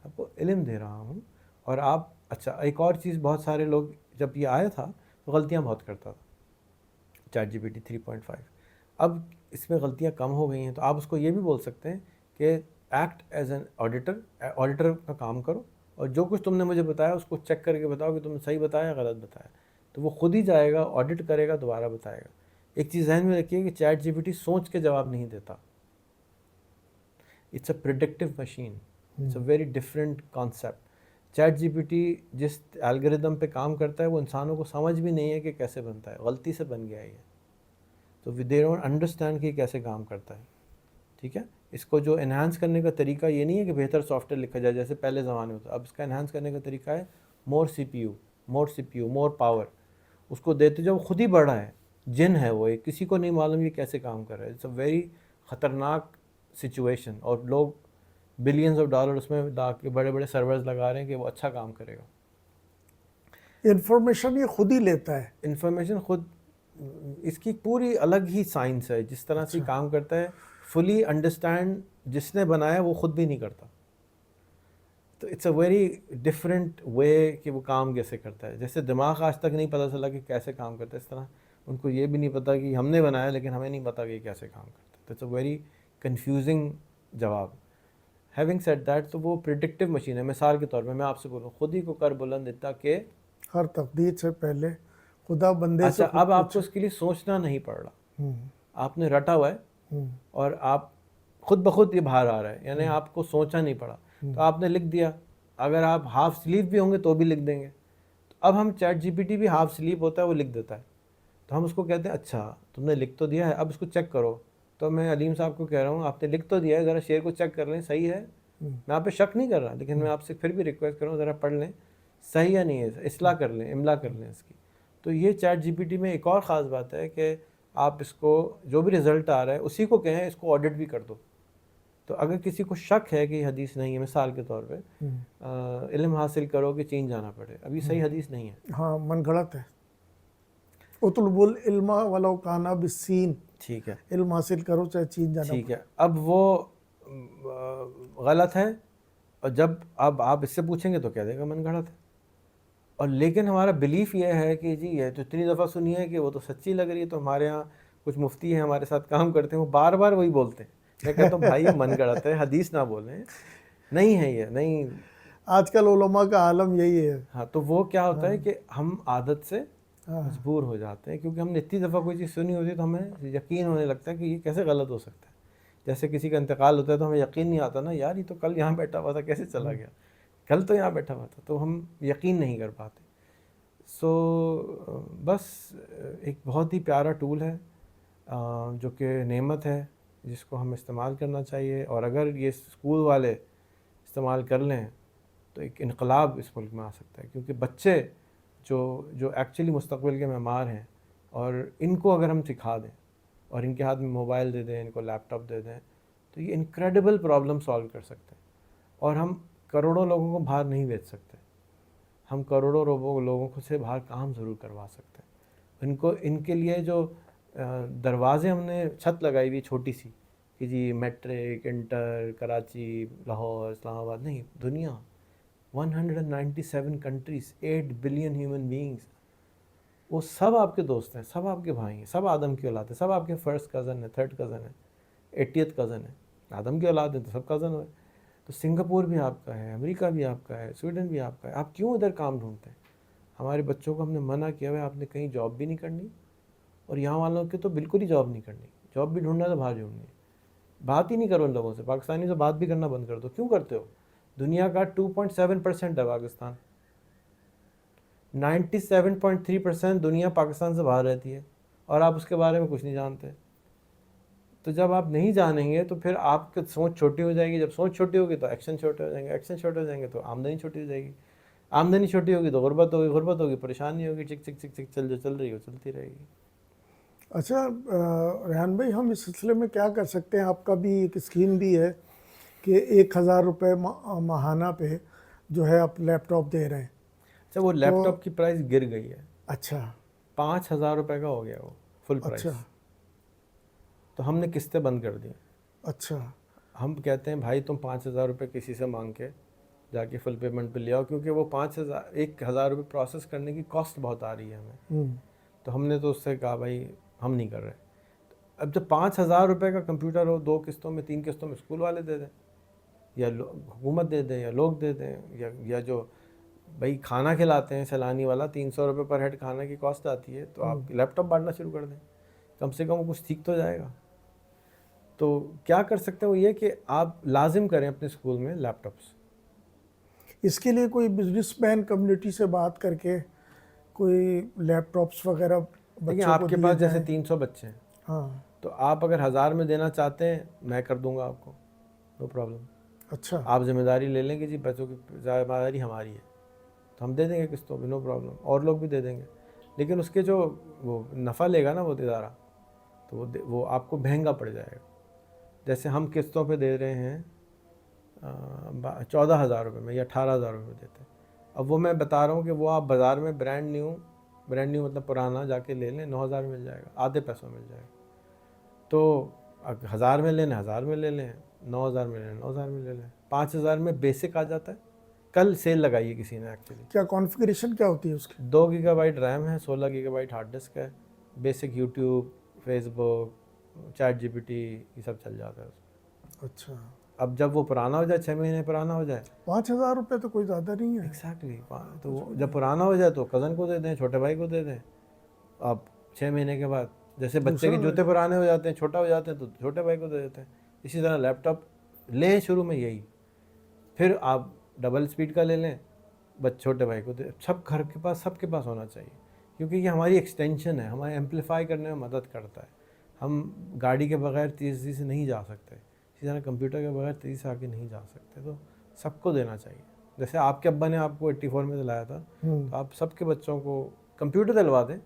آپ کو علم دے رہا ہوں. اور آپ اچھا ایک اور چیز, بہت سارے لوگ جب یہ آیا تھا تو غلطیاں بہت کرتا تھا چیٹ جی پی ٹی 3.5. اب اس میں غلطیاں کم ہو گئی ہیں, تو آپ اس کو یہ بھی بول سکتے ہیں کہ ایکٹ ایز این آڈیٹر کا کام کرو, اور جو کچھ تم نے مجھے بتایا اس کو چیک کر کے بتاؤ کہ تم نے صحیح بتایا یا غلط بتایا. تو وہ خود ہی جائے گا, آڈٹ کرے گا, دوبارہ بتائے گا. ایک چیز ذہن میں رکھیے کہ چیٹ جی پی ٹی سوچ کے جواب نہیں دیتا. It's a predictive machine, it's a very different concept. Chat G P T جس الگوریدم پہ کام کرتا ہے وہ انسانوں کو سمجھ بھی نہیں ہے کہ کیسے بنتا ہے, غلطی سے بن گیا ہے یہ. تو دے ڈونٹ انڈرسٹینڈ کہ کیسے کام کرتا ہے. ٹھیک ہے, اس کو جو انہانس کرنے کا طریقہ یہ نہیں ہے کہ بہتر سافٹ ویئر لکھا جائے جیسے پہلے زمانے میں ہوتا. اب اس کا انہانس کرنے کا طریقہ ہے مور سی پی یو, مور پاور. اس کو دیتے جو خود ہی بڑھ رہا ہے, جن ہے وہ, ایک کسی کو نہیں معلوم یہ کیسے کام کر رہا ہے. اٹس اے ویری خطرناک سچویشن, اور لوگ بلینز آف ڈالر اس میں لا کے بڑے بڑے سرورز لگا رہے ہیں کہ وہ اچھا کام کرے گا. انفارمیشن یہ خود ہی لیتا ہے, انفارمیشن خود, اس کی پوری الگ ہی سائنس ہے جس طرح سے کام کرتا ہے. فلی انڈرسٹینڈ جس نے بنایا وہ خود بھی نہیں کرتا. تو it's a very different way کہ وہ کام کیسے کرتا ہے. جیسے دماغ آج تک نہیں پتہ چلا کہ کیسے کام کرتا ہے, اس طرح ان کو یہ بھی نہیں پتہ کہ ہم نے بنایا لیکن ہمیں نہیں پتہ کہ یہ کیسے کام کرتا ہے. تو اٹس اے ویری کنفیوزنگ جواب. ہیونگ سیڈ دیٹ, تو وہ پریڈکٹیو مشین ہے. مثال کے طور پہ میں آپ سے بولوں, خود ہی کو کر بلند دیتا کہ ہر تقدیر سے پہلے خدا بندے سے اچھا اب آپ کو اس کے لیے سوچنا نہیں پڑ رہا, آپ نے رٹا ہوا ہے اور آپ خود بخود یہ باہر آ رہا ہے, یعنی آپ کو سوچنا نہیں پڑا. تو آپ نے لکھ دیا, اگر آپ ہاف سلیپ بھی ہوں گے تو بھی لکھ دیں گے. تو اب ہم چیٹ جی پی ٹی بھی ہاف سلیپ ہوتا ہے وہ لکھ دیتا ہے, تو ہم اس کو کہتے ہیں اچھا تم نے لکھ تو دیا ہے اب اس کو چیک کرو. تو میں علیم صاحب کو کہہ رہا ہوں آپ نے لکھ تو دیا ہے, ذرا شیئر کو چیک کر لیں صحیح ہے. میں آپ پہ شک نہیں کر رہا, لیکن میں آپ سے پھر بھی ریکویسٹ کروں ذرا پڑھ لیں صحیح یا نہیں ہے, اصلاح کر لیں, املا کر لیں اس کی. تو یہ چیٹ جی پی ٹی میں ایک اور خاص بات ہے کہ آپ اس کو جو بھی رزلٹ آ رہا ہے اسی کو کہیں اس کو آڈٹ بھی کر دو. تو اگر کسی کو شک ہے کہ یہ حدیث نہیں ہے, مثال کے طور پہ علم حاصل کرو کہ چین جانا پڑے, ابھی صحیح حدیث نہیں ہے. ہاں من گھڑت ہے. اطلب العلم ولو کان بالسین, ٹھیک ہے, علم حاصل کرو چاہے چین جانا ٹھیک ہے. اب وہ غلط ہے, اور جب اب آپ اس سے پوچھیں گے تو کہہ دے گا من گھڑت ہے. اور لیکن ہمارا بلیف یہ ہے کہ جی یہ تو اتنی دفعہ سنی ہے کہ وہ تو سچی لگ رہی ہے. تو ہمارے ہاں کچھ مفتی ہیں ہمارے ساتھ کام کرتے ہیں, وہ بار بار وہی بولتے ہیں. میں کہتا ہوں بھائی یہ من گڑت ہے, حدیث نہ بولیں, نہیں ہے یہ نہیں. آج کل علماء کا عالم یہی ہے. ہاں تو وہ کیا ہوتا ہے کہ ہم عادت سے مجبور ہو جاتے ہیں, کیونکہ ہم نے اتنی دفعہ کوئی چیز سنی ہوتی ہے تو ہمیں یقین ہونے لگتا ہے کہ یہ کیسے غلط ہو سکتا ہے. جیسے کسی کا انتقال ہوتا ہے تو ہمیں یقین نہیں آتا نا, یار یہ تو کل یہاں بیٹھا ہوا تھا کیسے چلا گیا, کل تو یہاں بیٹھا ہوا تھا, تو ہم یقین نہیں کر پاتے. سو بس ایک بہت ہی پیارا ٹول ہے جو کہ نعمت ہے جس کو ہم استعمال کرنا چاہیے. اور اگر یہ اسکول والے استعمال کر لیں تو ایک انقلاب اس ملک میں آ سکتا ہے, کیونکہ بچے جو ایکچولی مستقبل کے معمار ہیں, اور ان کو اگر ہم سکھا دیں اور ان کے ہاتھ میں موبائل دے دیں, ان کو لیپ ٹاپ دے دیں, تو یہ انکریڈیبل پرابلم سالو کر سکتے ہیں. اور ہم کروڑوں لوگوں کو باہر نہیں بھیج سکتے, ہم کروڑوں لوگوں کو سے باہر کام ضرور کروا سکتے ہیں. ان کے لیے جو دروازے ہم نے چھت لگائی ہوئی چھوٹی سی کہ جی میٹرک, انٹر, کراچی, لاہور, اسلام آباد, نہیں, دنیا 197 کنٹریز, 8 بلین ہیومن بینگز, وہ سب آپ کے دوست ہیں, سب آپ کے بھائی ہیں, سب آدم کی اولاد ہیں, سب آپ کے فرسٹ کزن ہیں, تھرڈ کزن ہیں, 80th کزن ہے. آدم کی اولاد ہیں تو سب کزن ہوئے. تو سنگاپور بھی آپ کا ہے, امریکہ بھی آپ کا ہے, سویڈن بھی آپ کا ہے. آپ کیوں ادھر کام ڈھونڈتے ہیں؟ ہمارے بچوں کو ہم نے منع کیا ہوا ہے آپ نے کہیں جاب بھی نہیں کرنی, اور یہاں والوں کے تو بالکل ہی جاب نہیں کرنی. جاب بھی ڈھونڈنا تو باہر ڈھونڈنی ہے. بات ہی نہیں کرو ان لوگوں سے, پاکستانی سے بات بھی کرنا بند کر دو. کیوں کرتے ہو؟ دنیا کا 2.7% ہے پاکستان, 97.3% دنیا پاکستان سے باہر رہتی ہے اور آپ اس کے بارے میں کچھ نہیں جانتے. تو جب آپ نہیں جانیں گے تو پھر آپ کی سوچ چھوٹی ہو جائے گی. جب سوچ چھوٹی ہوگی تو ایکشن چھوٹے ہو جائیں گے, ایکشن چھوٹے ہو جائیں گے تو آمدنی چھوٹی ہو جائے گی, آمدنی چھوٹی ہوگی تو غربت ہوگی, غربت ہوگی پریشانی ہوگی, چک چک چک چک چل رہی ہو چلتی رہے گی. اچھا ریحان بھائی, ہم اس سلسلے میں کیا کر سکتے ہیں؟ آپ کا بھی ایک اسکیم بھی ہے کہ 1,000 روپے ماہانہ پہ جو ہے آپ لیپ ٹاپ دے رہے ہیں. اچھا, وہ لیپ تو ٹاپ کی پرائز گر گئی ہے, اچھا 5,000 روپے کا ہو گیا وہ فل پرائز. اچھا تو ہم نے قسطیں بند کر دی. اچھا ہم کہتے ہیں بھائی تم 5,000 روپے کسی سے مانگ کے جا کے فل پیمنٹ پہ لے آؤ, کیونکہ وہ 1,000 روپے پروسیس کرنے کی کاسٹ بہت آ رہی ہے ہمیں. ہوں تو ہم نے تو اس سے کہا بھائی ہم نہیں کر رہے. اب جب 5,000 روپے کا کمپیوٹر ہو 2 قسطوں میں 3 قسطوں میں اسکول والے دے دیں یا حکومت دے دیں یا لوگ دے دیں, یا جو بھائی کھانا کھلاتے ہیں سیلانی والا 300 روپے پر ہیڈ کھانا کی کاسٹ آتی ہے, تو آپ لیپ ٹاپ بانٹنا شروع کر دیں, کم سے کم وہ کچھ سیکھ تو جائے گا. تو کیا کر سکتے ہیں وہ یہ کہ آپ لازم کریں اپنے اسکول میں لیپ ٹاپس. اس کے لیے کوئی بزنس مین کمیونٹی سے بات کر کے کوئی لیپ ٹاپس وغیرہ دیکھیں بچوں کو آپ کے دیے پاس جیسے جائیں. 300 بچے ہیں, ہاں تو آپ اگر 1,000 میں دینا چاہتے ہیں میں کر دوں گا آپ کو, نو پرابلم. اچھا آپ ذمہ داری لے لیں کہ جی بچوں کی ذمہ داری ہماری ہے, تو ہم دے دیں گے قسطوں پہ, نو پرابلم. اور لوگ بھی دے دیں گے, لیکن اس کے جو وہ نفع لے گا نا وہ ادارہ, تو وہ آپ کو مہنگا پڑ جائے گا. جیسے ہم قسطوں پہ دے رہے ہیں 14,000 روپے میں یا 18,000 روپے میں دیتے ہیں. اب وہ میں بتا رہا ہوں کہ وہ آپ بازار میں برانڈ نیو مطلب پرانا جا کے لے لیں 9,000 مل جائے گا, آدھے پیسوں مل جائے گا. تو 1,000 میں لیں 1,000 میں لے لیں, 9,000 میں لیں 9,000 میں لے لیں, 5,000 میں بیسک آ جاتا ہے. کل سیل لگائی ہے کسی نے ایکچولی. کیا کانفیگریشن کیا ہوتی ہے اس کی؟ 2 گیگا بائٹ ریم ہے, 16 گیگا بائٹ ہارڈ ڈسک ہے, بیسک یوٹیوب, فیس بک, چیٹ جی پی ٹی یہ سب چل جاتا ہے اس میں. اچھا اب جب وہ پرانا ہو جائے 6 مہینے پرانا ہو جائے, 5,000 روپے تو کوئی زیادہ نہیں ہے. ایگزیکٹلی, تو وہ جب پرانا ہو جائے تو کزن کو دے دیں, چھوٹے بھائی کو دے دیں. اب 6 مہینے کے بعد جیسے بچے کے جوتے پرانے ہو جاتے ہیں, چھوٹا ہو جاتے ہیں, تو چھوٹے بھائی کو دے دیتے ہیں. اسی طرح لیپ ٹاپ لیں شروع میں یہی, پھر آپ ڈبل اسپیڈ کا لے لیں, چھوٹے بھائی کو دے. سب گھر کے پاس سب کے پاس ہونا چاہیے, کیونکہ یہ ہماری ایکسٹینشن ہے, ہمیں ایمپلیفائی کرنے میں مدد کرتا ہے. ہم گاڑی کے بغیر تیزی سے نہیں جا سکتے, اسی طرح کمپیوٹر کے بغیر تیزی سے آگے نہیں جا سکتے. تو سب کو دینا چاہیے. جیسے آپ کے ابا نے آپ کو 84 میں دلایا تھا, تو آپ سب کے بچوں کو کمپیوٹر دلوا دیں,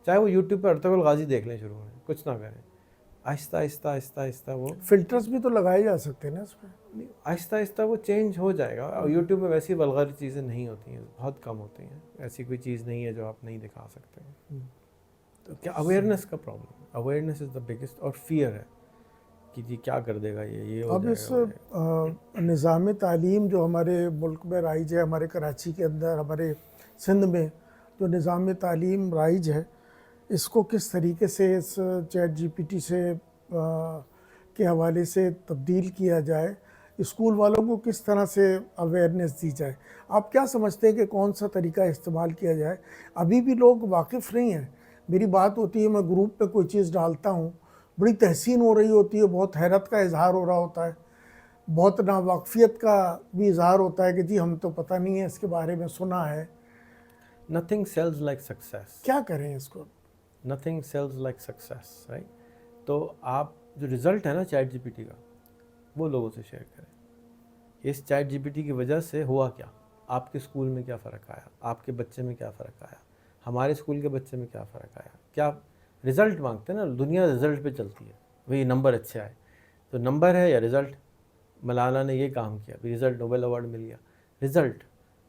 چاہے وہ یوٹیوب پہ ارطغرل غازی دیکھ لیں شروع میں, کچھ نہ کریں. آہستہ آہستہ آہستہ آہستہ وہ فلٹرز بھی تو لگائے جا سکتے ہیں نا اس میں. آہستہ آہستہ وہ چینج ہو جائے گا. اور یوٹیوب میں ویسی ولغر چیزیں نہیں ہوتی ہیں, بہت کم ہوتی ہیں, ایسی کوئی چیز نہیں ہے جو آپ نہیں دکھا سکتے ہیں. تو کیا اویئرنیس کا problem, awareness is the biggest, اور فیئر ہے کہ جی کیا کر دے گا یہ ہو اب جائے اس گا. نظام تعلیم جو ہمارے ملک میں رائج ہے, ہمارے کراچی کے اندر, ہمارے سندھ میں جو نظام تعلیم رائج ہے, اس کو کس طریقے سے اس چیٹ جی پی ٹی سے کے حوالے سے تبدیل کیا جائے, اسکول والوں کو کس طرح سے اویئرنیس دی جائے؟ آپ کیا سمجھتے ہیں کہ کون سا طریقہ استعمال کیا جائے؟ ابھی بھی لوگ واقف نہیں ہیں. میری بات ہوتی ہے, میں گروپ پہ کوئی چیز ڈالتا ہوں, بڑی تحسین ہو رہی ہوتی ہے, بہت حیرت کا اظہار ہو رہا ہوتا ہے, بہت ناواقفیت کا بھی اظہار ہوتا ہے کہ جی ہم تو پتہ نہیں ہے اس کے بارے میں, سنا ہے. Nothing sells like success. کیا کریں اس کو؟ Nothing sells like success, right. تو آپ جو رزلٹ ہے نا چیٹ جی پی ٹی کا, وہ لوگوں سے شیئر کریں. اس چیٹ جی پی ٹی کی وجہ سے ہوا کیا, آپ کے اسکول میں کیا فرق آیا, آپ کے بچے میں کیا فرق آیا, ہمارے اسکول کے بچے میں کیا فرق آیا. کیا رزلٹ مانگتے ہیں نا, دنیا رزلٹ پہ چلتی ہے, وہی نمبر اچھے آئے. تو نمبر ہے یا رزلٹ. مولانا نے یہ کام کیا, رزلٹ نوبل ایوارڈ مل گیا.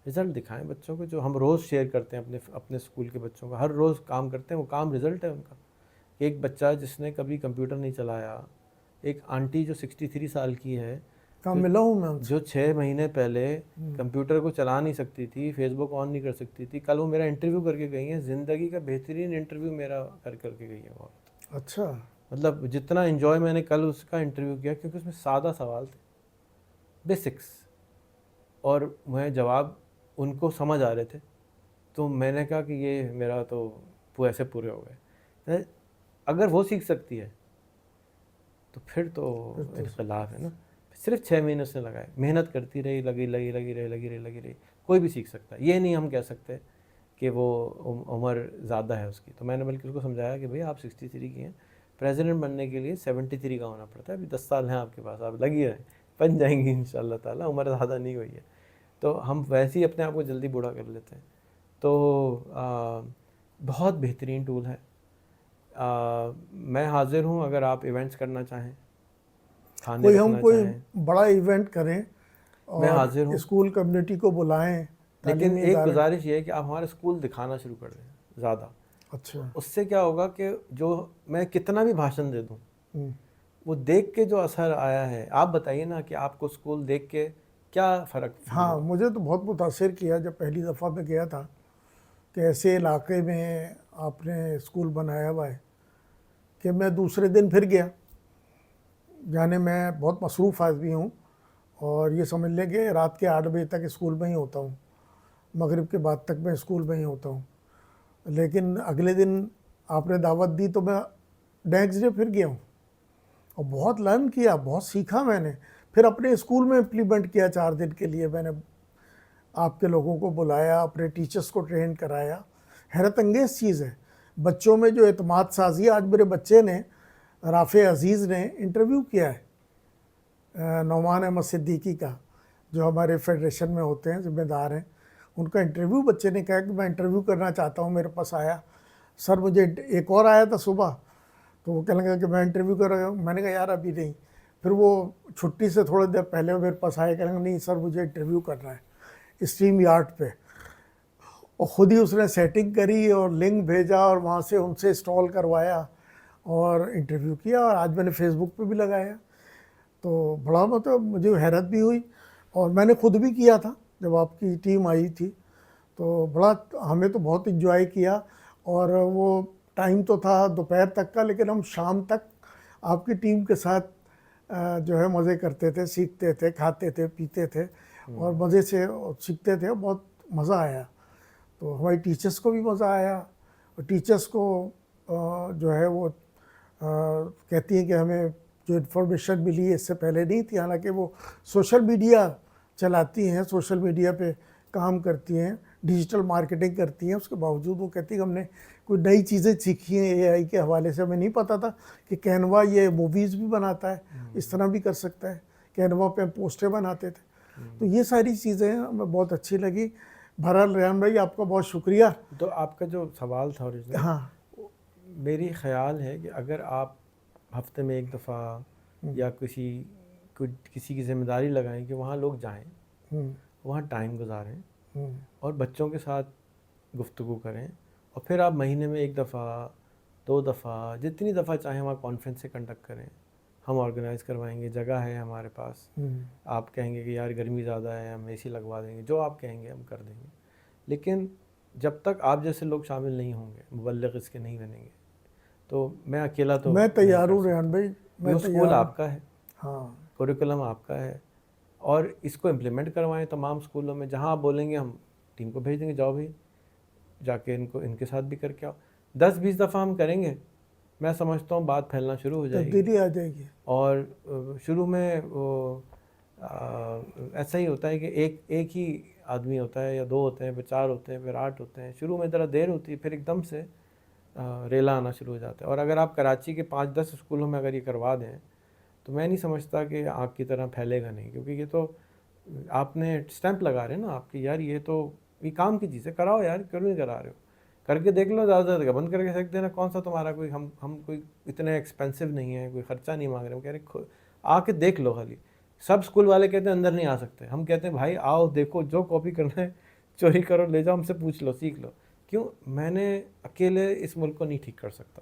رزلٹ دکھائیں بچوں کو, جو ہم روز شیئر کرتے ہیں اپنے اسکول کے بچوں کا, ہر روز کام کرتے ہیں, وہ کام رزلٹ ہے ان کا. ایک بچہ جس نے کبھی کمپیوٹر نہیں چلایا, ایک آنٹی جو 63 سال کی ہے, ملا ہوں میں ان سے, جو 6 مہینے پہلے کمپیوٹر کو چلا نہیں سکتی تھی, فیس بک آن نہیں کر سکتی تھی, کل وہ میرا انٹرویو کر کے گئی ہیں, زندگی کا بہترین انٹرویو میرا کر کے گئی ہے وہ. اچھا, مطلب جتنا انجوائے میں نے کل اس کا انٹرویو کیا, کیونکہ اس میں سادہ سوال تھے, بیسکس, اور میں جواب ان کو سمجھ آ رہے تھے. تو میں نے کہا کہ یہ میرا تو ایسے پورے ہو گئے. اگر وہ سیکھ سکتی ہے تو پھر تو انقلاب ہے نا. صرف 6 مہینے اس نے لگائے, محنت کرتی رہی, لگی رہی, کوئی بھی سیکھ سکتا ہے. یہ نہیں ہم کہہ سکتے کہ وہ عمر زیادہ ہے اس کی. تو میں نے بلکہ اس کو سمجھایا کہ بھئی آپ 63 کی ہیں, پریزیڈنٹ بننے کے لیے 73 کا ہونا پڑتا ہے, ابھی 10 سال ہیں آپ کے پاس, آپ لگی رہیں, بن جائیں گی انشاءاللہ تعالیٰ, عمر زیادہ نہیں ہوئی ہے. تو ہم ویسے ہی اپنے آپ کو جلدی بوڑھا کر لیتے ہیں. تو بہت بہترین ٹول ہے. میں حاضر ہوں اگر آپ ایونٹس کرنا چاہیں, کھانے کوئی ہم رکھنا کوئی چاہیں, بڑا ایونٹ کریں میں اور حاضر ہوں. اسکول کمیونٹی کو بلائیں, لیکن تعلیمی ایک ادارے. گزارش یہ ہے کہ آپ ہمارے اسکول دکھانا شروع کر دیں زیادہ. اچھا. اس سے کیا ہوگا کہ جو میں کتنا بھی بھاشن دے دوں, وہ دیکھ کے جو اثر آیا ہے, آپ بتائیے نا کہ آپ کو اسکول دیکھ کے کیا فرق فیل ہاں, ہوا. مجھے تو بہت متاثر کیا جب پہلی دفعہ میں گیا تھا کہ ایسے علاقے میں آپ نے اسکول بنایا ہوا ہے کہ میں دوسرے دن پھر گیا. یعنی میں بہت مصروف آدمی ہوں اور یہ سمجھ لیں کہ رات کے 8 بجے تک اسکول میں ہی ہوتا ہوں, مغرب کے بعد تک میں اسکول میں ہی ہوتا ہوں. لیکن اگلے دن آپ نے دعوت دی تو میں نیکسٹ ڈے پھر گیا ہوں اور بہت لرن کیا, بہت سیکھا میں نے. پھر اپنے اسکول میں امپلیمنٹ کیا 4 دن کے لیے. میں نے آپ کے لوگوں کو بلایا, اپنے ٹیچرز کو ٹرین کرایا. حیرت انگیز چیز ہے بچوں میں جو اعتماد سازی. آج میرے بچے نے, رافع عزیز نے انٹرویو کیا ہے نعمان احمد صدیقی کا, جو ہمارے فیڈریشن میں ہوتے ہیں, ذمہ دار ہیں. ان کا انٹرویو بچے نے کہا کہ میں انٹرویو کرنا چاہتا ہوں. میرے پاس آیا, سر مجھے ایک اور آیا تھا صبح, تو وہ کہنے لگا کہ میں انٹرویو کر رہا ہوں. میں نے کہا یار ابھی نہیں. پھر وہ چھٹی سے تھوڑے دیر پہلے میرے پاس آیا, کہنے لگا نہیں سر مجھے انٹرویو کرنا ہے اسٹریم یارڈ پہ. اور خود ہی اس نے سیٹنگ کری اور لنک بھیجا اور وہاں سے ان سے انسٹال کروایا اور انٹرویو کیا, اور آج میں نے فیس بک پہ بھی لگایا. تو بڑا مطلب مجھے حیرت بھی ہوئی, اور میں نے خود بھی کیا تھا جب آپ کی ٹیم آئی تھی. تو بڑا ہمیں تو بہت انجوائے کیا. اور وہ ٹائم تو تھا دوپہر تک کا, لیکن ہم شام تک آپ کی ٹیم کے ساتھ جو ہے مزے کرتے تھے, سیکھتے تھے, کھاتے تھے, پیتے تھے اور مزے سے سیکھتے تھے. بہت مزہ آیا. تو ہماری ٹیچرس کو بھی مزہ آیا, اور ٹیچرس کو جو ہے وہ کہتی ہیں کہ ہمیں جو انفارمیشن ملی ہے اس سے پہلے نہیں تھی. حالانکہ وہ سوشل میڈیا چلاتی ہیں, سوشل میڈیا پہ کام کرتی ہیں, ڈیجیٹل مارکیٹنگ کرتی ہیں. اس کے باوجود وہ کہتی ہیں کہ ہم نے کوئی نئی چیزیں سیکھی ہیں اے آئی کے حوالے سے. ہمیں نہیں پتہ تھا کہ کینوا یہ موویز بھی بناتا ہے, اس طرح بھی کر سکتا ہے. کینوا پہ ہم پوسٹر بناتے تھے. تو یہ ساری چیزیں ہمیں بہت اچھی لگی. بہرحال ریحان بھائی آپ کا بہت شکریہ. تو آپ کا جو سوال تھا اوریجنل, ہاں, میری خیال ہے کہ اگر آپ ہفتے میں ایک دفعہ یا کسی کی ذمہ داری لگائیں کہ وہاں لوگ جائیں, وہاں ٹائم گزاریں اور بچوں کے ساتھ گفتگو کریں, اور پھر آپ مہینے میں 1 دفعہ 2 دفعہ جتنی دفعہ چاہیں وہاں کانفرنس سے کنڈکٹ کریں. ہم آرگنائز کروائیں گے, جگہ ہے ہمارے پاس. آپ کہیں گے کہ یار گرمی زیادہ ہے, ہم اے سی لگوا دیں گے, جو آپ کہیں گے ہم کر دیں گے. لیکن جب تک آپ جیسے لوگ شامل نہیں ہوں گے, مبلغ اس کے نہیں بنیں گے, تو میں اکیلا تو میں نہیں تیار کر ہوں ریحان سکتا. بھائی, میں یہ تیار اسکول ہوں. آپ کا ہے, ہاں, کوریکولم آپ کا ہے, اور اس کو امپلیمنٹ کروائیں تمام اسکولوں میں. جہاں آپ بولیں گے ہم ٹیم کو بھیج دیں گے, جاؤ بھی جا کے ان کے ساتھ بھی کر کے آؤ. 10-20 دفعہ ہم کریں گے, میں سمجھتا ہوں بات پھیلنا شروع ہو جائے گی. تبدیلی آ جائے گی. اور شروع میں وہ ایسا ہی ہوتا ہے کہ ایک ہی آدمی ہوتا ہے, یا 2 ہوتے ہیں, پھر 4 ہوتے ہیں, پھر 8 ہوتے ہیں. شروع میں ذرا دیر ہوتی ہے, پھر ایک دم سے ریلا آنا شروع ہو جاتا ہے. اور اگر آپ کراچی کے 5-10 اسکولوں میں اگر یہ کروا دیں تو میں نہیں سمجھتا کہ آگ کی طرح پھیلے گا نہیں, کیونکہ یہ تو آپ نے اسٹیمپ لگا رہے ہیں نا آپ کی, یار یہ تو یہ کام کی چیز ہے, کراؤ یار, کیوں نہیں کرا رہے ہو, کر کے دیکھ لو. زیادہ زیادہ بند کر کے سیکھ دینا. کون سا تمہارا کوئی ہم کوئی اتنے ایکسپینسو نہیں ہے, کوئی خرچہ نہیں مانگ رہے. ہم کہہ رہے آ کے دیکھ لو. خالی سب اسکول والے کہتے ہیں اندر نہیں آ سکتے, ہم کہتے ہیں بھائی آؤ دیکھو, جو کاپی کرنا ہے چوری کرو, لے جاؤ, ہم سے پوچھ لو, سیکھ لو. کیوں, میں نے اکیلے اس ملک کو نہیں ٹھیک کر سکتا.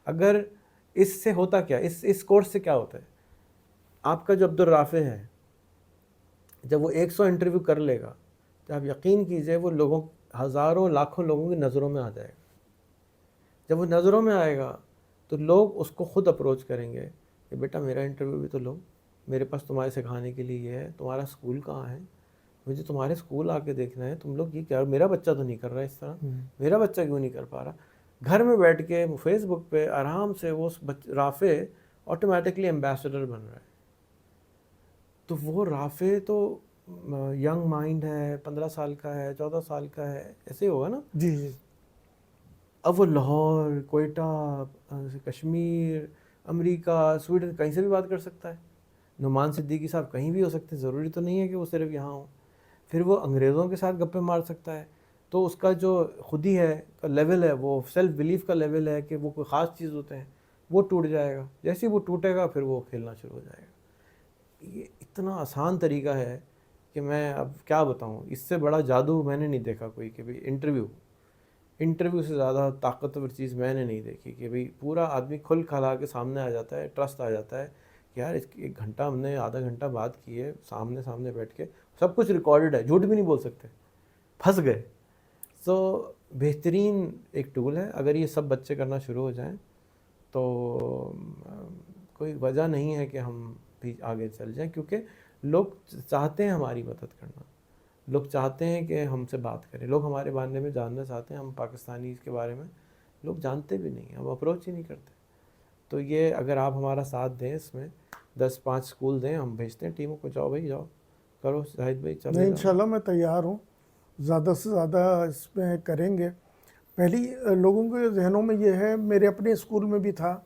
اگر اس سے ہوتا کیا, اس کورس سے کیا ہوتا ہے, آپ کا جو عبدالرافع ہے جب وہ 100 انٹرویو کر لے گا تو آپ یقین کیجئے وہ لوگوں, ہزاروں لاکھوں لوگوں کی نظروں میں آ جائے گا. جب وہ نظروں میں آئے گا تو لوگ اس کو خود اپروچ کریں گے کہ بیٹا میرا انٹرویو بھی تو لو, میرے پاس تمہارے سکھانے کے لیے یہ ہے, تمہارا اسکول کہاں ہے, مجھے تمہارے اسکول آ کے دیکھنا ہے. تم لوگ یہ کیا, میرا بچہ تو نہیں کر رہا اس طرح, میرا بچہ کیوں نہیں کر پا رہا. گھر میں بیٹھ کے فیس بک پہ آرام سے وہ رافع آٹومیٹکلی ایمبیسڈر بن رہا ہے. تو وہ رافع تو ینگ مائنڈ ہے, 15 سال کا ہے, 14 سال کا ہے, ایسے ہی ہوگا نا. جی جی اب وہ لاہور, کوئٹہ, کشمیر, امریکہ, سویڈن کہیں سے بھی بات کر سکتا ہے. نعمان صدیقی صاحب کہیں بھی ہو سکتے ہیں, ضروری تو نہیں ہے کہ وہ صرف یہاں ہوں. پھر وہ انگریزوں کے ساتھ گپے مار سکتا ہے. تو اس کا جو خود ہی ہے کا لیول ہے, وہ سیلف بلیف کا لیول ہے کہ وہ کوئی خاص چیز ہوتے ہیں, وہ ٹوٹ جائے گا. جیسے ہی وہ ٹوٹے گا پھر وہ کھیلنا شروع ہو جائے گا. یہ اتنا آسان طریقہ ہے کہ میں اب کیا بتاؤں, اس سے بڑا جادو میں نے نہیں دیکھا کوئی, کہ بھئی انٹرویو سے زیادہ طاقتور چیز میں نے نہیں دیکھی, کہ بھئی پورا آدمی کھل کھلا کے سامنے آ جاتا ہے, ٹرسٹ آ جاتا ہے کہ یار اس 1 گھنٹہ ہم نے آدھا گھنٹہ بات کی ہے سامنے بیٹھ کے, سب کچھ ریکارڈڈ ہے, جھوٹ بھی نہیں بول سکتے, پھنس گئے. تو بہترین ایک ٹول ہے. اگر یہ سب بچے کرنا شروع ہو جائیں تو کوئی وجہ نہیں ہے کہ ہم بھی آگے چل جائیں, کیونکہ لوگ چاہتے ہیں ہماری مدد کرنا, لوگ چاہتے ہیں کہ ہم سے بات کریں, لوگ ہمارے بارے میں جاننا چاہتے ہیں. ہم پاکستانی کے بارے میں لوگ جانتے بھی نہیں ہیں, ہم اپروچ ہی نہیں کرتے. تو یہ اگر آپ ہمارا ساتھ دیں, اس میں 10-5 اسکول دیں, ہم بھیجتے ہیں ٹیموں کو, جاؤ بھائی جاؤ کرو. شاہد بھائی چلے نہیں جاؤ. انشاءاللہ میں تیار ہوں, زیادہ سے زیادہ اس میں کریں گے. پہلی لوگوں کے ذہنوں میں یہ ہے, میرے اپنے اسکول میں بھی تھا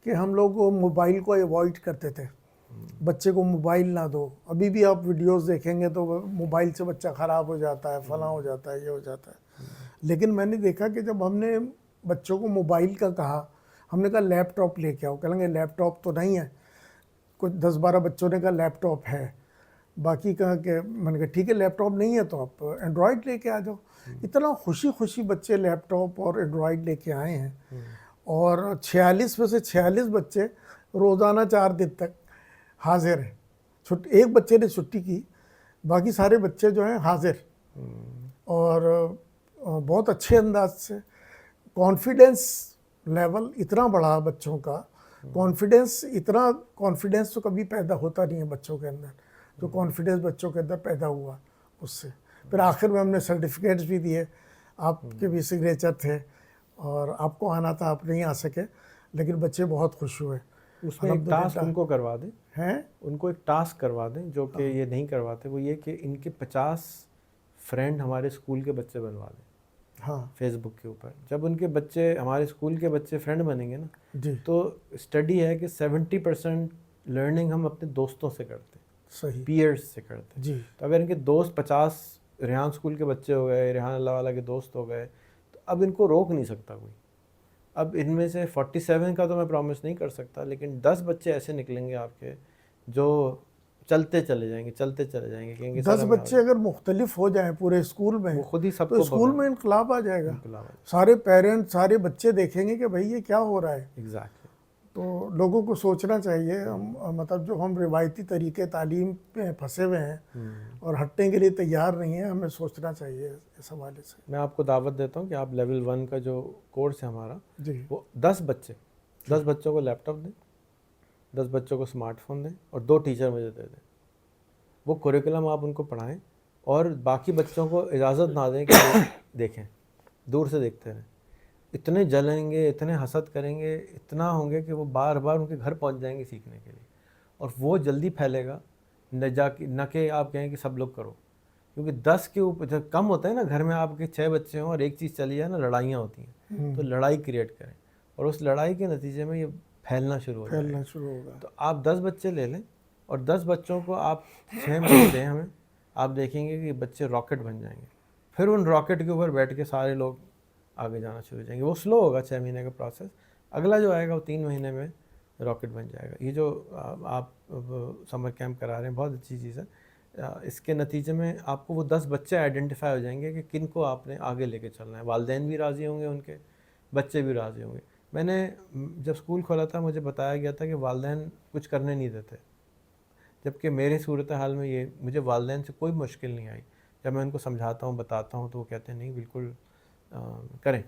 کہ ہم لوگ موبائل کو ایوائڈ کرتے تھے, بچے کو موبائل نہ دو. ابھی بھی آپ ویڈیوز دیکھیں گے تو موبائل سے بچہ خراب ہو جاتا ہے, فلاں ہو جاتا ہے, یہ ہو جاتا ہے. لیکن میں نے دیکھا کہ جب ہم نے بچوں کو موبائل کا کہا, ہم نے کہا لیپ ٹاپ لے کے آؤ. کہیں گے لیپ ٹاپ تو نہیں ہے. کچھ 10-12 بچوں نے کہا لیپ ٹاپ ہے, باقی کہا کہ میں نے کہا ٹھیک ہے لیپ ٹاپ نہیں ہے تو آپ اینڈرائڈ لے کے آ جاؤ. اتنا خوشی بچے لیپ ٹاپ اور اینڈرائڈ لے کے آئے ہیں. اور 46 میں سے 46 بچے روزانہ 4 دن تک حاضر ہیں. ایک بچے نے چھٹی کی, باقی سارے بچے جو ہیں حاضر, اور بہت اچھے انداز سے. کانفیڈنس لیول اتنا بڑھا بچوں کا, کانفیڈنس تو کبھی پیدا ہوتا نہیں ہے بچوں کے اندر, جو کانفیڈنس بچوں کے اندر پیدا ہوا اس سے. پھر آخر میں ہم نے سرٹیفکیٹس بھی دیے, آپ کے بھی سگنیچر تھے, اور آپ کو آنا تھا, آپ نہیں آ سکے, لیکن بچے بہت خوش ہوئے. اس میں ایک ٹاسک ان کو کروا دیں, ہیں ان کو ایک ٹاسک کروا دیں جو کہ یہ نہیں کرواتے, وہ یہ کہ ان کے 50 فرینڈ ہمارے اسکول کے بچے بنوا دیں. ہاں فیس بک کے اوپر جب ان کے بچے, ہمارے اسکول کے بچے فرینڈ بنیں گے نا, جی تو اسٹڈی ہے کہ 70% لرننگ ہم اپنے دوستوں سے کرتے ہیں, صحیح پیئرز سے کرتے ہیں. جی تو اگر ان کے دوست 50 ریحان اسکول کے بچے ہو گئے, ریحان اللہ والا کے دوست ہو گئے, تو اب ان کو روک نہیں سکتا کوئی. اب ان میں سے 47 کا تو میں پرومس نہیں کر سکتا, لیکن 10 بچے ایسے نکلیں گے آپ کے جو چلتے چلے جائیں گے, کہیں گے 10 بچے اگر مختلف ہو جائیں پورے اسکول میں, وہ خود ہی سب تو کو اسکول میں انقلاب آ جائے گا. انقلاب آ جائے. سارے پیرنٹ, سارے بچے دیکھیں گے کہ بھائی یہ کیا ہو رہا ہے. ایگزیکٹلی. تو لوگوں کو سوچنا چاہیے, مطلب جو ہم روایتی طریقے تعلیم پہ پھنسے ہوئے ہیں اور ہٹنے کے لیے تیار نہیں ہیں, ہمیں سوچنا چاہیے اس حوالے سے. میں آپ کو دعوت دیتا ہوں کہ آپ لیول 1 کا جو کورس ہے ہمارا, جی وہ 10 بچوں کو لیپ ٹاپ دیں, 10 بچوں کو اسمارٹ فون دیں, اور 2 ٹیچر مجھے دے دیں. وہ کوریکولم آپ ان کو پڑھائیں, اور باقی بچوں کو اجازت نہ دیں کہ وہ دیکھیں, دور سے دیکھتے رہیں. اتنے جلیں گے, اتنے حسد کریں گے, اتنا ہوں گے کہ وہ بار بار ان کے گھر پہنچ جائیں گے سیکھنے کے لیے, اور وہ جلدی پھیلے گا. نہ کہ آپ کہیں کہ سب لوگ کرو, کیونکہ 10 کے اوپر جب کم ہوتا ہے نا, گھر میں آپ کے 6 بچے ہوں اور ایک چیز چلی جائے نا, لڑائیاں ہوتی ہیں. تو لڑائی کریٹ کریں, اور اس لڑائی کے نتیجے میں یہ پھیلنا شروع ہو جائے گا. ہوگا. تو آپ 10 بچے لے لیں, اور 10 بچوں کو آپ 6 مہینے دیں ہمیں, آپ دیکھیں گے کہ بچے راکٹ بن جائیں گے. پھر ان راکٹ کے اوپر بیٹھ کے سارے لوگ آگے جانا شروع ہو جائیں گے. وہ سلو ہوگا 6 مہینے کا پروسیس, اگلا جو آئے گا وہ 3 مہینے میں راکٹ بن جائے گا. یہ جو آپ سمر کیمپ کرا رہے ہیں بہت اچھی چیز ہے. اس کے نتیجے میں آپ کو وہ 10 بچے آئیڈینٹیفائی ہو جائیں گے کہ کن کو آپ نے آگے لے کے چلنا ہے. والدین بھی راضی ہوں گے, ان کے بچے بھی راضی ہوں گے. میں نے جب اسکول کھولا تھا مجھے بتایا گیا تھا کہ والدین کچھ کرنے نہیں دیتے, جبکہ میری صورتحال میں یہ مجھے والدین سے کوئی مشکل نہیں آئی. جب میں ان کو سمجھاتا ہوں, بتاتا ہوں, تو وہ کہتے ہیں نہیں بالکل کریں,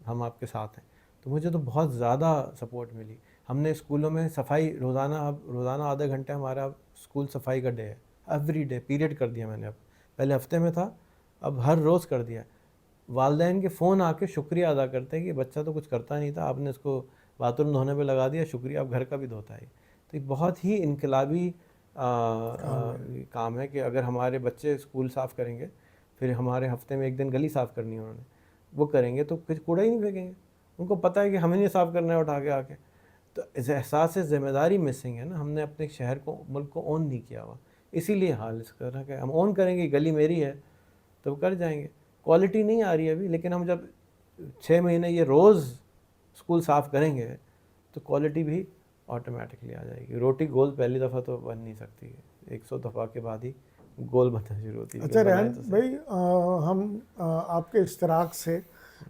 ہم آپ کے ساتھ ہیں. تو مجھے تو بہت زیادہ سپورٹ ملی. ہم نے اسکولوں میں صفائی روزانہ آدھا گھنٹہ ہمارا اسکول صفائی کا ڈے ہے, ایوری ڈے پیریڈ کر دیا میں نے. اب پہلے ہفتے میں تھا, اب ہر روز کر دیا. والدین کے فون آ کے شکریہ ادا کرتے ہیں کہ بچہ تو کچھ کرتا نہیں تھا, آپ نے اس کو باتھ روم دھونے پہ لگا دیا, شکریہ اب گھر کا بھی دھوتا ہے. تو ایک بہت ہی انقلابی کام ہے کہ اگر ہمارے بچے اسکول صاف کریں گے، پھر ہمارے ہفتے میں ایک دن گلی صاف کرنی ہے انہوں نے، وہ کریں گے تو پھر کوڑا ہی نہیں پھینکیں گے. ان کو پتہ ہے کہ ہمیں نہیں صاف کرنا ہے اٹھا کے آ کے. تو احساس ذمہ داری مسنگ ہے نا، ہم نے اپنے شہر کو، ملک کو اون نہیں کیا ہوا. اسی لیے حال اس طرح کہ ہم اون کریں گے گلی میری ہے تو وہ کر جائیں گے. کوالٹی نہیں آ رہی ہے ابھی، لیکن ہم جب 6 مہینے یہ روز اسکول صاف کریں گے تو کوالٹی بھی آٹومیٹکلی آ جائے گی. روٹی گول پہلی دفعہ تو بن نہیں سکتی ہے، 100 دفعہ کے بعد ہی گول بننا شروع ہوتی ہے. اچھا ریحان بھائی، ہم آپ کے اشتراک سے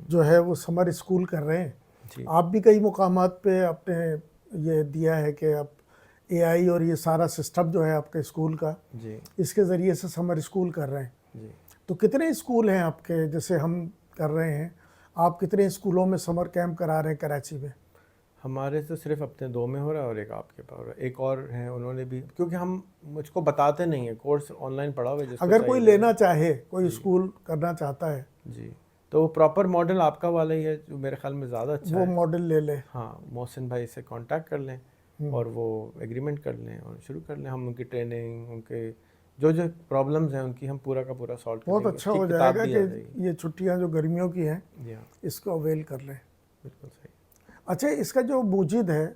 جو ہے وہ سمر اسکول کر رہے ہیں. جی آپ بھی کئی مقامات پہ آپ نے یہ دیا ہے کہ آپ اے آئی اور یہ سارا سسٹم جو ہے آپ کے اسکول کا، جی اس کے ذریعے سے سمر اسکول کر رہے ہیں. جی. تو کتنے اسکول ہیں آپ کے جیسے ہم کر رہے ہیں؟ آپ کتنے اسکولوں میں سمر کیمپ کرا رہے ہیں کراچی میں؟ ہمارے تو صرف اپنے 2 میں ہو رہا ہے اور ایک آپ کے پاس ہو رہا ہے. ایک اور ہیں انہوں نے بھی، کیونکہ ہم مجھ کو بتاتے نہیں ہیں، کورس آن لائن پڑھا ہوا ہے جس کو اگر کوئی چاہیے. لینا چاہے، کوئی اسکول کرنا چاہتا ہے جی تو وہ پراپر ماڈل آپ کا والا ہی ہے جو میرے خیال میں زیادہ اچھا وہ ہے. ماڈل لے لے. ہاں، محسن بھائی سے کانٹیکٹ کر لیں اور وہ ایگریمنٹ کر لیں اور شروع کر لیں. ہم ان کی ٹریننگ، ان کے جو پرابلمز ہیں ان کی ہم پورا کا پورا سالو کر بہت دیں گے. اچھا اس ہو کی جائے کتاب گا بھی کہ آ جائے گی. یہ چھٹیاں جو گرمیوں کی ہیں جی ہاں، اس کو اویل کر لیں. بالکل صحیح. اچھا، اس کا جو موجد ہے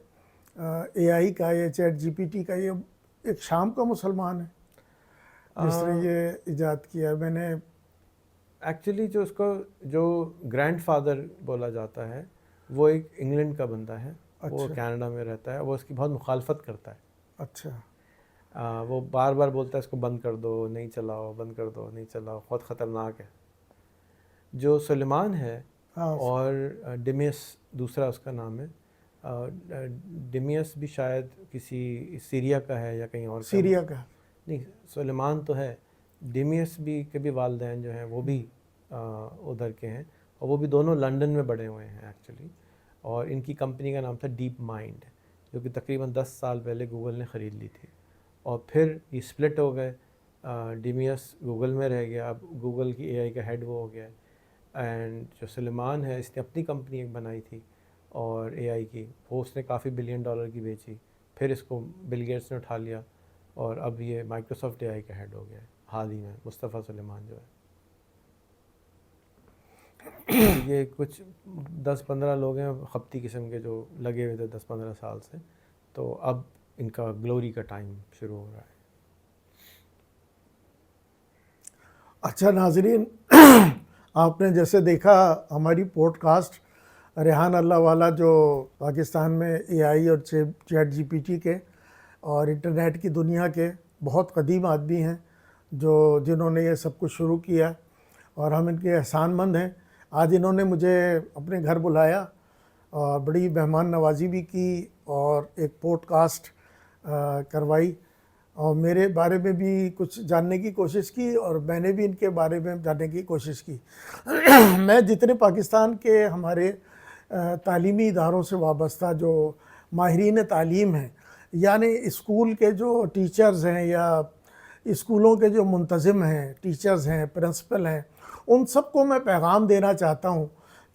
اے آئی کا، یہ چیٹ جی پی ٹی کا، یہ ایک شام کا مسلمان ہے جس نے یہ ایجاد کیا. میں نے ایکچولی جو اس کو جو گرینڈ فادر بولا جاتا ہے وہ ایک انگلینڈ کا بندہ ہے، وہ اچھا کینیڈا میں رہتا ہے. وہ اس کی بہت مخالفت کرتا ہے. اچھا وہ بار بار بولتا ہے اس کو بند کر دو، نہیں چلاؤ، بند کر دو، نہیں چلاؤ، بہت خطرناک ہے. جو سلیمان ہے ہاں، اور ڈیمیس دوسرا اس کا نام ہے. ڈیمیس بھی شاید کسی سیریا کا ہے یا کہیں اور کا. سیریا کا. نہیں، سلیمان تو ہے. ڈیمیس بھی کے بھی والدین جو ہیں وہ بھی ادھر کے ہیں، اور وہ بھی دونوں لنڈن میں بڑے ہوئے ہیں ایکچولی. اور ان کی کمپنی کا نام تھا ڈیپ مائنڈ، جو کہ تقریباً 10 سال پہلے گوگل نے خرید لی تھی. اور پھر یہ سپلٹ ہو گئے. ڈیمیس گوگل میں رہ گیا، اب گوگل کی اے آئی کا ہیڈ وہ ہو گیا ہے. اینڈ جو سلیمان ہے اس نے اپنی کمپنی ایک بنائی تھی اور اے آئی کی، وہ اس نے کافی $1 بلین کی بیچی. پھر اس کو بل گیٹس نے اٹھا لیا اور اب یہ مائیکروسافٹ اے آئی کا ہیڈ ہو گیا ہے حال ہی میں، مصطفیٰ سلیمان جو ہے. یہ کچھ 10-15 لوگ ہیں خپتی قسم کے جو لگے ہوئے تھے 10-15 سال سے. تو اب ان کا گلوری کا ٹائم شروع ہو رہا ہے. اچھا ناظرین، آپ نے جیسے دیکھا ہماری پوڈ کاسٹ ریحان اللہ والا، جو پاکستان میں اے آئی اور چیٹ جی پی ٹی کے اور انٹرنیٹ کی دنیا کے بہت قدیم آدمی ہیں، جنہوں نے یہ سب کچھ شروع کیا، اور ہم ان کے احسان مند ہیں. آج انہوں نے مجھے اپنے گھر بلایا اور بڑی مہمان نوازی بھی کی اور ایک پوڈ کاسٹ کروائی، اور میرے بارے میں بھی کچھ جاننے کی کوشش کی اور میں نے بھی ان کے بارے میں جاننے کی کوشش کی. میں جتنے پاکستان کے ہمارے تعلیمی اداروں سے وابستہ جو ماہرین تعلیم ہیں، یعنی اسکول کے جو ٹیچرز ہیں یا اسکولوں کے جو منتظم ہیں، ٹیچرز ہیں، پرنسپل ہیں، ان سب کو میں پیغام دینا چاہتا ہوں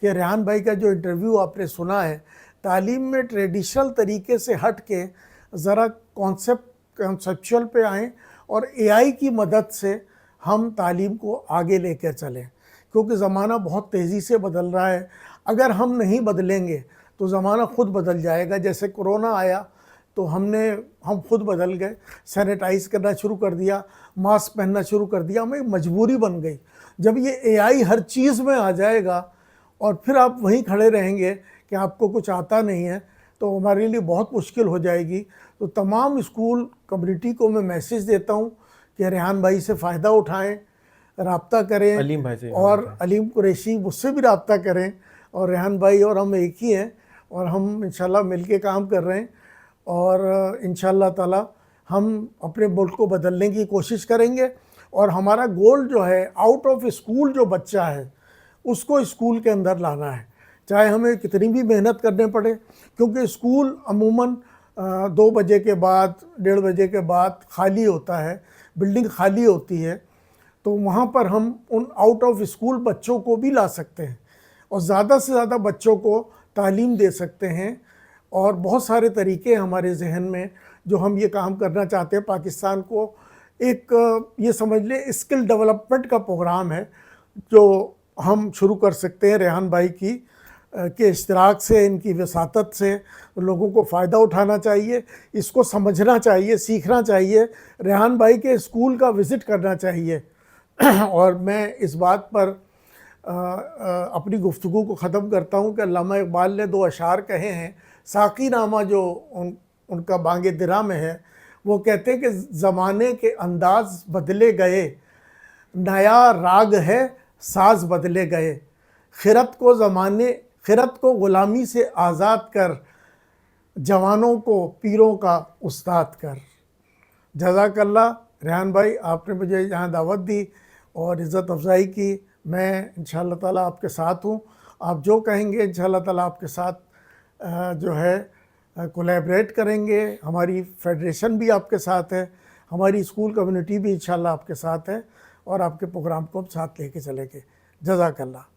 کہ ریحان بھائی کا جو انٹرویو آپ نے سنا ہے، تعلیم میں ٹریڈیشنل طریقے سے ہٹ کے ذرا کانسیپچول پہ آئیں اور اے آئی کی مدد سے ہم تعلیم کو آگے لے کر چلیں، کیونکہ زمانہ بہت تیزی سے بدل رہا ہے. اگر ہم نہیں بدلیں گے تو زمانہ خود بدل جائے گا. جیسے کرونا آیا تو ہم خود بدل گئے، سینیٹائز کرنا شروع کر دیا، ماسک پہننا شروع کر دیا، ہمیں مجبوری بن گئی. جب یہ اے آئی ہر چیز میں آ جائے گا اور پھر آپ وہیں کھڑے رہیں گے کہ آپ کو کچھ آتا نہیں ہے، تو ہمارے لیے بہت مشکل ہو جائے گی. تو تمام اسکول کمیونٹی کو میں میسیج دیتا ہوں کہ ریحان بھائی سے فائدہ اٹھائیں، رابطہ کریں، علیم بھائی سے اور علیم قریشی مجھ سے بھی رابطہ کریں. اور ریحان بھائی اور ہم ایک ہی ہیں، اور ہم انشاءاللہ مل کے کام کر رہے ہیں، اور انشاءاللہ تعالی ہم اپنے ملک کو بدلنے کی کوشش کریں گے. اور ہمارا گول جو ہے، آؤٹ آف اسکول جو بچہ ہے اس کو اسکول کے اندر لانا ہے، چاہے ہمیں کتنی بھی محنت کرنے پڑے، کیونکہ اسکول عموماً 2 بجے کے بعد، 1:30 بجے کے بعد خالی ہوتا ہے، بلڈنگ خالی ہوتی ہے. تو وہاں پر ہم ان آؤٹ آف اسکول بچوں کو بھی لا سکتے ہیں اور زیادہ سے زیادہ بچوں کو تعلیم دے سکتے ہیں. اور بہت سارے طریقے ہمارے ذہن میں، جو ہم یہ کام کرنا چاہتے ہیں پاکستان کو ایک یہ سمجھ لیں اسکل ڈیولپمنٹ کا پروگرام ہے جو ہم شروع کر سکتے ہیں ریحان بھائی کی کے اشتراک سے، ان کی وساطت سے لوگوں کو فائدہ اٹھانا چاہیے، اس کو سمجھنا چاہیے، سیکھنا چاہیے، ریحان بھائی کے اسکول کا وزٹ کرنا چاہیے۔ اور میں اس بات پر اپنی گفتگو کو ختم کرتا ہوں کہ علامہ اقبال نے 2 اشعار کہے ہیں، ساقی نامہ جو ان کا بانگ درا میں ہے، وہ کہتے ہیں کہ زمانے کے انداز بدلے گئے، نیا راگ ہے ساز بدلے گئے، خرد کو غلامی سے آزاد کر، جوانوں کو پیروں کا استاد کر۔ جزاک اللہ ریحان بھائی، آپ نے مجھے یہاں دعوت دی اور عزت افزائی کی، میں انشاءاللہ تعالیٰ آپ کے ساتھ ہوں، آپ جو کہیں گے انشاءاللہ تعالیٰ آپ کے ساتھ جو ہے کولیبریٹ کریں گے۔ ہماری فیڈریشن بھی آپ کے ساتھ ہے، ہماری اسکول کمیونٹی بھی انشاءاللہ آپ کے ساتھ ہے، اور آپ کے پروگرام کو ہم ساتھ لے کے چلیں گے۔ جزاک اللہ۔